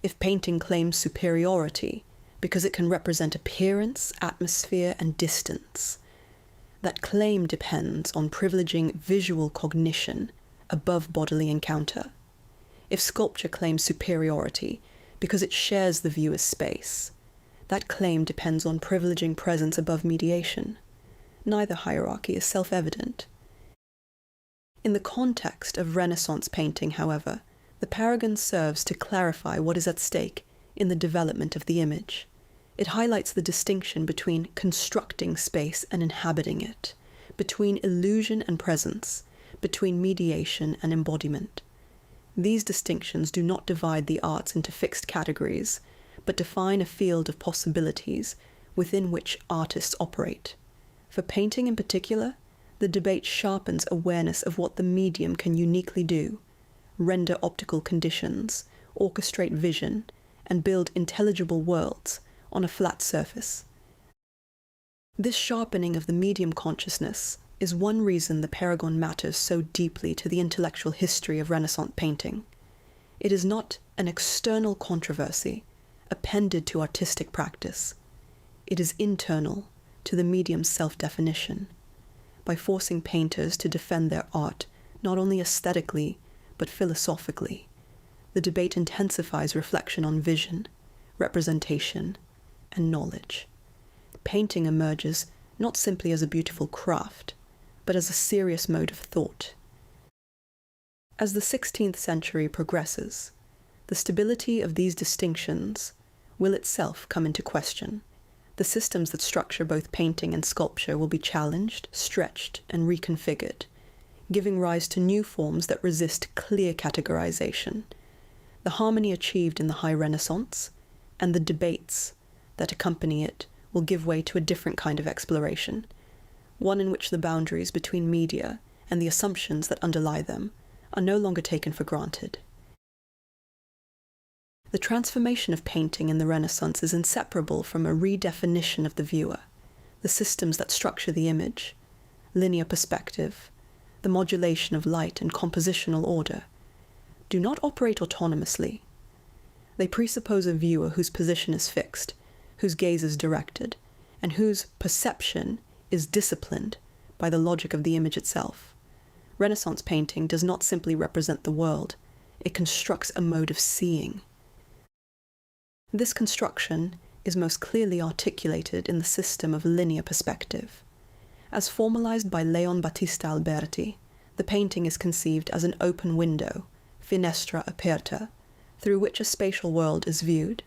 If painting claims superiority, because it can represent appearance, atmosphere, and distance. That claim depends on privileging visual cognition above bodily encounter. If sculpture claims superiority because it shares the viewer's space, that claim depends on privileging presence above mediation. Neither hierarchy is self-evident. In the context of Renaissance painting, however, the Paragone serves to clarify what is at stake in the development of the image. It highlights the distinction between constructing space and inhabiting it, between illusion and presence, between mediation and embodiment. These distinctions do not divide the arts into fixed categories, but define a field of possibilities within which artists operate. For painting in particular, the debate sharpens awareness of what the medium can uniquely do: render optical conditions, orchestrate vision, and build intelligible worlds on a flat surface. This sharpening of the medium consciousness is one reason the Paragone matters so deeply to the intellectual history of Renaissance painting. It is not an external controversy appended to artistic practice. It is internal to the medium's self-definition. By forcing painters to defend their art not only aesthetically but philosophically, the debate intensifies reflection on vision, representation, and knowledge. Painting emerges not simply as a beautiful craft, but as a serious mode of thought. As the 16th century progresses, the stability of these distinctions will itself come into question. The systems that structure both painting and sculpture will be challenged, stretched, and reconfigured, giving rise to new forms that resist clear categorization. The harmony achieved in the High Renaissance and the debates that accompany it will give way to a different kind of exploration, one in which the boundaries between media and the assumptions that underlie them are no longer taken for granted. The transformation of painting in the Renaissance is inseparable from a redefinition of the viewer. The systems that structure the image, linear perspective, the modulation of light and compositional order, do not operate autonomously. They presuppose a viewer whose position is fixed, whose gaze is directed, and whose perception is disciplined by the logic of the image itself. Renaissance painting does not simply represent the world, it constructs a mode of seeing. This construction is most clearly articulated in the system of linear perspective. As formalized by Leon Battista Alberti, the painting is conceived as an open window, finestra aperta, through which a spatial world is viewed.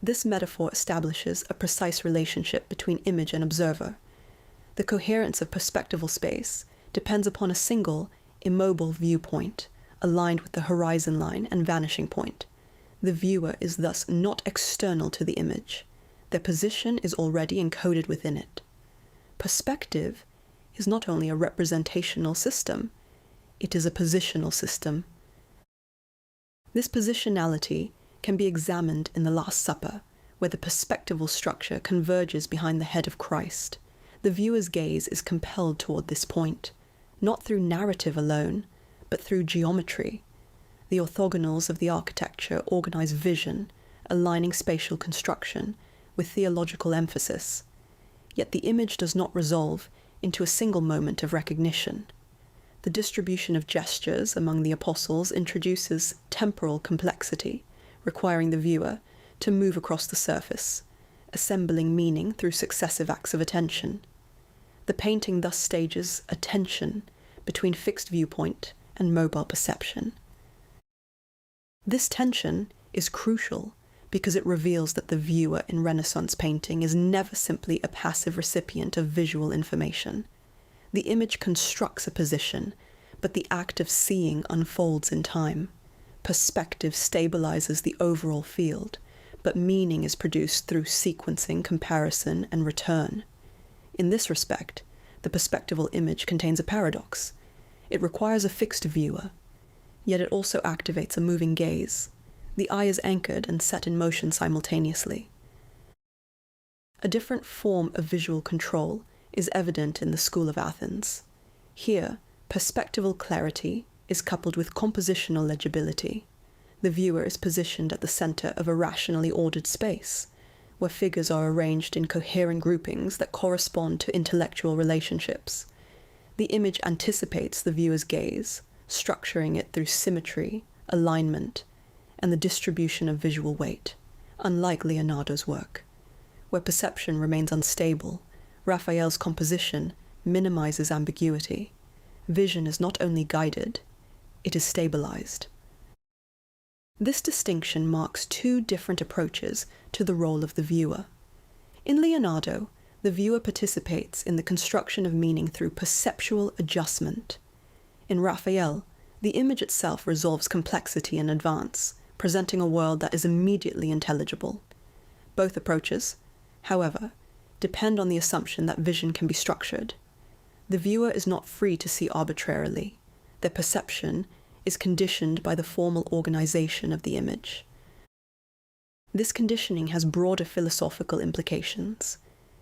This metaphor establishes a precise relationship between image and observer. The coherence of perspectival space depends upon a single, immobile viewpoint, aligned with the horizon line and vanishing point. The viewer is thus not external to the image. Their position is already encoded within it. Perspective is not only a representational system, it is a positional system. This positionality can be examined in the Last Supper, where the perspectival structure converges behind the head of Christ. The viewer's gaze is compelled toward this point, not through narrative alone, but through geometry. The orthogonals of the architecture organize vision, aligning spatial construction with theological emphasis. Yet the image does not resolve into a single moment of recognition. The distribution of gestures among the apostles introduces temporal complexity, requiring the viewer to move across the surface, assembling meaning through successive acts of attention. The painting thus stages a tension between fixed viewpoint and mobile perception. This tension is crucial because it reveals that the viewer in Renaissance painting is never simply a passive recipient of visual information. The image constructs a position, but the act of seeing unfolds in time. Perspective stabilizes the overall field, but meaning is produced through sequencing, comparison, and return. In this respect, the perspectival image contains a paradox. It requires a fixed viewer, yet it also activates a moving gaze. The eye is anchored and set in motion simultaneously. A different form of visual control is evident in the School of Athens. Here, perspectival clarity is coupled with compositional legibility. The viewer is positioned at the center of a rationally ordered space, where figures are arranged in coherent groupings that correspond to intellectual relationships. The image anticipates the viewer's gaze, structuring it through symmetry, alignment, and the distribution of visual weight, unlike Leonardo's work. Where perception remains unstable, Raphael's composition minimizes ambiguity. Vision is not only guided, it is stabilized. This distinction marks two different approaches to the role of the viewer. In Leonardo, the viewer participates in the construction of meaning through perceptual adjustment. In Raphael, the image itself resolves complexity in advance, presenting a world that is immediately intelligible. Both approaches, however, depend on the assumption that vision can be structured. The viewer is not free to see arbitrarily. Their perception is conditioned by the formal organization of the image. This conditioning has broader philosophical implications.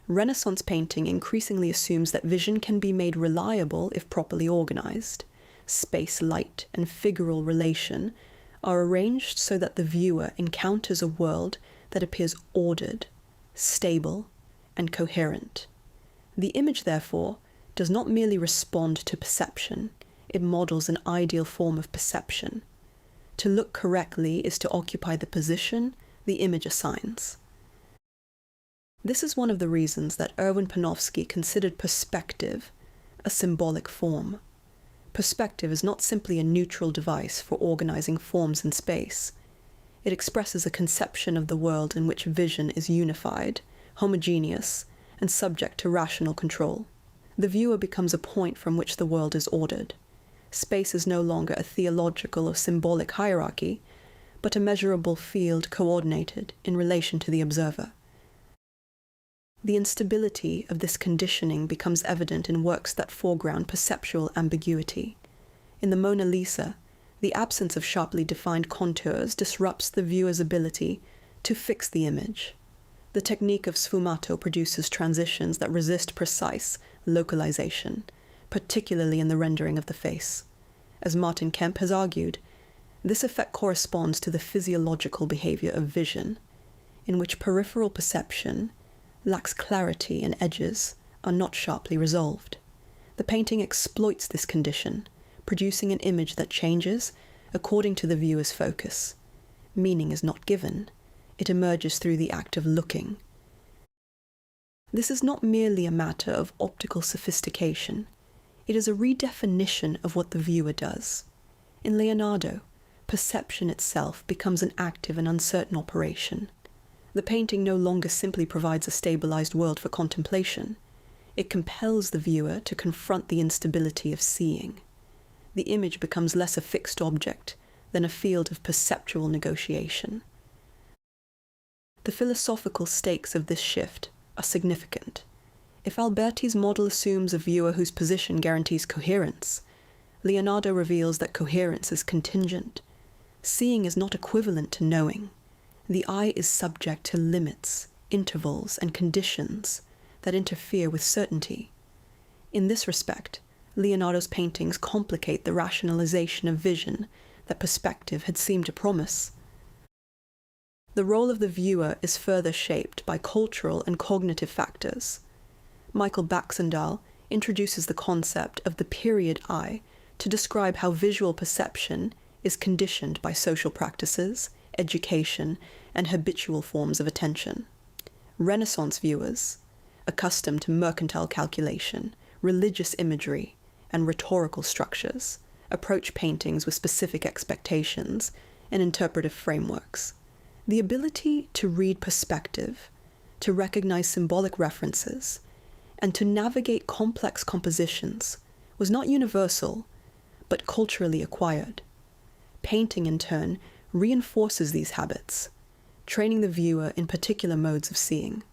Renaissance painting increasingly assumes that vision can be made reliable if properly organized. Space, light, and figural relation are arranged so that the viewer encounters a world that appears ordered, stable, and coherent. The image, therefore, does not merely respond to perception, it models an ideal form of perception. To look correctly is to occupy the position the image assigns. This is one of the reasons that Erwin Panofsky considered perspective a symbolic form. Perspective is not simply a neutral device for organizing forms in space. It expresses a conception of the world in which vision is unified, homogeneous, and subject to rational control. The viewer becomes a point from which the world is ordered. Space is no longer a theological or symbolic hierarchy, but a measurable field coordinated in relation to the observer. The instability of this conditioning becomes evident in works that foreground perceptual ambiguity. In the Mona Lisa, the absence of sharply defined contours disrupts the viewer's ability to fix the image. The technique of sfumato produces transitions that resist precise localization, particularly in the rendering of the face. As Martin Kemp has argued, this effect corresponds to the physiological behavior of vision, in which peripheral perception lacks clarity and edges are not sharply resolved. The painting exploits this condition, producing an image that changes according to the viewer's focus. Meaning is not given, it emerges through the act of looking. This is not merely a matter of optical sophistication, it is a redefinition of what the viewer does. In Leonardo, perception itself becomes an active and uncertain operation. The painting no longer simply provides a stabilized world for contemplation. It compels the viewer to confront the instability of seeing. The image becomes less a fixed object than a field of perceptual negotiation. The philosophical stakes of this shift are significant. If Alberti's model assumes a viewer whose position guarantees coherence, Leonardo reveals that coherence is contingent. Seeing is not equivalent to knowing. The eye is subject to limits, intervals, and conditions that interfere with certainty. In this respect, Leonardo's paintings complicate the rationalization of vision that perspective had seemed to promise. The role of the viewer is further shaped by cultural and cognitive factors. Michael Baxendale introduces the concept of the period eye to describe how visual perception is conditioned by social practices, education, and habitual forms of attention. Renaissance viewers, accustomed to mercantile calculation, religious imagery, and rhetorical structures, approach paintings with specific expectations and interpretive frameworks. The ability to read perspective, to recognize symbolic references, and to navigate complex compositions was not universal, but culturally acquired. Painting, in turn, reinforces these habits, training the viewer in particular modes of seeing.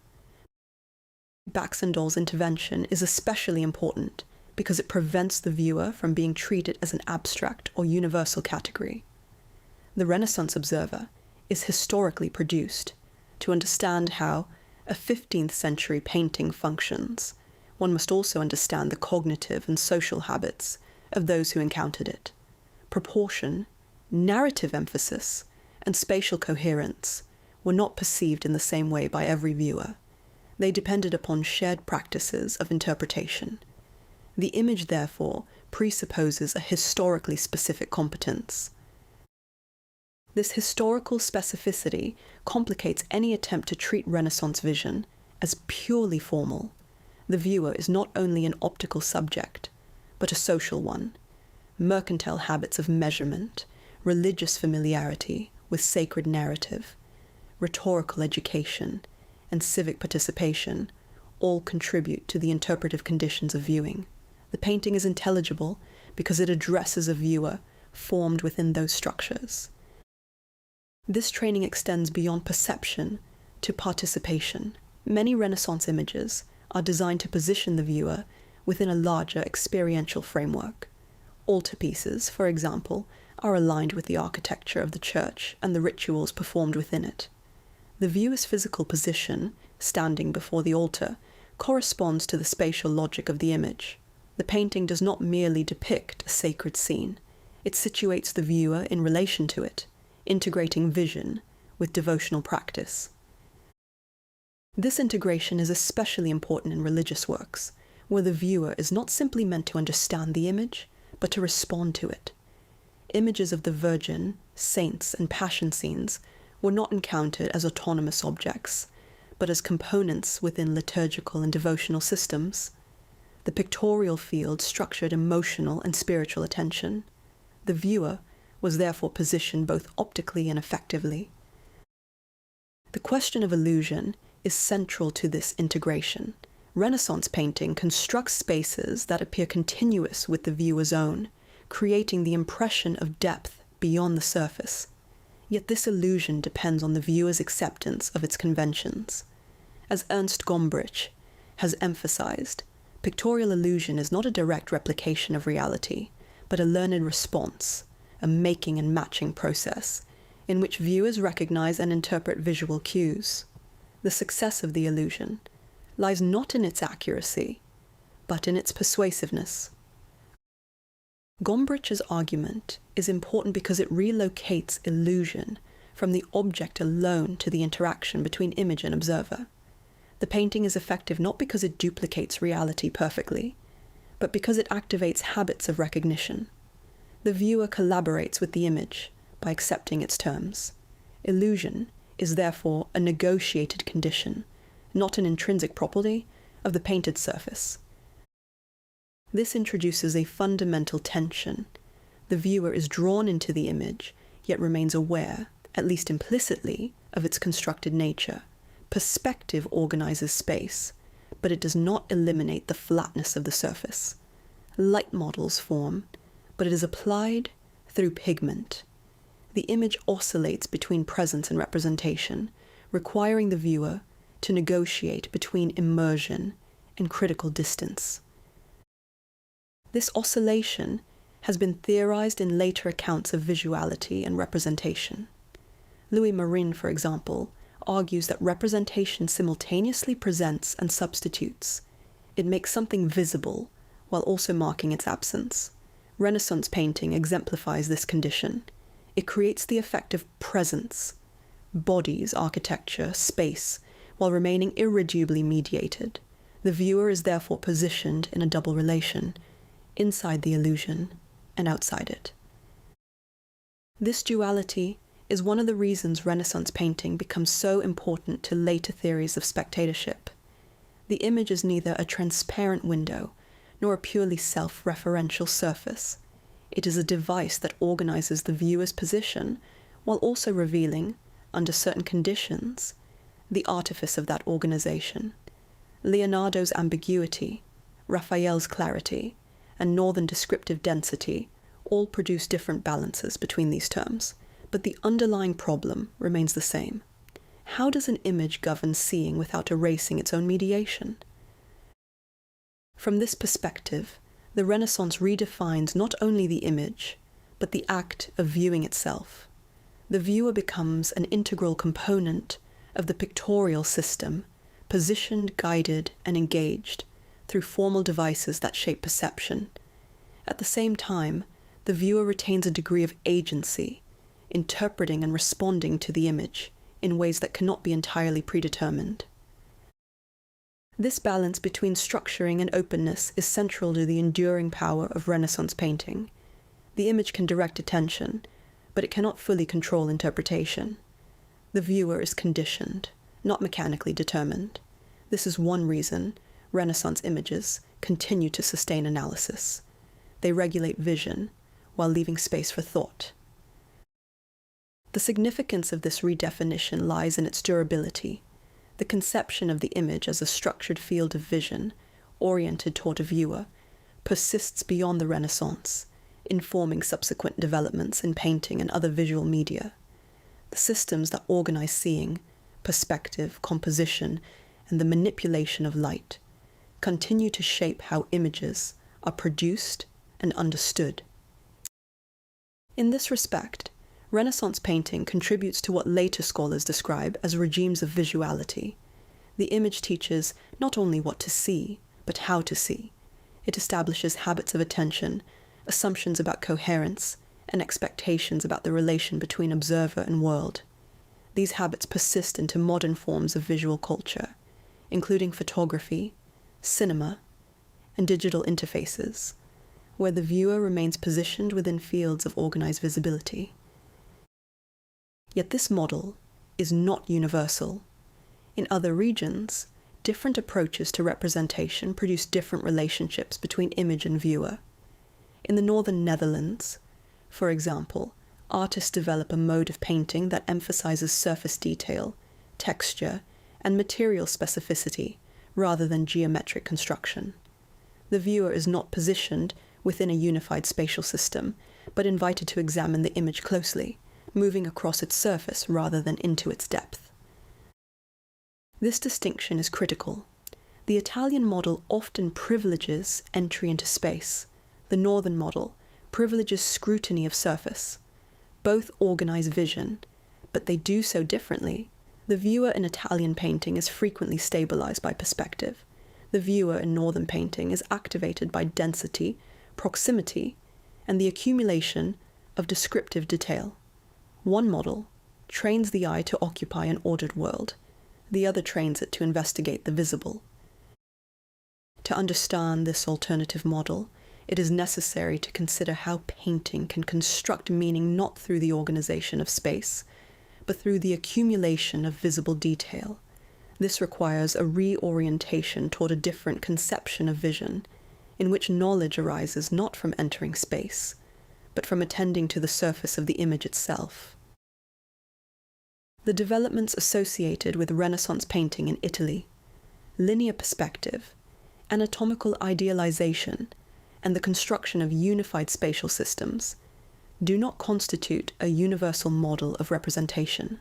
Baxendale's intervention is especially important because it prevents the viewer from being treated as an abstract or universal category. The Renaissance observer is historically produced to understand how a 15th-century painting functions. One must also understand the cognitive and social habits of those who encountered it. Proportion, narrative emphasis, and spatial coherence were not perceived in the same way by every viewer. They depended upon shared practices of interpretation. The image, therefore, presupposes a historically specific competence. This historical specificity complicates any attempt to treat Renaissance vision as purely formal. The viewer is not only an optical subject, but a social one. Mercantile habits of measurement, religious familiarity with sacred narrative, rhetorical education, and civic participation all contribute to the interpretive conditions of viewing. The painting is intelligible because it addresses a viewer formed within those structures. This training extends beyond perception to participation. Many Renaissance images are designed to position the viewer within a larger experiential framework. Altarpieces, for example, are aligned with the architecture of the church and the rituals performed within it. The viewer's physical position, standing before the altar, corresponds to the spatial logic of the image. The painting does not merely depict a sacred scene. It situates the viewer in relation to it, integrating vision with devotional practice. This integration is especially important in religious works, where the viewer is not simply meant to understand the image, but to respond to it. Images of the Virgin, saints, and passion scenes were not encountered as autonomous objects, but as components within liturgical and devotional systems. The pictorial field structured emotional and spiritual attention. The viewer was therefore positioned both optically and affectively. The question of illusion is central to this integration. Renaissance painting constructs spaces that appear continuous with the viewer's own, creating the impression of depth beyond the surface. Yet this illusion depends on the viewer's acceptance of its conventions. As Ernst Gombrich has emphasized, pictorial illusion is not a direct replication of reality, but a learned response, a making and matching process, in which viewers recognize and interpret visual cues. The success of the illusion lies not in its accuracy, but in its persuasiveness. Gombrich's argument is important because it relocates illusion from the object alone to the interaction between image and observer. The painting is effective not because it duplicates reality perfectly, but because it activates habits of recognition. The viewer collaborates with the image by accepting its terms. Illusion is therefore a negotiated condition, not an intrinsic property of the painted surface. This introduces a fundamental tension. The viewer is drawn into the image, yet remains aware, at least implicitly, of its constructed nature. Perspective organizes space, but it does not eliminate the flatness of the surface. Light models form, but it is applied through pigment. The image oscillates between presence and representation, requiring the viewer to negotiate between immersion and critical distance. This oscillation has been theorized in later accounts of visuality and representation. Louis Marin, for example, argues that representation simultaneously presents and substitutes. It makes something visible while also marking its absence. Renaissance painting exemplifies this condition. It creates the effect of presence, bodies, architecture, space, while remaining irreducibly mediated. The viewer is therefore positioned in a double relation, inside the illusion and outside it. This duality is one of the reasons Renaissance painting becomes so important to later theories of spectatorship. The image is neither a transparent window nor a purely self-referential surface. It is a device that organizes the viewer's position while also revealing, under certain conditions, the artifice of that organization. Leonardo's ambiguity, Raphael's clarity, and northern descriptive density all produce different balances between these terms, but the underlying problem remains the same. How does an image govern seeing without erasing its own mediation? From this perspective, the Renaissance redefines not only the image, but the act of viewing itself. The viewer becomes an integral component of the pictorial system, positioned, guided, and engaged through formal devices that shape perception. At the same time, the viewer retains a degree of agency, interpreting and responding to the image in ways that cannot be entirely predetermined. This balance between structuring and openness is central to the enduring power of Renaissance painting. The image can direct attention, but it cannot fully control interpretation. The viewer is conditioned, not mechanically determined. This is one reason Renaissance images continue to sustain analysis. They regulate vision while leaving space for thought. The significance of this redefinition lies in its durability. The conception of the image as a structured field of vision, oriented toward a viewer, persists beyond the Renaissance, informing subsequent developments in painting and other visual media. The systems that organize seeing, perspective, composition, and the manipulation of light continue to shape how images are produced and understood. In this respect, Renaissance painting contributes to what later scholars describe as regimes of visuality. The image teaches not only what to see, but how to see. It establishes habits of attention, assumptions about coherence, and expectations about the relation between observer and world. These habits persist into modern forms of visual culture, including photography, cinema, and digital interfaces, where the viewer remains positioned within fields of organized visibility. Yet this model is not universal. In other regions, different approaches to representation produce different relationships between image and viewer. In the northern Netherlands, for example, artists develop a mode of painting that emphasizes surface detail, texture, and material specificity rather than geometric construction. The viewer is not positioned within a unified spatial system, but invited to examine the image closely, moving across its surface rather than into its depth. This distinction is critical. The Italian model often privileges entry into space. The northern model privileges scrutiny of surface. Both organize vision, but they do so differently. The viewer in Italian painting is frequently stabilized by perspective. The viewer in northern painting is activated by density, proximity, and the accumulation of descriptive detail. One model trains the eye to occupy an ordered world. The other trains it to investigate the visible. To understand this alternative model, it is necessary to consider how painting can construct meaning not through the organization of space, but through the accumulation of visible detail. This requires a reorientation toward a different conception of vision, in which knowledge arises not from entering space, but from attending to the surface of the image itself. The developments associated with Renaissance painting in Italy, linear perspective, anatomical idealization, and the construction of unified spatial systems, do not constitute a universal model of representation.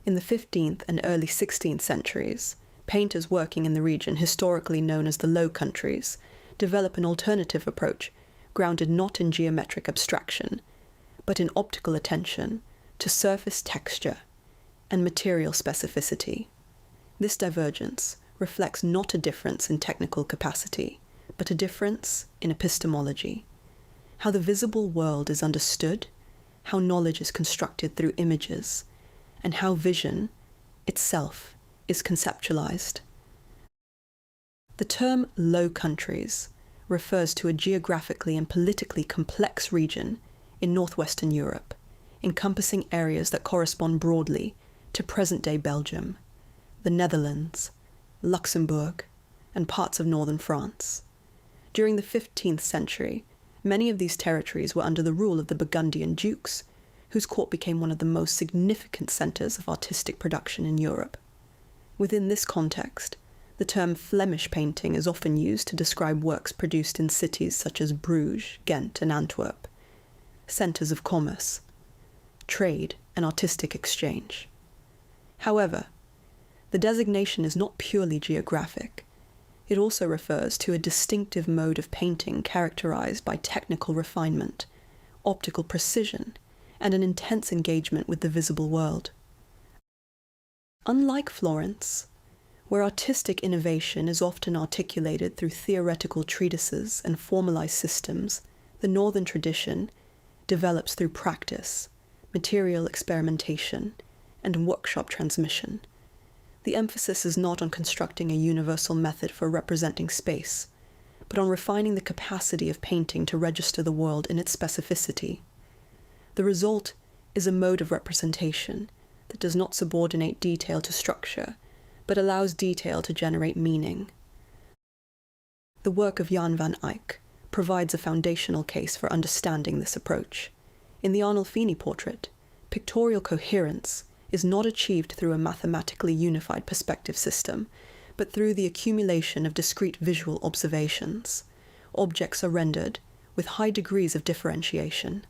In the 15th and early 16th centuries, painters working in the region historically known as the Low Countries develop an alternative approach grounded not in geometric abstraction, but in optical attention to surface texture and material specificity. This divergence reflects not a difference in technical capacity, but a difference in epistemology, how the visible world is understood, how knowledge is constructed through images, and how vision itself is conceptualized. The term Low Countries refers to a geographically and politically complex region in northwestern Europe, encompassing areas that correspond broadly to present-day Belgium, the Netherlands, Luxembourg, and parts of northern France. During the 15th century, many of these territories were under the rule of the Burgundian dukes, whose court became one of the most significant centres of artistic production in Europe. Within this context, the term Flemish painting is often used to describe works produced in cities such as Bruges, Ghent, and Antwerp, centres of commerce, trade, and artistic exchange. However, the designation is not purely geographic. It also refers to a distinctive mode of painting characterized by technical refinement, optical precision, and an intense engagement with the visible world. Unlike Florence, where artistic innovation is often articulated through theoretical treatises and formalized systems, the northern tradition develops through practice, material experimentation, and workshop transmission. The emphasis is not on constructing a universal method for representing space, but on refining the capacity of painting to register the world in its specificity. The result is a mode of representation that does not subordinate detail to structure, but allows detail to generate meaning. The work of Jan van Eyck provides a foundational case for understanding this approach. In the Arnolfini portrait, pictorial coherence is not achieved through a mathematically unified perspective system, but through the accumulation of discrete visual observations. Objects are rendered with high degrees of differentiation: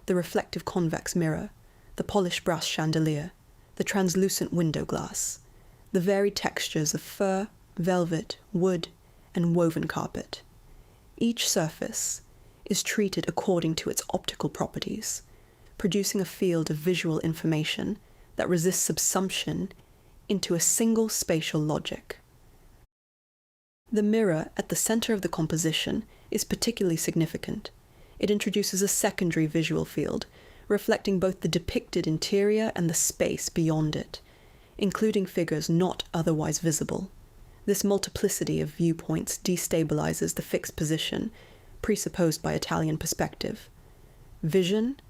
the reflective convex mirror, the polished brass chandelier, the translucent window glass, the varied textures of fur, velvet, wood, and woven carpet. Each surface is treated according to its optical properties, producing a field of visual information that resists subsumption into a single spatial logic. The mirror at the center of the composition is particularly significant. It introduces a secondary visual field, reflecting both the depicted interior and the space beyond it, including figures not otherwise visible. This multiplicity of viewpoints destabilizes the fixed position presupposed by Italian perspective. Vision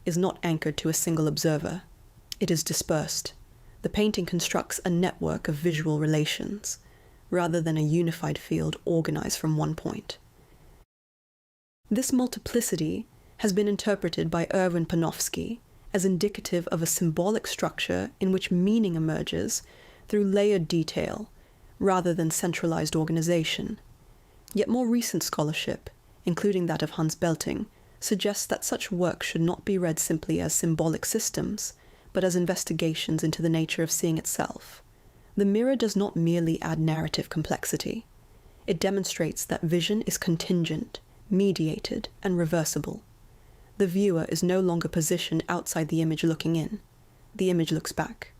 is not anchored to a single observer. It is dispersed. The painting constructs a network of visual relations, rather than a unified field organized from one point. This multiplicity has been interpreted by Erwin Panofsky as indicative of a symbolic structure in which meaning emerges through layered detail rather than centralized organization. Yet more recent scholarship, including that of Hans Belting, suggests that such work should not be read simply as symbolic systems, but as investigations into the nature of seeing itself. The mirror does not merely add narrative complexity. It demonstrates that vision is contingent, mediated, and reversible. The viewer is no longer positioned outside the image looking in. The image looks back.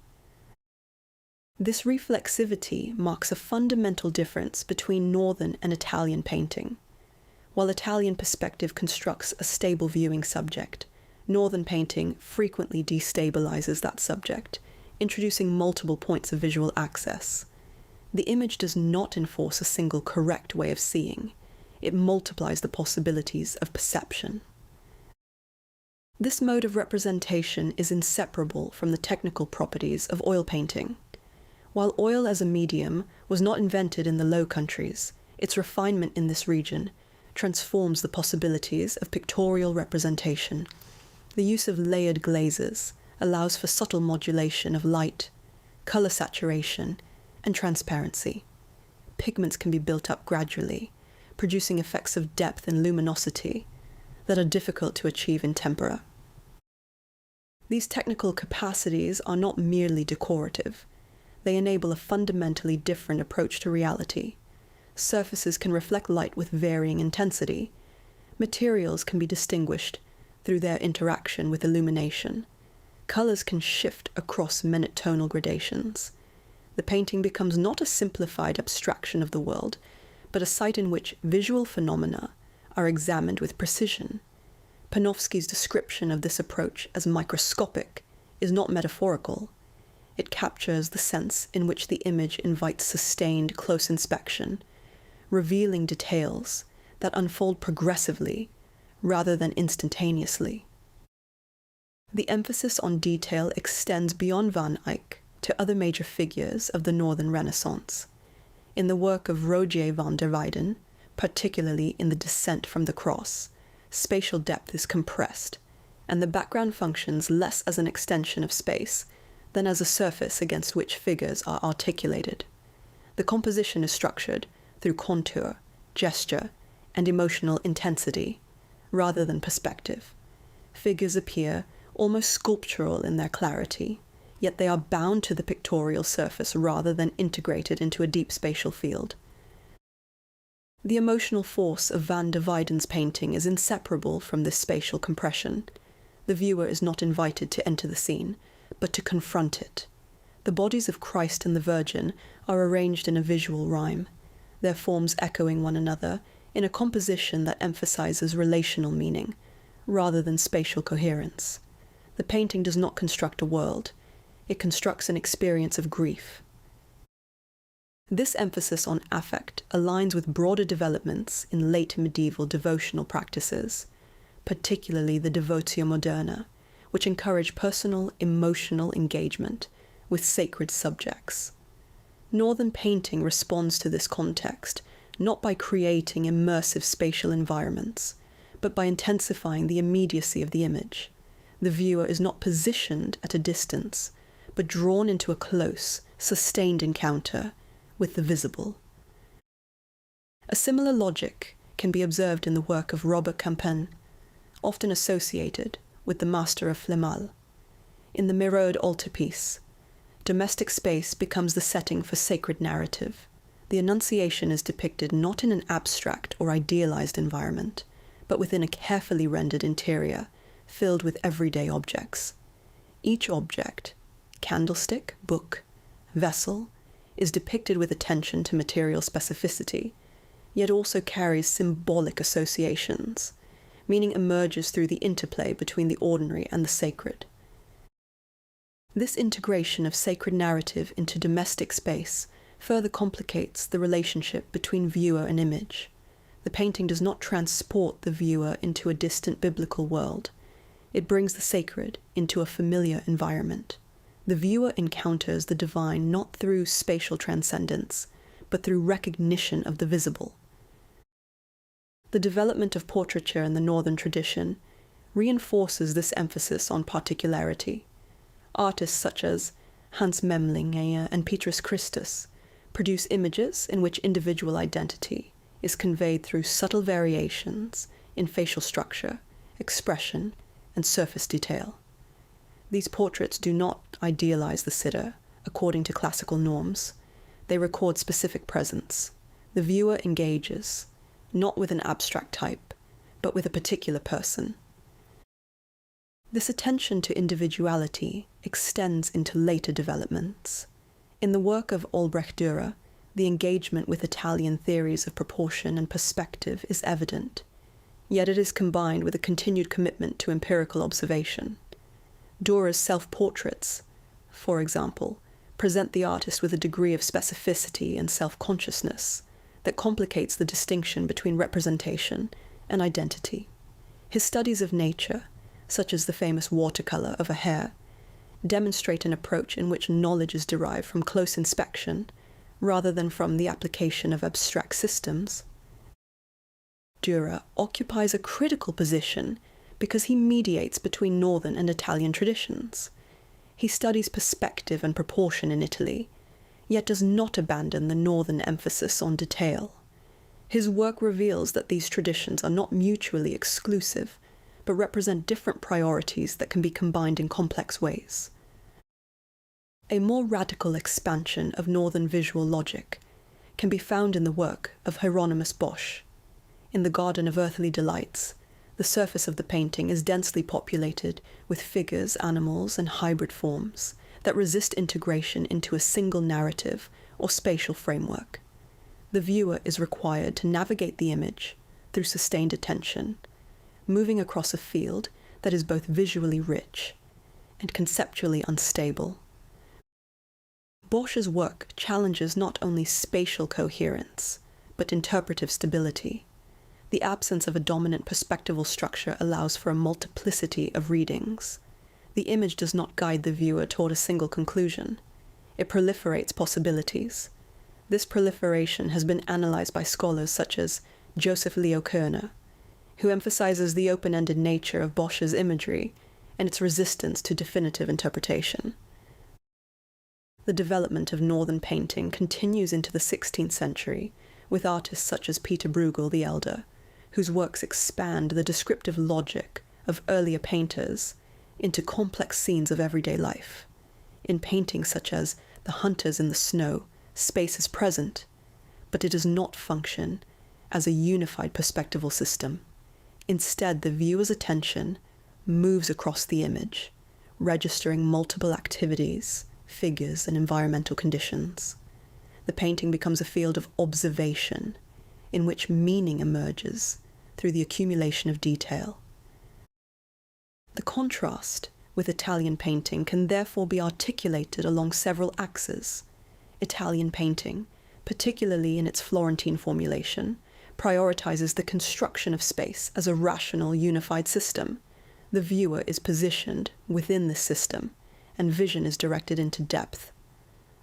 This reflexivity marks a fundamental difference between Northern and Italian painting. While Italian perspective constructs a stable viewing subject, Northern painting frequently destabilizes that subject, introducing multiple points of visual access. The image does not enforce a single correct way of seeing. It multiplies the possibilities of perception. This mode of representation is inseparable from the technical properties of oil painting. While oil as a medium was not invented in the Low Countries, its refinement in this region transforms the possibilities of pictorial representation. The use of layered glazes allows for subtle modulation of light, color saturation, and transparency. Pigments can be built up gradually, producing effects of depth and luminosity that are difficult to achieve in tempera. These technical capacities are not merely decorative. They enable a fundamentally different approach to reality. Surfaces can reflect light with varying intensity. Materials can be distinguished through their interaction with illumination. Colors can shift across minute tonal gradations. The painting becomes not a simplified abstraction of the world, but a site in which visual phenomena are examined with precision. Panofsky's description of this approach as microscopic is not metaphorical. It captures the sense in which the image invites sustained, close inspection, revealing details that unfold progressively rather than instantaneously. The emphasis on detail extends beyond Van Eyck to other major figures of the Northern Renaissance. In the work of Rogier van der Weyden, particularly in The Descent from the Cross, spatial depth is compressed, and the background functions less as an extension of space than as a surface against which figures are articulated. The composition is structured through contour, gesture, and emotional intensity, rather than perspective. Figures appear almost sculptural in their clarity, yet they are bound to the pictorial surface rather than integrated into a deep spatial field. The emotional force of van der Weyden's painting is inseparable from this spatial compression. The viewer is not invited to enter the scene, but to confront it. The bodies of Christ and the Virgin are arranged in a visual rhyme, their forms echoing one another in a composition that emphasizes relational meaning, rather than spatial coherence. The painting does not construct a world. it constructs an experience of grief. This emphasis on affect aligns with broader developments in late medieval devotional practices, particularly the devotio moderna, which encourage personal, emotional engagement with sacred subjects. Northern painting responds to this context not by creating immersive spatial environments, but by intensifying the immediacy of the image. The viewer is not positioned at a distance, but drawn into a close, sustained encounter with the visible. A similar logic can be observed in the work of Robert Campin, often associated with the master of Flemal. In the mirrored altarpiece, domestic space becomes the setting for sacred narrative. The Annunciation is depicted not in an abstract or idealized environment, but within a carefully rendered interior filled with everyday objects. Each object, candlestick, book, vessel, is depicted with attention to material specificity, yet also carries symbolic associations. Meaning emerges through the interplay between the ordinary and the sacred. This integration of sacred narrative into domestic space further complicates the relationship between viewer and image. The painting does not transport the viewer into a distant biblical world. It brings the sacred into a familiar environment. The viewer encounters the divine not through spatial transcendence, but through recognition of the visible. The development of portraiture in the Northern tradition reinforces this emphasis on particularity. Artists such as Hans Memling and Petrus Christus produce images in which individual identity is conveyed through subtle variations in facial structure, expression, and surface detail. These portraits do not idealize the sitter according to classical norms. They record specific presence. The viewer engages, not with an abstract type, but with a particular person. This attention to individuality extends into later developments. In the work of Albrecht Dürer, the engagement with Italian theories of proportion and perspective is evident, yet it is combined with a continued commitment to empirical observation. Dürer's self-portraits, for example, present the artist with a degree of specificity and self-consciousness that complicates the distinction between representation and identity. His studies of nature, such as the famous watercolor of a hare, demonstrate an approach in which knowledge is derived from close inspection rather than from the application of abstract systems. Dürer occupies a critical position because he mediates between Northern and Italian traditions. He studies perspective and proportion in Italy, yet does not abandon the Northern emphasis on detail. His work reveals that these traditions are not mutually exclusive, but represent different priorities that can be combined in complex ways. A more radical expansion of Northern visual logic can be found in the work of Hieronymus Bosch. In the Garden of Earthly Delights, the surface of the painting is densely populated with figures, animals, and hybrid forms that resist integration into a single narrative or spatial framework. The viewer is required to navigate the image through sustained attention, moving across a field that is both visually rich and conceptually unstable. Bosch's work challenges not only spatial coherence, but interpretive stability. The absence of a dominant perspectival structure allows for a multiplicity of readings. The image does not guide the viewer toward a single conclusion. It proliferates possibilities. This proliferation has been analyzed by scholars such as Joseph Leo Kerner, who emphasizes the open-ended nature of Bosch's imagery and its resistance to definitive interpretation. The development of Northern painting continues into the 16th century with artists such as Peter Bruegel the Elder, whose works expand the descriptive logic of earlier painters into complex scenes of everyday life. In paintings such as The Hunters in the Snow, space is present, but it does not function as a unified perspectival system. Instead, the viewer's attention moves across the image, registering multiple activities, figures, and environmental conditions. The painting becomes a field of observation, in which meaning emerges through the accumulation of detail. The contrast with Italian painting can therefore be articulated along several axes. Italian painting, particularly in its Florentine formulation, prioritizes the construction of space as a rational, unified system. The viewer is positioned within this system, and vision is directed into depth.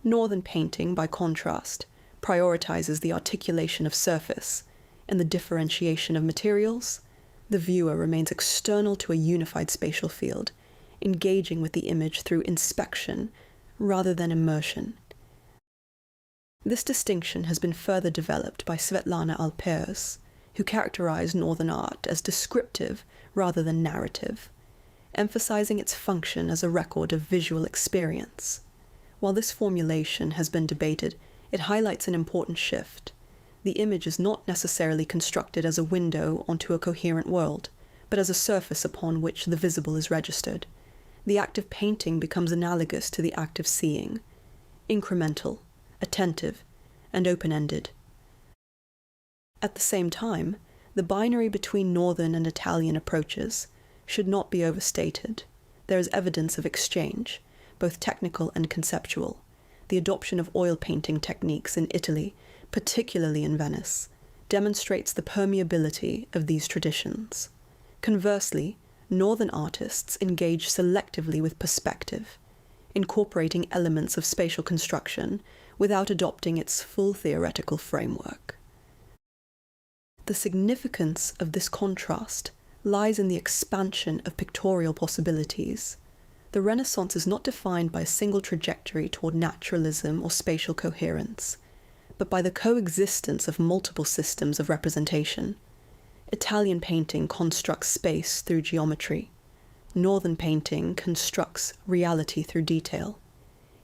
Northern painting, by contrast, prioritizes the articulation of surface and the differentiation of materials. The viewer remains external to a unified spatial field, engaging with the image through inspection rather than immersion. This distinction has been further developed by Svetlana Alpers, who characterized Northern art as descriptive rather than narrative, emphasizing its function as a record of visual experience. While this formulation has been debated, it highlights an important shift. The image is not necessarily constructed as a window onto a coherent world, but as a surface upon which the visible is registered. The act of painting becomes analogous to the act of seeing, incremental, attentive, and open-ended. At the same time, the binary between Northern and Italian approaches should not be overstated. There is evidence of exchange, both technical and conceptual. The adoption of oil painting techniques in Italy, particularly in Venice, demonstrates the permeability of these traditions. Conversely, Northern artists engage selectively with perspective, incorporating elements of spatial construction without adopting its full theoretical framework. The significance of this contrast lies in the expansion of pictorial possibilities. The Renaissance is not defined by a single trajectory toward naturalism or spatial coherence, but by the coexistence of multiple systems of representation. Italian painting constructs space through geometry. Northern painting constructs reality through detail.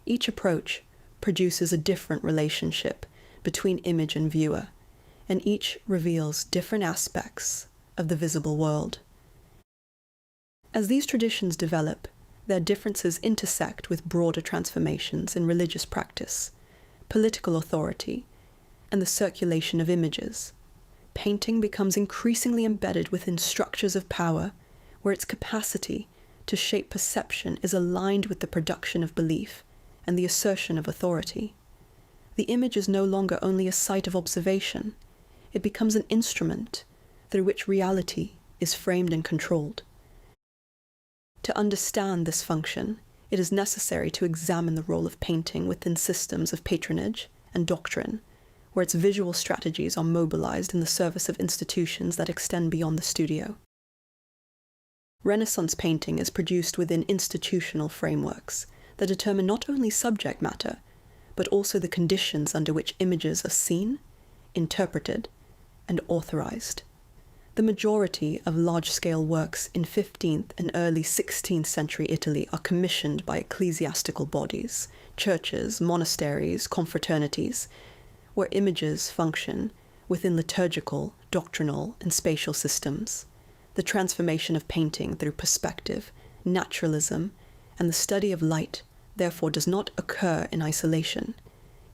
Each approach produces a different relationship between image and viewer, and each reveals different aspects of the visible world. As these traditions develop, their differences intersect with broader transformations in religious practice, political authority, and the circulation of images. Painting becomes increasingly embedded within structures of power, where its capacity to shape perception is aligned with the production of belief and the assertion of authority. The image is no longer only a site of observation, it becomes an instrument through which reality is framed and controlled. To understand this function, it is necessary to examine the role of painting within systems of patronage and doctrine, where its visual strategies are mobilized in the service of institutions that extend beyond the studio. Renaissance painting is produced within institutional frameworks that determine not only subject matter, but also the conditions under which images are seen, interpreted, and authorized. The majority of large-scale works in 15th and early 16th century Italy are commissioned by ecclesiastical bodies, churches, monasteries, confraternities, where images function within liturgical, doctrinal, and spatial systems. The transformation of painting through perspective, naturalism, and the study of light therefore does not occur in isolation.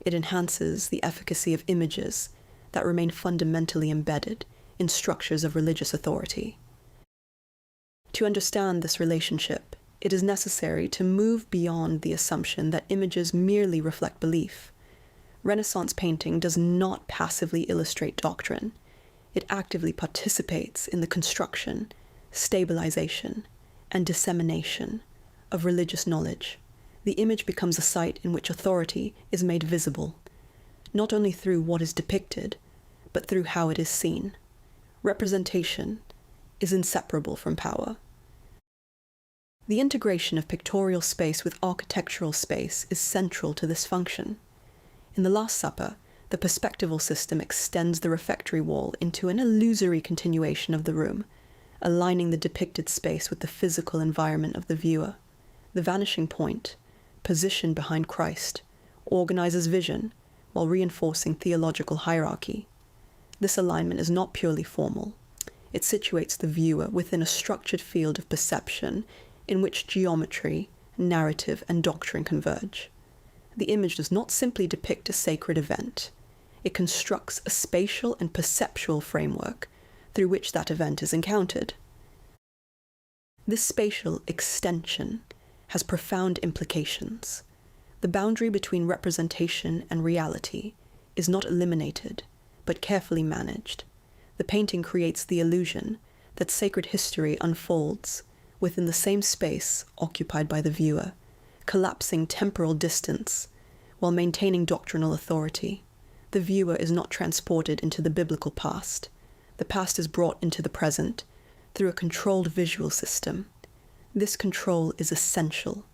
It enhances the efficacy of images that remain fundamentally embedded in structures of religious authority. To understand this relationship, it is necessary to move beyond the assumption that images merely reflect belief. Renaissance painting does not passively illustrate doctrine. It actively participates in the construction, stabilization, and dissemination of religious knowledge. The image becomes a site in which authority is made visible, not only through what is depicted, but through how it is seen. Representation is inseparable from power. The integration of pictorial space with architectural space is central to this function. In the Last Supper, the perspectival system extends the refectory wall into an illusory continuation of the room, aligning the depicted space with the physical environment of the viewer. The vanishing point, positioned behind Christ, organizes vision while reinforcing theological hierarchy. This alignment is not purely formal. It situates the viewer within a structured field of perception in which geometry, narrative, and doctrine converge. The image does not simply depict a sacred event. It constructs a spatial and perceptual framework through which that event is encountered. This spatial extension has profound implications. The boundary between representation and reality is not eliminated, but carefully managed. The painting creates the illusion that sacred history unfolds within the same space occupied by the viewer, collapsing temporal distance while maintaining doctrinal authority. The viewer is not transported into the biblical past. The past is brought into the present through a controlled visual system. This control is essential.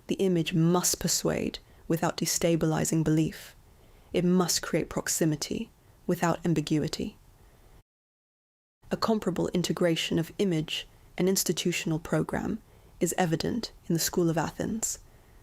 The image must persuade without destabilizing belief. It must create proximity without ambiguity. A comparable integration of image and institutional program is evident in the School of Athens.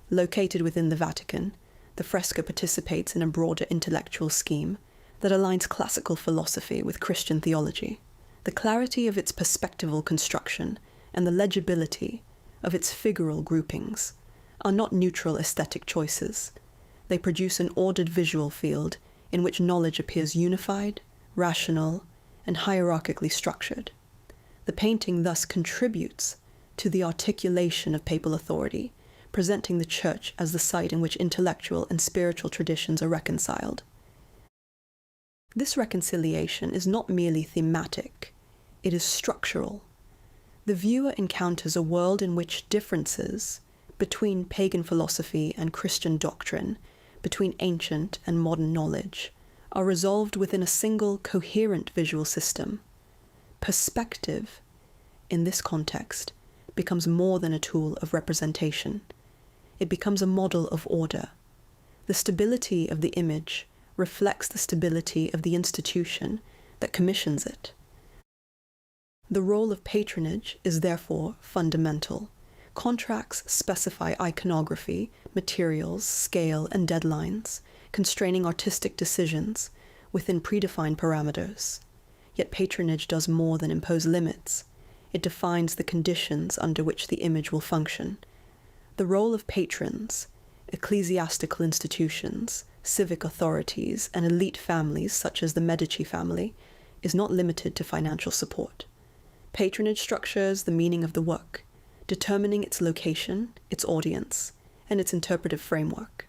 Located within the Vatican, the fresco participates in a broader intellectual scheme that aligns classical philosophy with Christian theology. The clarity of its perspectival construction and the legibility of its figural groupings are not neutral aesthetic choices. They produce an ordered visual field in which knowledge appears unified, rational, and hierarchically structured. The painting thus contributes to the articulation of papal authority, presenting the Church as the site in which intellectual and spiritual traditions are reconciled. This reconciliation is not merely thematic, it is structural. The viewer encounters a world in which differences between pagan philosophy and Christian doctrine, between ancient and modern knowledge, are resolved within a single coherent visual system. Perspective, in this context, becomes more than a tool of representation. It becomes a model of order. The stability of the image reflects the stability of the institution that commissions it. The role of patronage is therefore fundamental. Contracts specify iconography, materials, scale, and deadlines, constraining artistic decisions within predefined parameters. Yet patronage does more than impose limits. It defines the conditions under which the image will function. The role of patrons, ecclesiastical institutions, civic authorities, and elite families such as the Medici family is not limited to financial support. Patronage structures the meaning of the work, determining its location, its audience, and its interpretive framework.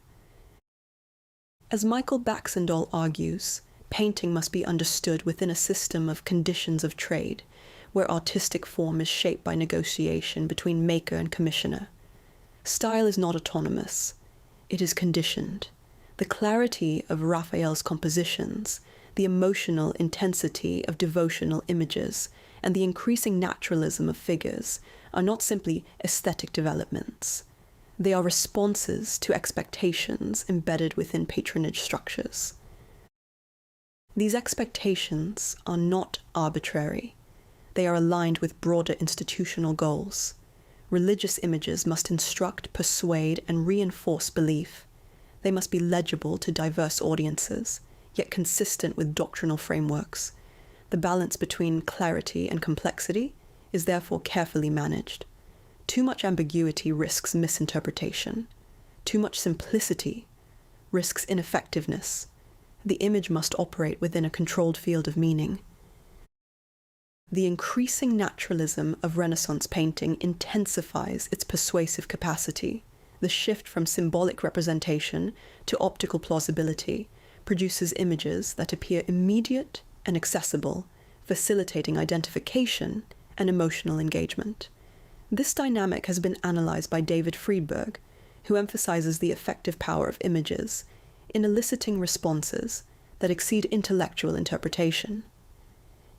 As Michael Baxendall argues, painting must be understood within a system of conditions of trade, where artistic form is shaped by negotiation between maker and commissioner. Style is not autonomous, it is conditioned. The clarity of Raphael's compositions, the emotional intensity of devotional images, and the increasing naturalism of figures are not simply aesthetic developments. They are responses to expectations embedded within patronage structures. These expectations are not arbitrary. They are aligned with broader institutional goals. Religious images must instruct, persuade, and reinforce belief. They must be legible to diverse audiences, yet consistent with doctrinal frameworks. The balance between clarity and complexity is therefore carefully managed. Too much ambiguity risks misinterpretation. Too much simplicity risks ineffectiveness. The image must operate within a controlled field of meaning. The increasing naturalism of Renaissance painting intensifies its persuasive capacity. The shift from symbolic representation to optical plausibility produces images that appear immediate and accessible, facilitating identification and emotional engagement. This dynamic has been analyzed by David Friedberg, who emphasizes the effective power of images in eliciting responses that exceed intellectual interpretation.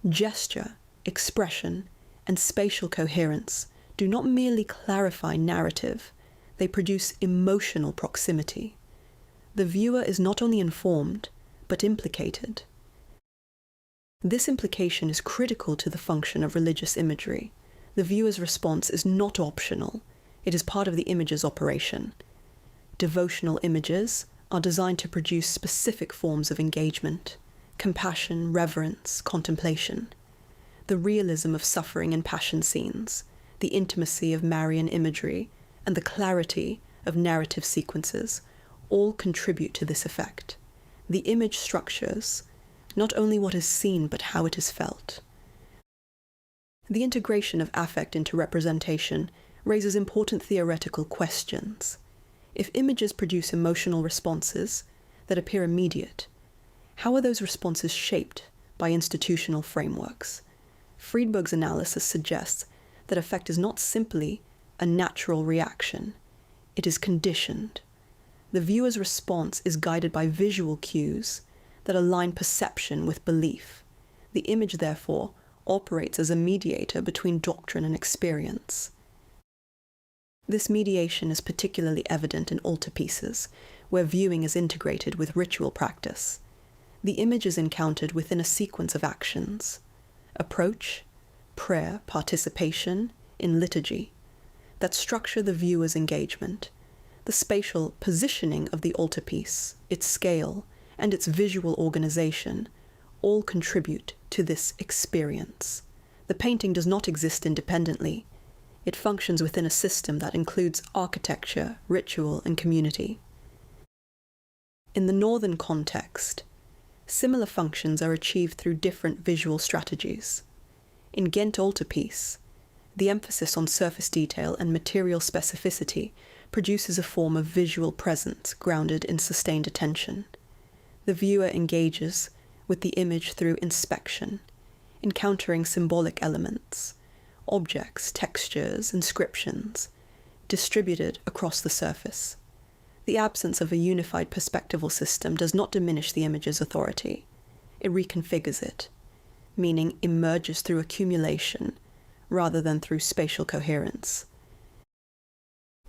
Gesture, expression, and spatial coherence do not merely clarify narrative, they produce emotional proximity. The viewer is not only informed, but implicated. This implication is critical to the function of religious imagery. The viewer's response is not optional, it is part of the image's operation. Devotional images are designed to produce specific forms of engagement: compassion, reverence, contemplation. The realism of suffering and passion scenes, the intimacy of Marian imagery, and the clarity of narrative sequences all contribute to this effect. The image structures not only what is seen, but how it is felt. The integration of affect into representation raises important theoretical questions. If images produce emotional responses that appear immediate, how are those responses shaped by institutional frameworks? Friedberg's analysis suggests that affect is not simply a natural reaction, it is conditioned. The viewer's response is guided by visual cues that align perception with belief. The image, therefore, operates as a mediator between doctrine and experience. This mediation is particularly evident in altarpieces, where viewing is integrated with ritual practice. The image is encountered within a sequence of actions: approach, prayer, participation in liturgy, that structure the viewer's engagement. The spatial positioning of the altarpiece, its scale, and its visual organization all contribute to this experience. The painting does not exist independently. It functions within a system that includes architecture, ritual, and community. In the northern context, similar functions are achieved through different visual strategies. In Ghent altarpiece, the emphasis on surface detail and material specificity produces a form of visual presence grounded in sustained attention. The viewer engages with the image through inspection, encountering symbolic elements, objects, textures, inscriptions, distributed across the surface. The absence of a unified perspectival system does not diminish the image's authority. It reconfigures it, meaning emerges through accumulation rather than through spatial coherence.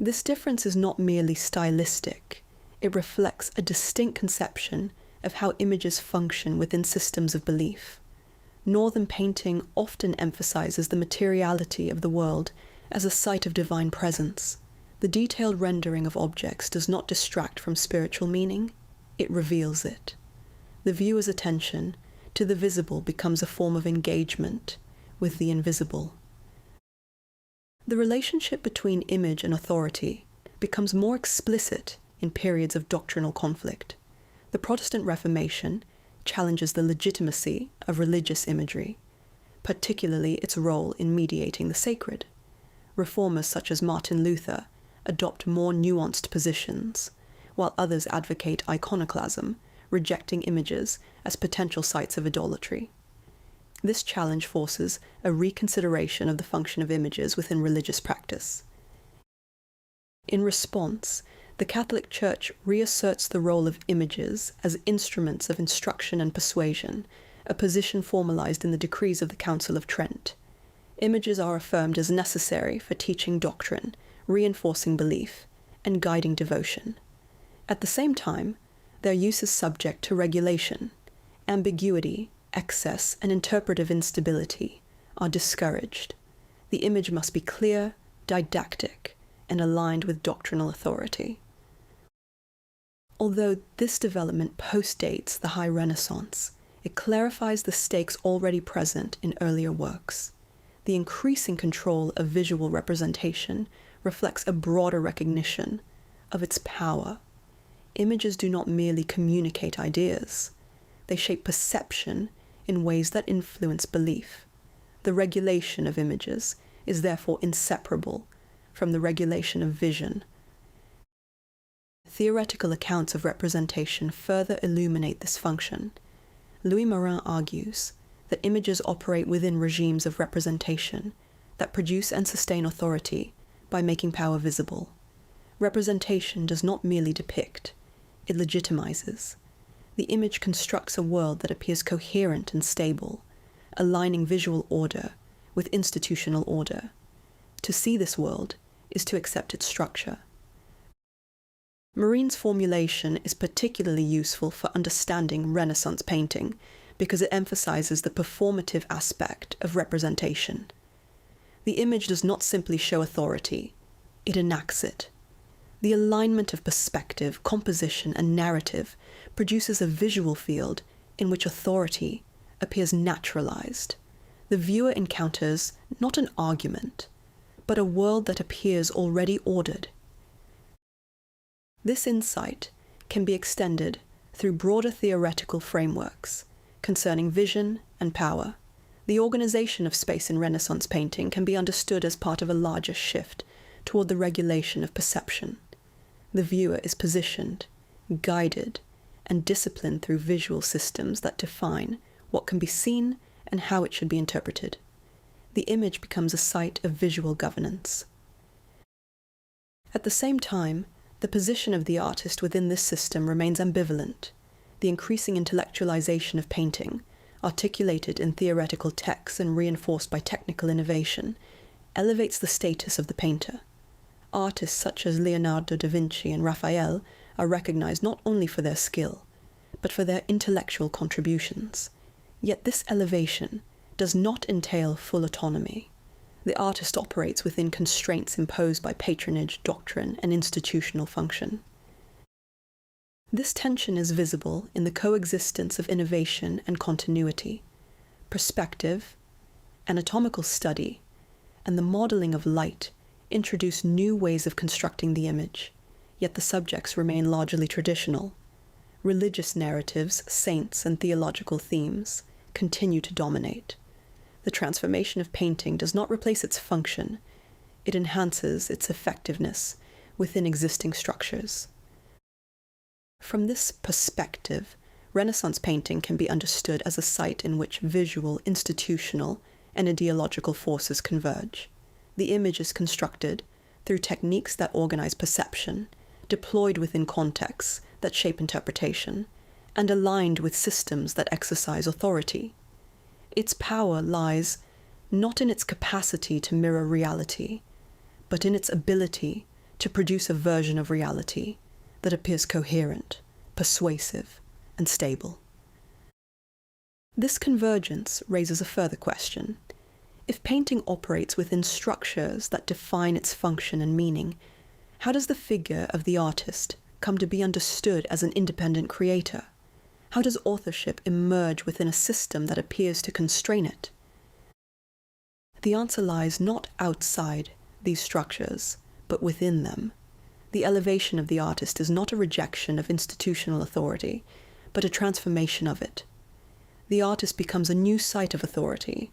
This difference is not merely stylistic. It reflects a distinct conception of how images function within systems of belief. Northern painting often emphasizes the materiality of the world as a site of divine presence. The detailed rendering of objects does not distract from spiritual meaning, it reveals it. The viewer's attention to the visible becomes a form of engagement with the invisible. The relationship between image and authority becomes more explicit in periods of doctrinal conflict. The Protestant Reformation challenges the legitimacy of religious imagery, particularly its role in mediating the sacred. Reformers such as Martin Luther adopt more nuanced positions, while others advocate iconoclasm, rejecting images as potential sites of idolatry. This challenge forces a reconsideration of the function of images within religious practice. In response, the Catholic Church reasserts the role of images as instruments of instruction and persuasion, a position formalized in the decrees of the Council of Trent. Images are affirmed as necessary for teaching doctrine, reinforcing belief, and guiding devotion. At the same time, their use is subject to regulation. Ambiguity, excess, and interpretive instability are discouraged. The image must be clear, didactic, and aligned with doctrinal authority. Although this development postdates the High Renaissance, it clarifies the stakes already present in earlier works. The increasing control of visual representation reflects a broader recognition of its power. Images do not merely communicate ideas, they shape perception in ways that influence belief. The regulation of images is therefore inseparable from the regulation of vision. Theoretical accounts of representation further illuminate this function. Louis Marin argues that images operate within regimes of representation that produce and sustain authority by making power visible. Representation does not merely depict, it legitimizes. The image constructs a world that appears coherent and stable, aligning visual order with institutional order. To see this world is to accept its structure. Marin's formulation is particularly useful for understanding Renaissance painting because it emphasizes the performative aspect of representation. The image does not simply show authority, it enacts it. The alignment of perspective, composition, and narrative produces a visual field in which authority appears naturalized. The viewer encounters not an argument, but a world that appears already ordered. This insight can be extended through broader theoretical frameworks concerning vision and power. The organization of space in Renaissance painting can be understood as part of a larger shift toward the regulation of perception. The viewer is positioned, guided, and disciplined through visual systems that define what can be seen and how it should be interpreted. The image becomes a site of visual governance. At the same time, the position of the artist within this system remains ambivalent. The increasing intellectualization of painting, articulated in theoretical texts and reinforced by technical innovation, elevates the status of the painter. Artists such as Leonardo da Vinci and Raphael are recognized not only for their skill, but for their intellectual contributions. Yet this elevation does not entail full autonomy. The artist operates within constraints imposed by patronage, doctrine, and institutional function. This tension is visible in the coexistence of innovation and continuity, perspective, anatomical study, and the modeling of light introduce new ways of constructing the image, yet the subjects remain largely traditional. Religious narratives, saints, and theological themes continue to dominate. The transformation of painting does not replace its function, it enhances its effectiveness within existing structures. From this perspective, Renaissance painting can be understood as a site in which visual, institutional, and ideological forces converge. The image is constructed through techniques that organize perception, deployed within contexts that shape interpretation, and aligned with systems that exercise authority. Its power lies not in its capacity to mirror reality, but in its ability to produce a version of reality that appears coherent, persuasive, and stable. This convergence raises a further question. If painting operates within structures that define its function and meaning, how does the figure of the artist come to be understood as an independent creator? How does authorship emerge within a system that appears to constrain it? The answer lies not outside these structures, but within them. The elevation of the artist is not a rejection of institutional authority, but a transformation of it. The artist becomes a new site of authority,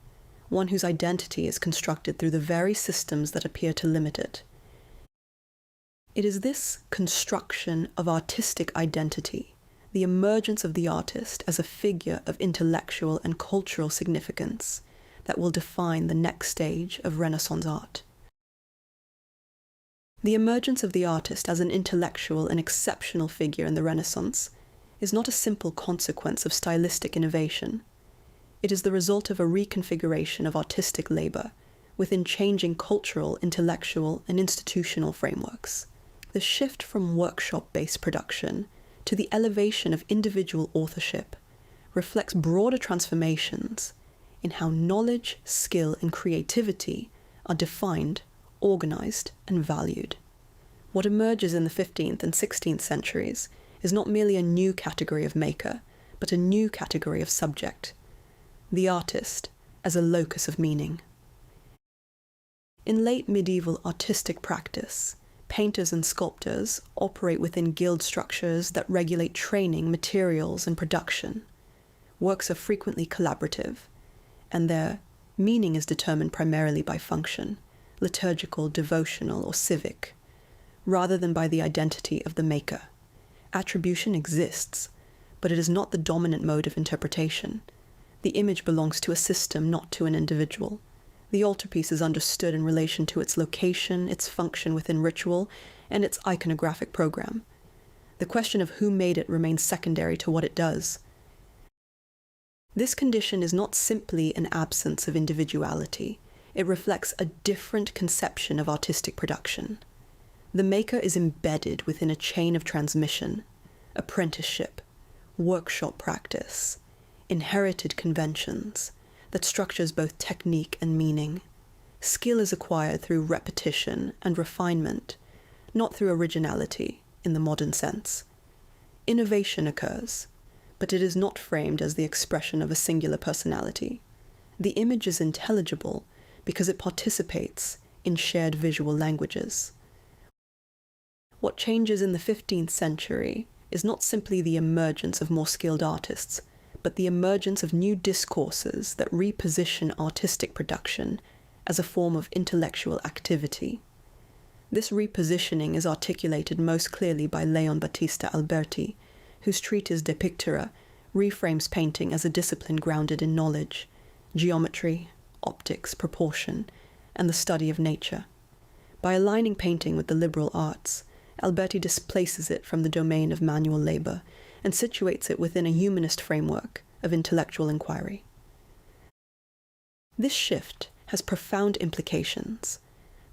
one whose identity is constructed through the very systems that appear to limit it. It is this construction of artistic identity, the emergence of the artist as a figure of intellectual and cultural significance, that will define the next stage of Renaissance art. The emergence of the artist as an intellectual and exceptional figure in the Renaissance is not a simple consequence of stylistic innovation. It is the result of a reconfiguration of artistic labor within changing cultural, intellectual, and institutional frameworks. The shift from workshop-based production to the elevation of individual authorship reflects broader transformations in how knowledge, skill, and creativity are defined, organized, and valued. What emerges in the 15th and 16th centuries is not merely a new category of maker, but a new category of subject, the artist as a locus of meaning. In late medieval artistic practice, painters and sculptors operate within guild structures that regulate training, materials, and production. Works are frequently collaborative, and their meaning is determined primarily by function, liturgical, devotional, or civic, rather than by the identity of the maker. Attribution exists, but it is not the dominant mode of interpretation. The image belongs to a system, not to an individual. The altarpiece is understood in relation to its location, its function within ritual, and its iconographic program. The question of who made it remains secondary to what it does. This condition is not simply an absence of individuality. It reflects a different conception of artistic production. The maker is embedded within a chain of transmission, apprenticeship, workshop practice, inherited conventions, that structures both technique and meaning. Skill is acquired through repetition and refinement, not through originality in the modern sense. Innovation occurs, but it is not framed as the expression of a singular personality. The image is intelligible because it participates in shared visual languages. What changes in the 15th century is not simply the emergence of more skilled artists, but the emergence of new discourses that reposition artistic production as a form of intellectual activity. This repositioning is articulated most clearly by Leon Battista Alberti, whose treatise De Pictura reframes painting as a discipline grounded in knowledge, geometry, optics, proportion, and the study of nature. By aligning painting with the liberal arts, Alberti displaces it from the domain of manual labor and situates it within a humanist framework of intellectual inquiry. This shift has profound implications.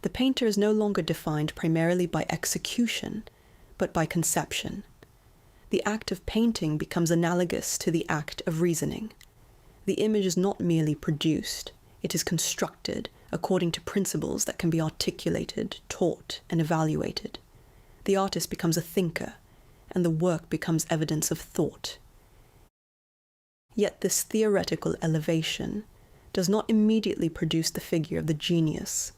The painter is no longer defined primarily by execution, but by conception. The act of painting becomes analogous to the act of reasoning. The image is not merely produced, it is constructed according to principles that can be articulated, taught, and evaluated. The artist becomes a thinker, and the work becomes evidence of thought. Yet this theoretical elevation does not immediately produce the figure of the genius.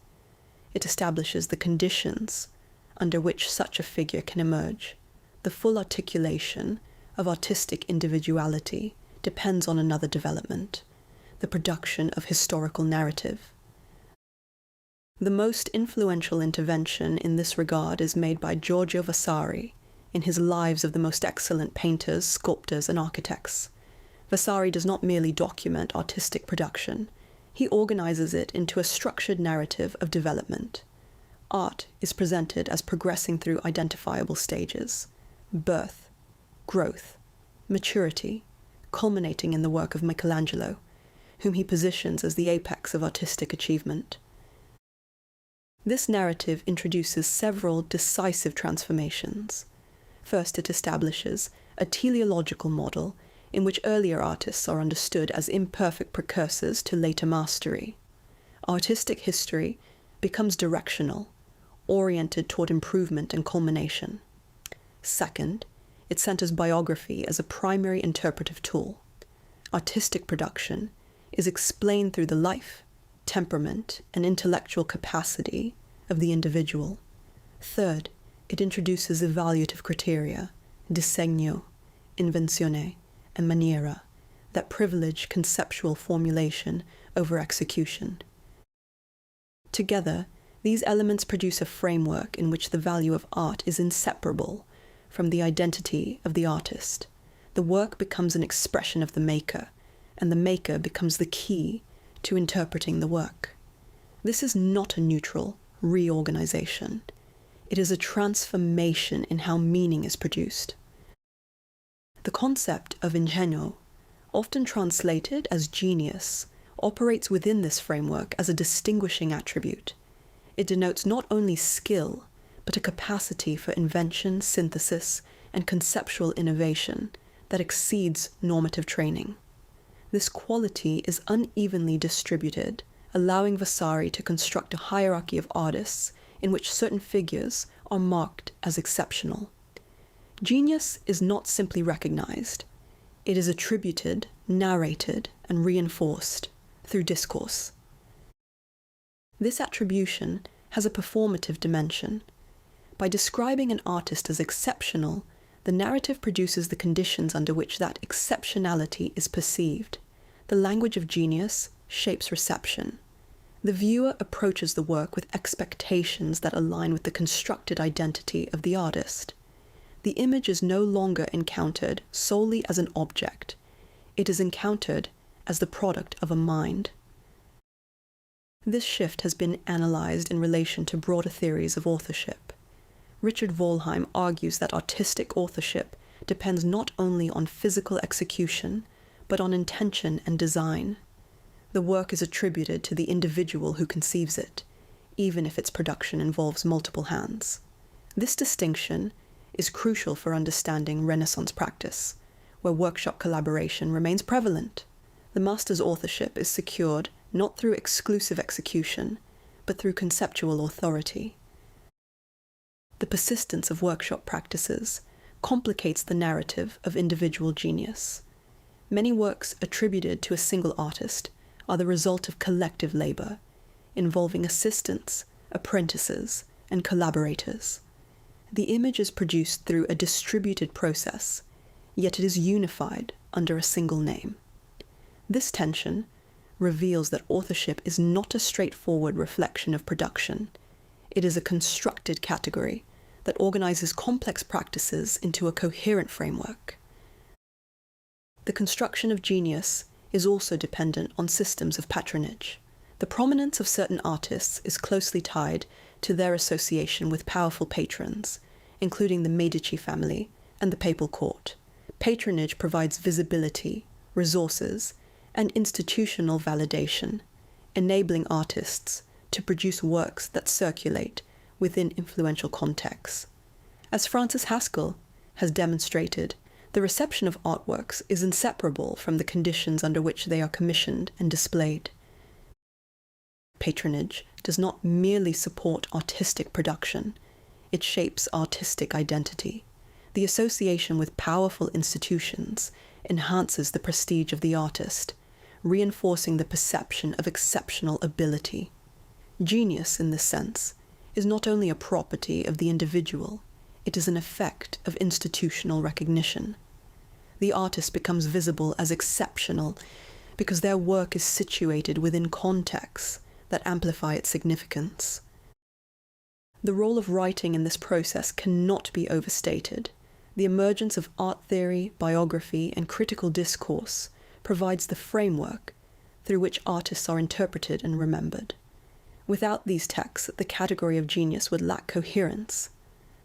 It establishes the conditions under which such a figure can emerge. The full articulation of artistic individuality depends on another development, the production of historical narrative. The most influential intervention in this regard is made by Giorgio Vasari in his Lives of the Most Excellent Painters, Sculptors, and Architects. Vasari does not merely document artistic production, he organizes it into a structured narrative of development. Art is presented as progressing through identifiable stages: birth, growth, maturity, culminating in the work of Michelangelo, whom he positions as the apex of artistic achievement. This narrative introduces several decisive transformations. First, it establishes a teleological model in which earlier artists are understood as imperfect precursors to later mastery. Artistic history becomes directional, oriented toward improvement and culmination. Second, it centers biography as a primary interpretive tool. Artistic production is explained through the life, temperament, and intellectual capacity of the individual. Third, it introduces evaluative criteria, disegno, invenzione, and maniera, that privilege conceptual formulation over execution. Together, these elements produce a framework in which the value of art is inseparable from the identity of the artist. The work becomes an expression of the maker, and the maker becomes the key to interpreting the work. This is not a neutral reorganization. It is a transformation in how meaning is produced. The concept of ingegno, often translated as genius, operates within this framework as a distinguishing attribute. It denotes not only skill, but a capacity for invention, synthesis, and conceptual innovation that exceeds normative training. This quality is unevenly distributed, allowing Vasari to construct a hierarchy of artists in which certain figures are marked as exceptional. Genius is not simply recognized. It is attributed, narrated, and reinforced through discourse. This attribution has a performative dimension. By describing an artist as exceptional, the narrative produces the conditions under which that exceptionality is perceived. The language of genius shapes reception. The viewer approaches the work with expectations that align with the constructed identity of the artist. The image is no longer encountered solely as an object. It is encountered as the product of a mind. This shift has been analyzed in relation to broader theories of authorship. Richard Wollheim argues that artistic authorship depends not only on physical execution, but on intention and design. The work is attributed to the individual who conceives it, even if its production involves multiple hands. This distinction is crucial for understanding Renaissance practice, where workshop collaboration remains prevalent. The master's authorship is secured not through exclusive execution, but through conceptual authority. The persistence of workshop practices complicates the narrative of individual genius. Many works attributed to a single artist are the result of collective labor, involving assistants, apprentices, and collaborators. The image is produced through a distributed process, yet it is unified under a single name. This tension reveals that authorship is not a straightforward reflection of production. It is a constructed category that organizes complex practices into a coherent framework. The construction of genius is also dependent on systems of patronage. The prominence of certain artists is closely tied to their association with powerful patrons, including the Medici family and the papal court. Patronage provides visibility, resources, and institutional validation, enabling artists to produce works that circulate within influential contexts. As Francis Haskell has demonstrated, the reception of artworks is inseparable from the conditions under which they are commissioned and displayed. Patronage does not merely support artistic production, it shapes artistic identity. The association with powerful institutions enhances the prestige of the artist, reinforcing the perception of exceptional ability. Genius, in this sense, is not only a property of the individual, it is an effect of institutional recognition. The artist becomes visible as exceptional because their work is situated within contexts that amplify its significance. The role of writing in this process cannot be overstated. The emergence of art theory, biography, and critical discourse provides the framework through which artists are interpreted and remembered. Without these texts, the category of genius would lack coherence.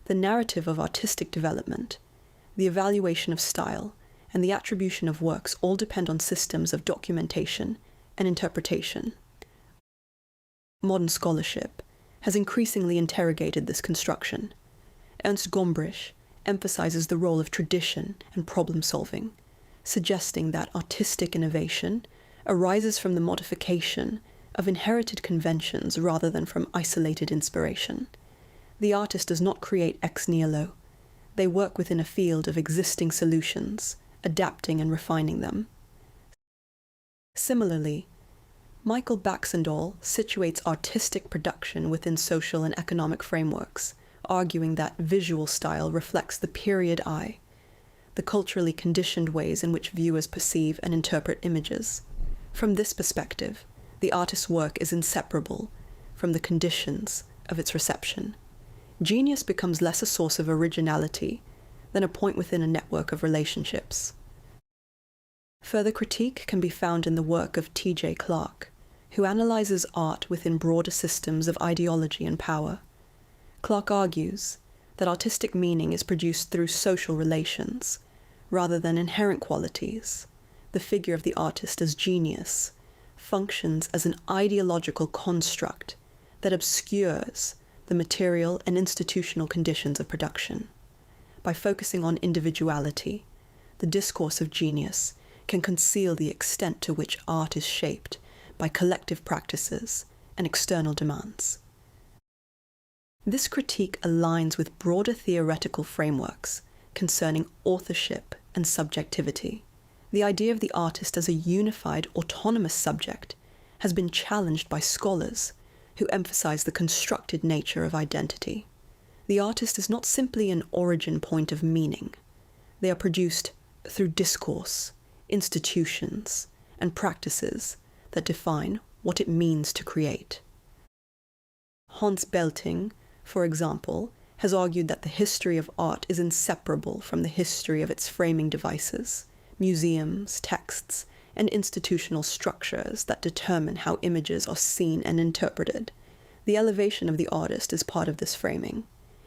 The narrative of artistic development, the evaluation of style, and the attribution of works all depend on systems of documentation and interpretation. Modern scholarship has increasingly interrogated this construction. Ernst Gombrich emphasizes the role of tradition and problem-solving, suggesting that artistic innovation arises from the modification of inherited conventions rather than from isolated inspiration. The artist does not create ex nihilo. They work within a field of existing solutions, adapting and refining them. Similarly, Michael Baxandall situates artistic production within social and economic frameworks, arguing that visual style reflects the period eye, the culturally conditioned ways in which viewers perceive and interpret images. From this perspective, the artist's work is inseparable from the conditions of its reception. Genius becomes less a source of originality than a point within a network of relationships. Further critique can be found in the work of T.J. Clark, who analyzes art within broader systems of ideology and power. Clark argues that artistic meaning is produced through social relations, rather than inherent qualities. The figure of the artist as genius functions as an ideological construct that obscures the material and institutional conditions of production. By focusing on individuality, the discourse of genius can conceal the extent to which art is shaped by collective practices and external demands. This critique aligns with broader theoretical frameworks concerning authorship and subjectivity. The idea of the artist as a unified, autonomous subject has been challenged by scholars who emphasize the constructed nature of identity. The artist is not simply an origin point of meaning. They are produced through discourse, institutions, and practices that define what it means to create. Hans Belting, for example, has argued that the history of art is inseparable from the history of its framing devices, museums, texts, and institutional structures that determine how images are seen and interpreted. The elevation of the artist is part of this framing.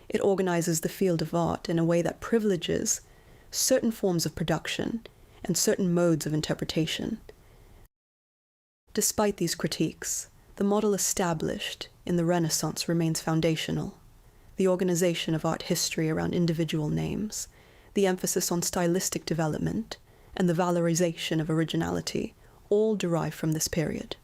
It organizes the field of art in a way that privileges certain forms of production and certain modes of interpretation. Despite these critiques, the model established in the Renaissance remains foundational. The organization of art history around individual names, the emphasis on stylistic development, and the valorization of originality all derive from this period.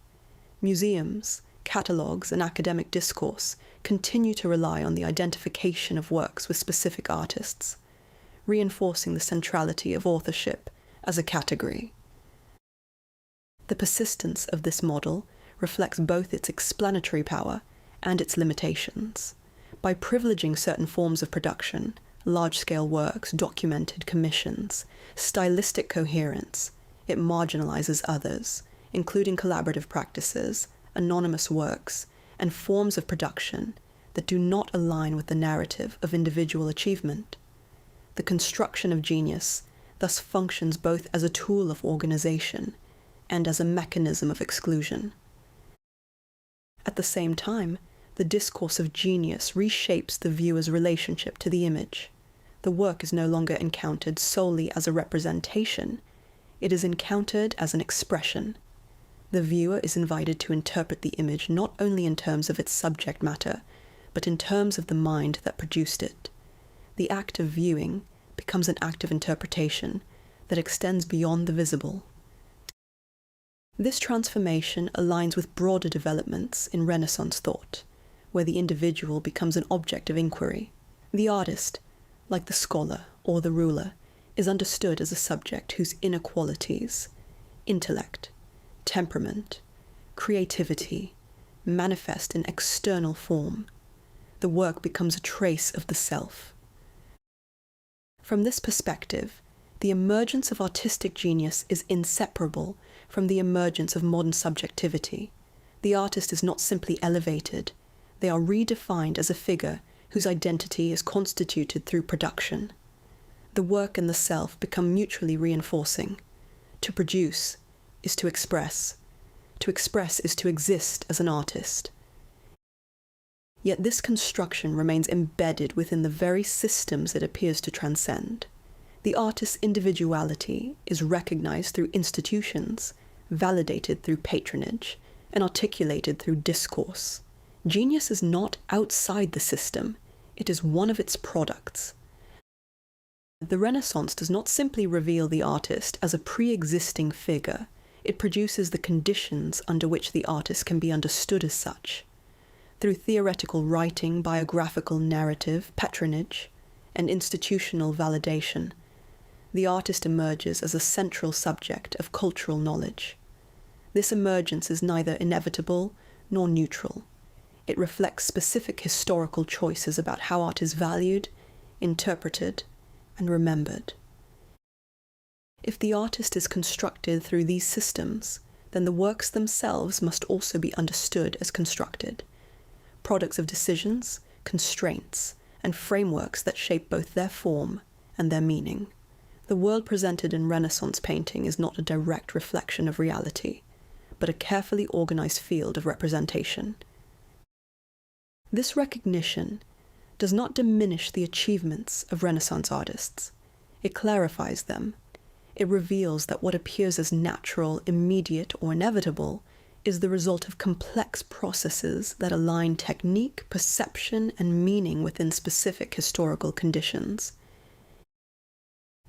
Museums, catalogues, and academic discourse continue to rely on the identification of works with specific artists, reinforcing the centrality of authorship as a category. The persistence of this model reflects both its explanatory power and its limitations. By privileging certain forms of production, large-scale works, documented commissions, stylistic coherence. It marginalizes others, including collaborative practices, anonymous works, and forms of production that do not align with the narrative of individual achievement. The construction of genius thus functions both as a tool of organization and as a mechanism of exclusion. At the same time, the discourse of genius reshapes the viewer's relationship to the image. The work is no longer encountered solely as a representation. It is encountered as an expression. The viewer is invited to interpret the image not only in terms of its subject matter, but in terms of the mind that produced it. The act of viewing becomes an act of interpretation that extends beyond the visible. This transformation aligns with broader developments in Renaissance thought, where the individual becomes an object of inquiry. The artist, like the scholar or the ruler, is understood as a subject whose inner qualities, intellect, temperament, creativity, manifest in external form. The work becomes a trace of the self. From this perspective, the emergence of artistic genius is inseparable from the emergence of modern subjectivity. The artist is not simply elevated, they are redefined as a figure whose identity is constituted through production. The work and the self become mutually reinforcing. To produce is to express. To express is to exist as an artist. Yet this construction remains embedded within the very systems it appears to transcend. The artist's individuality is recognized through institutions, validated through patronage, and articulated through discourse. Genius is not outside the system, it is one of its products. The Renaissance does not simply reveal the artist as a pre-existing figure, it produces the conditions under which the artist can be understood as such. Through theoretical writing, biographical narrative, patronage, and institutional validation, the artist emerges as a central subject of cultural knowledge. This emergence is neither inevitable nor neutral. It reflects specific historical choices about how art is valued, interpreted, and remembered. If the artist is constructed through these systems, then the works themselves must also be understood as constructed, products of decisions, constraints, and frameworks that shape both their form and their meaning. The world presented in Renaissance painting is not a direct reflection of reality, but a carefully organized field of representation. This recognition does not diminish the achievements of Renaissance artists. It clarifies them. It reveals that what appears as natural, immediate, or inevitable is the result of complex processes that align technique, perception, and meaning within specific historical conditions.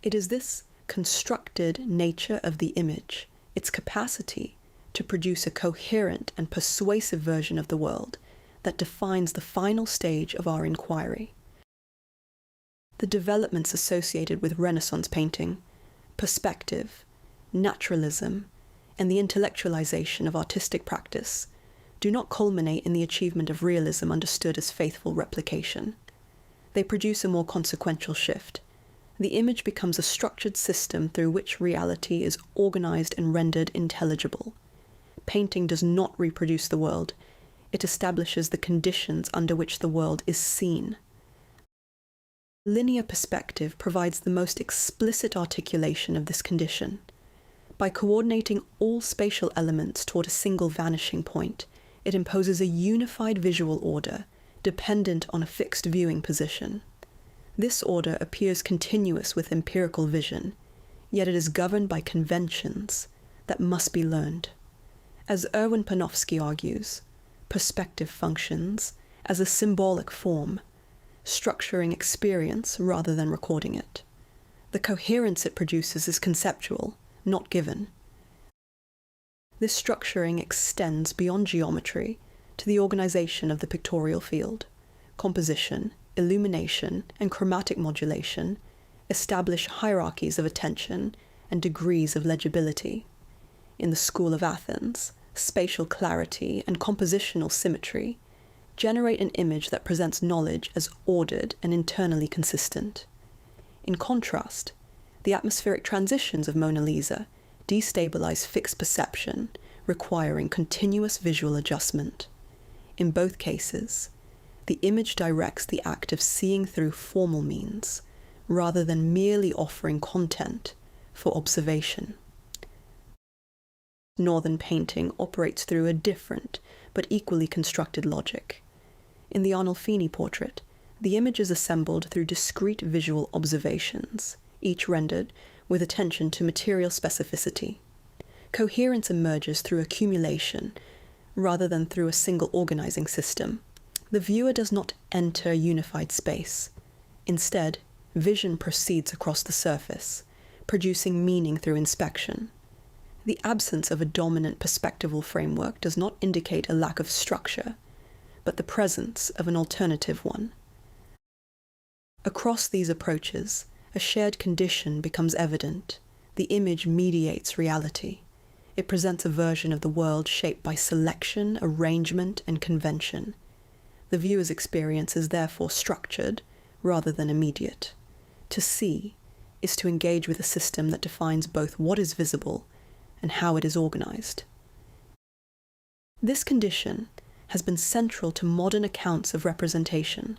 It is this constructed nature of the image, its capacity to produce a coherent and persuasive version of the world, that defines the final stage of our inquiry. The developments associated with Renaissance painting, perspective, naturalism, and the intellectualization of artistic practice do not culminate in the achievement of realism understood as faithful replication. They produce a more consequential shift. The image becomes a structured system through which reality is organized and rendered intelligible. Painting does not reproduce the world. It establishes the conditions under which the world is seen. Linear perspective provides the most explicit articulation of this condition. By coordinating all spatial elements toward a single vanishing point, it imposes a unified visual order, dependent on a fixed viewing position. This order appears continuous with empirical vision, yet it is governed by conventions that must be learned. As Erwin Panofsky argues, perspective functions as a symbolic form, structuring experience rather than recording it. The coherence it produces is conceptual, not given. This structuring extends beyond geometry to the organization of the pictorial field. Composition, illumination, and chromatic modulation establish hierarchies of attention and degrees of legibility. In the School of Athens, spatial clarity and compositional symmetry generate an image that presents knowledge as ordered and internally consistent. In contrast, the atmospheric transitions of Mona Lisa destabilize fixed perception, requiring continuous visual adjustment. In both cases, the image directs the act of seeing through formal means, rather than merely offering content for observation. Northern painting operates through a different but equally constructed logic. In the Arnolfini portrait, the image is assembled through discrete visual observations, each rendered with attention to material specificity. Coherence emerges through accumulation, rather than through a single organizing system. The viewer does not enter unified space. Instead, vision proceeds across the surface, producing meaning through inspection. The absence of a dominant perspectival framework does not indicate a lack of structure, but the presence of an alternative one. Across these approaches, a shared condition becomes evident. The image mediates reality. It presents a version of the world shaped by selection, arrangement, and convention. The viewer's experience is therefore structured rather than immediate. To see is to engage with a system that defines both what is visible and how it is organized. This condition has been central to modern accounts of representation.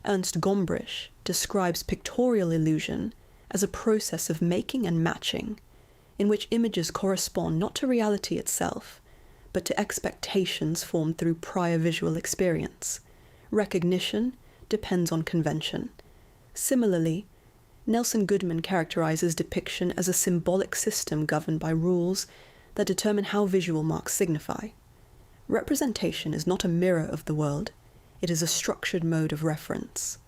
Ernst Gombrich describes pictorial illusion as a process of making and matching, in which images correspond not to reality itself, but to expectations formed through prior visual experience. Recognition depends on convention. Similarly, Nelson Goodman characterizes depiction as a symbolic system governed by rules that determine how visual marks signify. Representation is not a mirror of the world, it is a structured mode of reference.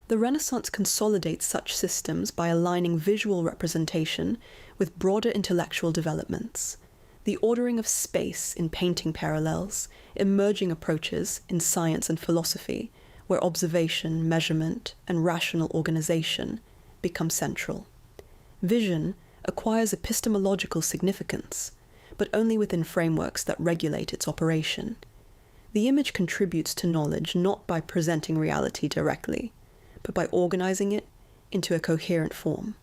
The Renaissance consolidates such systems by aligning visual representation with broader intellectual developments. The ordering of space in painting parallels emerging approaches in science and philosophy, where observation, measurement, and rational organization become central. Vision acquires epistemological significance, but only within frameworks that regulate its operation. The image contributes to knowledge not by presenting reality directly, but by organizing it into a coherent form.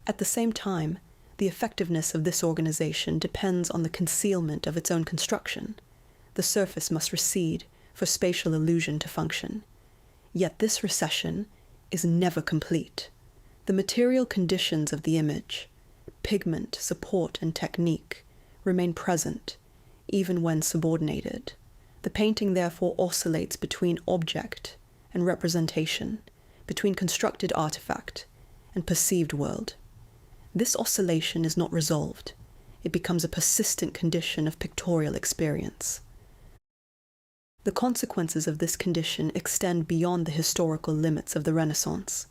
At the same time, the effectiveness of this organization depends on the concealment of its own construction. The surface must recede for spatial illusion to function. Yet this recession is never complete. The material conditions of the image, pigment, support, and technique, remain present, even when subordinated. The painting therefore oscillates between object and representation, between constructed artifact and perceived world. This oscillation is not resolved. It becomes a persistent condition of pictorial experience. The consequences of this condition extend beyond the historical limits of the Renaissance.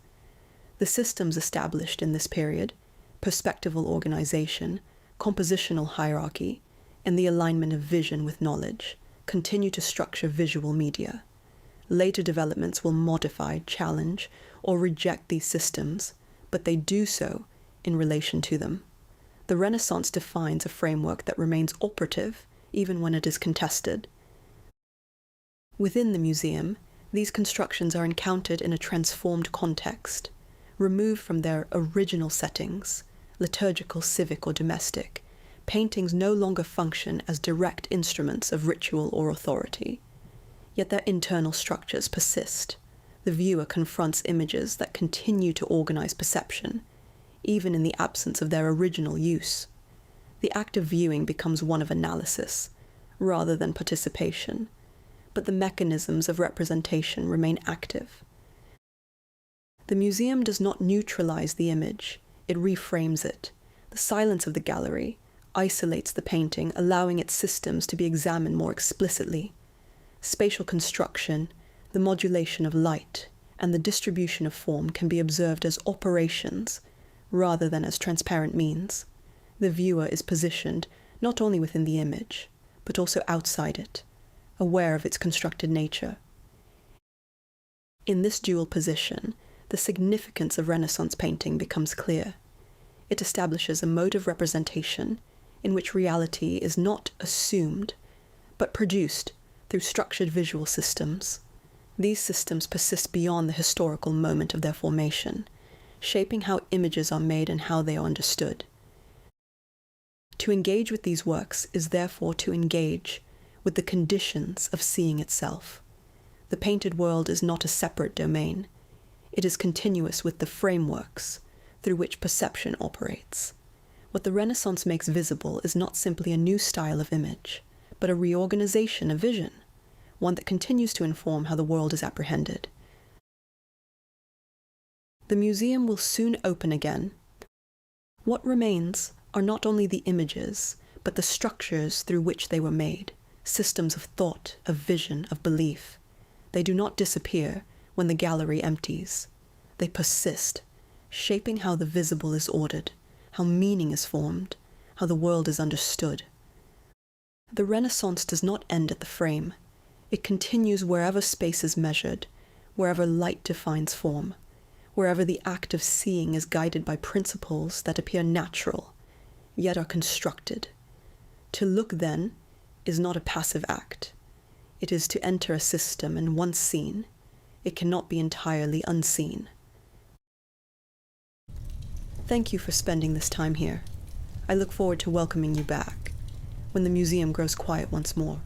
The systems established in this period, perspectival organization, compositional hierarchy, and the alignment of vision with knowledge, continue to structure visual media. Later developments will modify, challenge, or reject these systems, but they do so in relation to them. The Renaissance defines a framework that remains operative even when it is contested. Within the museum, these constructions are encountered in a transformed context, removed from their original settings, liturgical, civic, or domestic. Paintings no longer function as direct instruments of ritual or authority. Yet their internal structures persist. The viewer confronts images that continue to organize perception, even in the absence of their original use. The act of viewing becomes one of analysis, rather than participation, but the mechanisms of representation remain active. The museum does not neutralize the image, it reframes it. The silence of the gallery isolates the painting, allowing its systems to be examined more explicitly. Spatial construction, the modulation of light, and the distribution of form can be observed as operations rather than as transparent means. The viewer is positioned not only within the image, but also outside it, aware of its constructed nature. In this dual position, the significance of Renaissance painting becomes clear. It establishes a mode of representation in which reality is not assumed, but produced through structured visual systems. These systems persist beyond the historical moment of their formation, shaping how images are made and how they are understood. To engage with these works is therefore to engage with the conditions of seeing itself. The painted world is not a separate domain. It is continuous with the frameworks through which perception operates. What the Renaissance makes visible is not simply a new style of image, but a reorganization of vision, one that continues to inform how the world is apprehended. The museum will soon open again. What remains are not only the images, but the structures through which they were made, systems of thought, of vision, of belief. They do not disappear when the gallery empties. They persist, shaping how the visible is ordered, how meaning is formed, how the world is understood. The Renaissance does not end at the frame. It continues wherever space is measured, wherever light defines form, wherever the act of seeing is guided by principles that appear natural, yet are constructed. To look, then, is not a passive act. It is to enter a system, and once seen, it cannot be entirely unseen. Thank you for spending this time here. I look forward to welcoming you back when the museum grows quiet once more.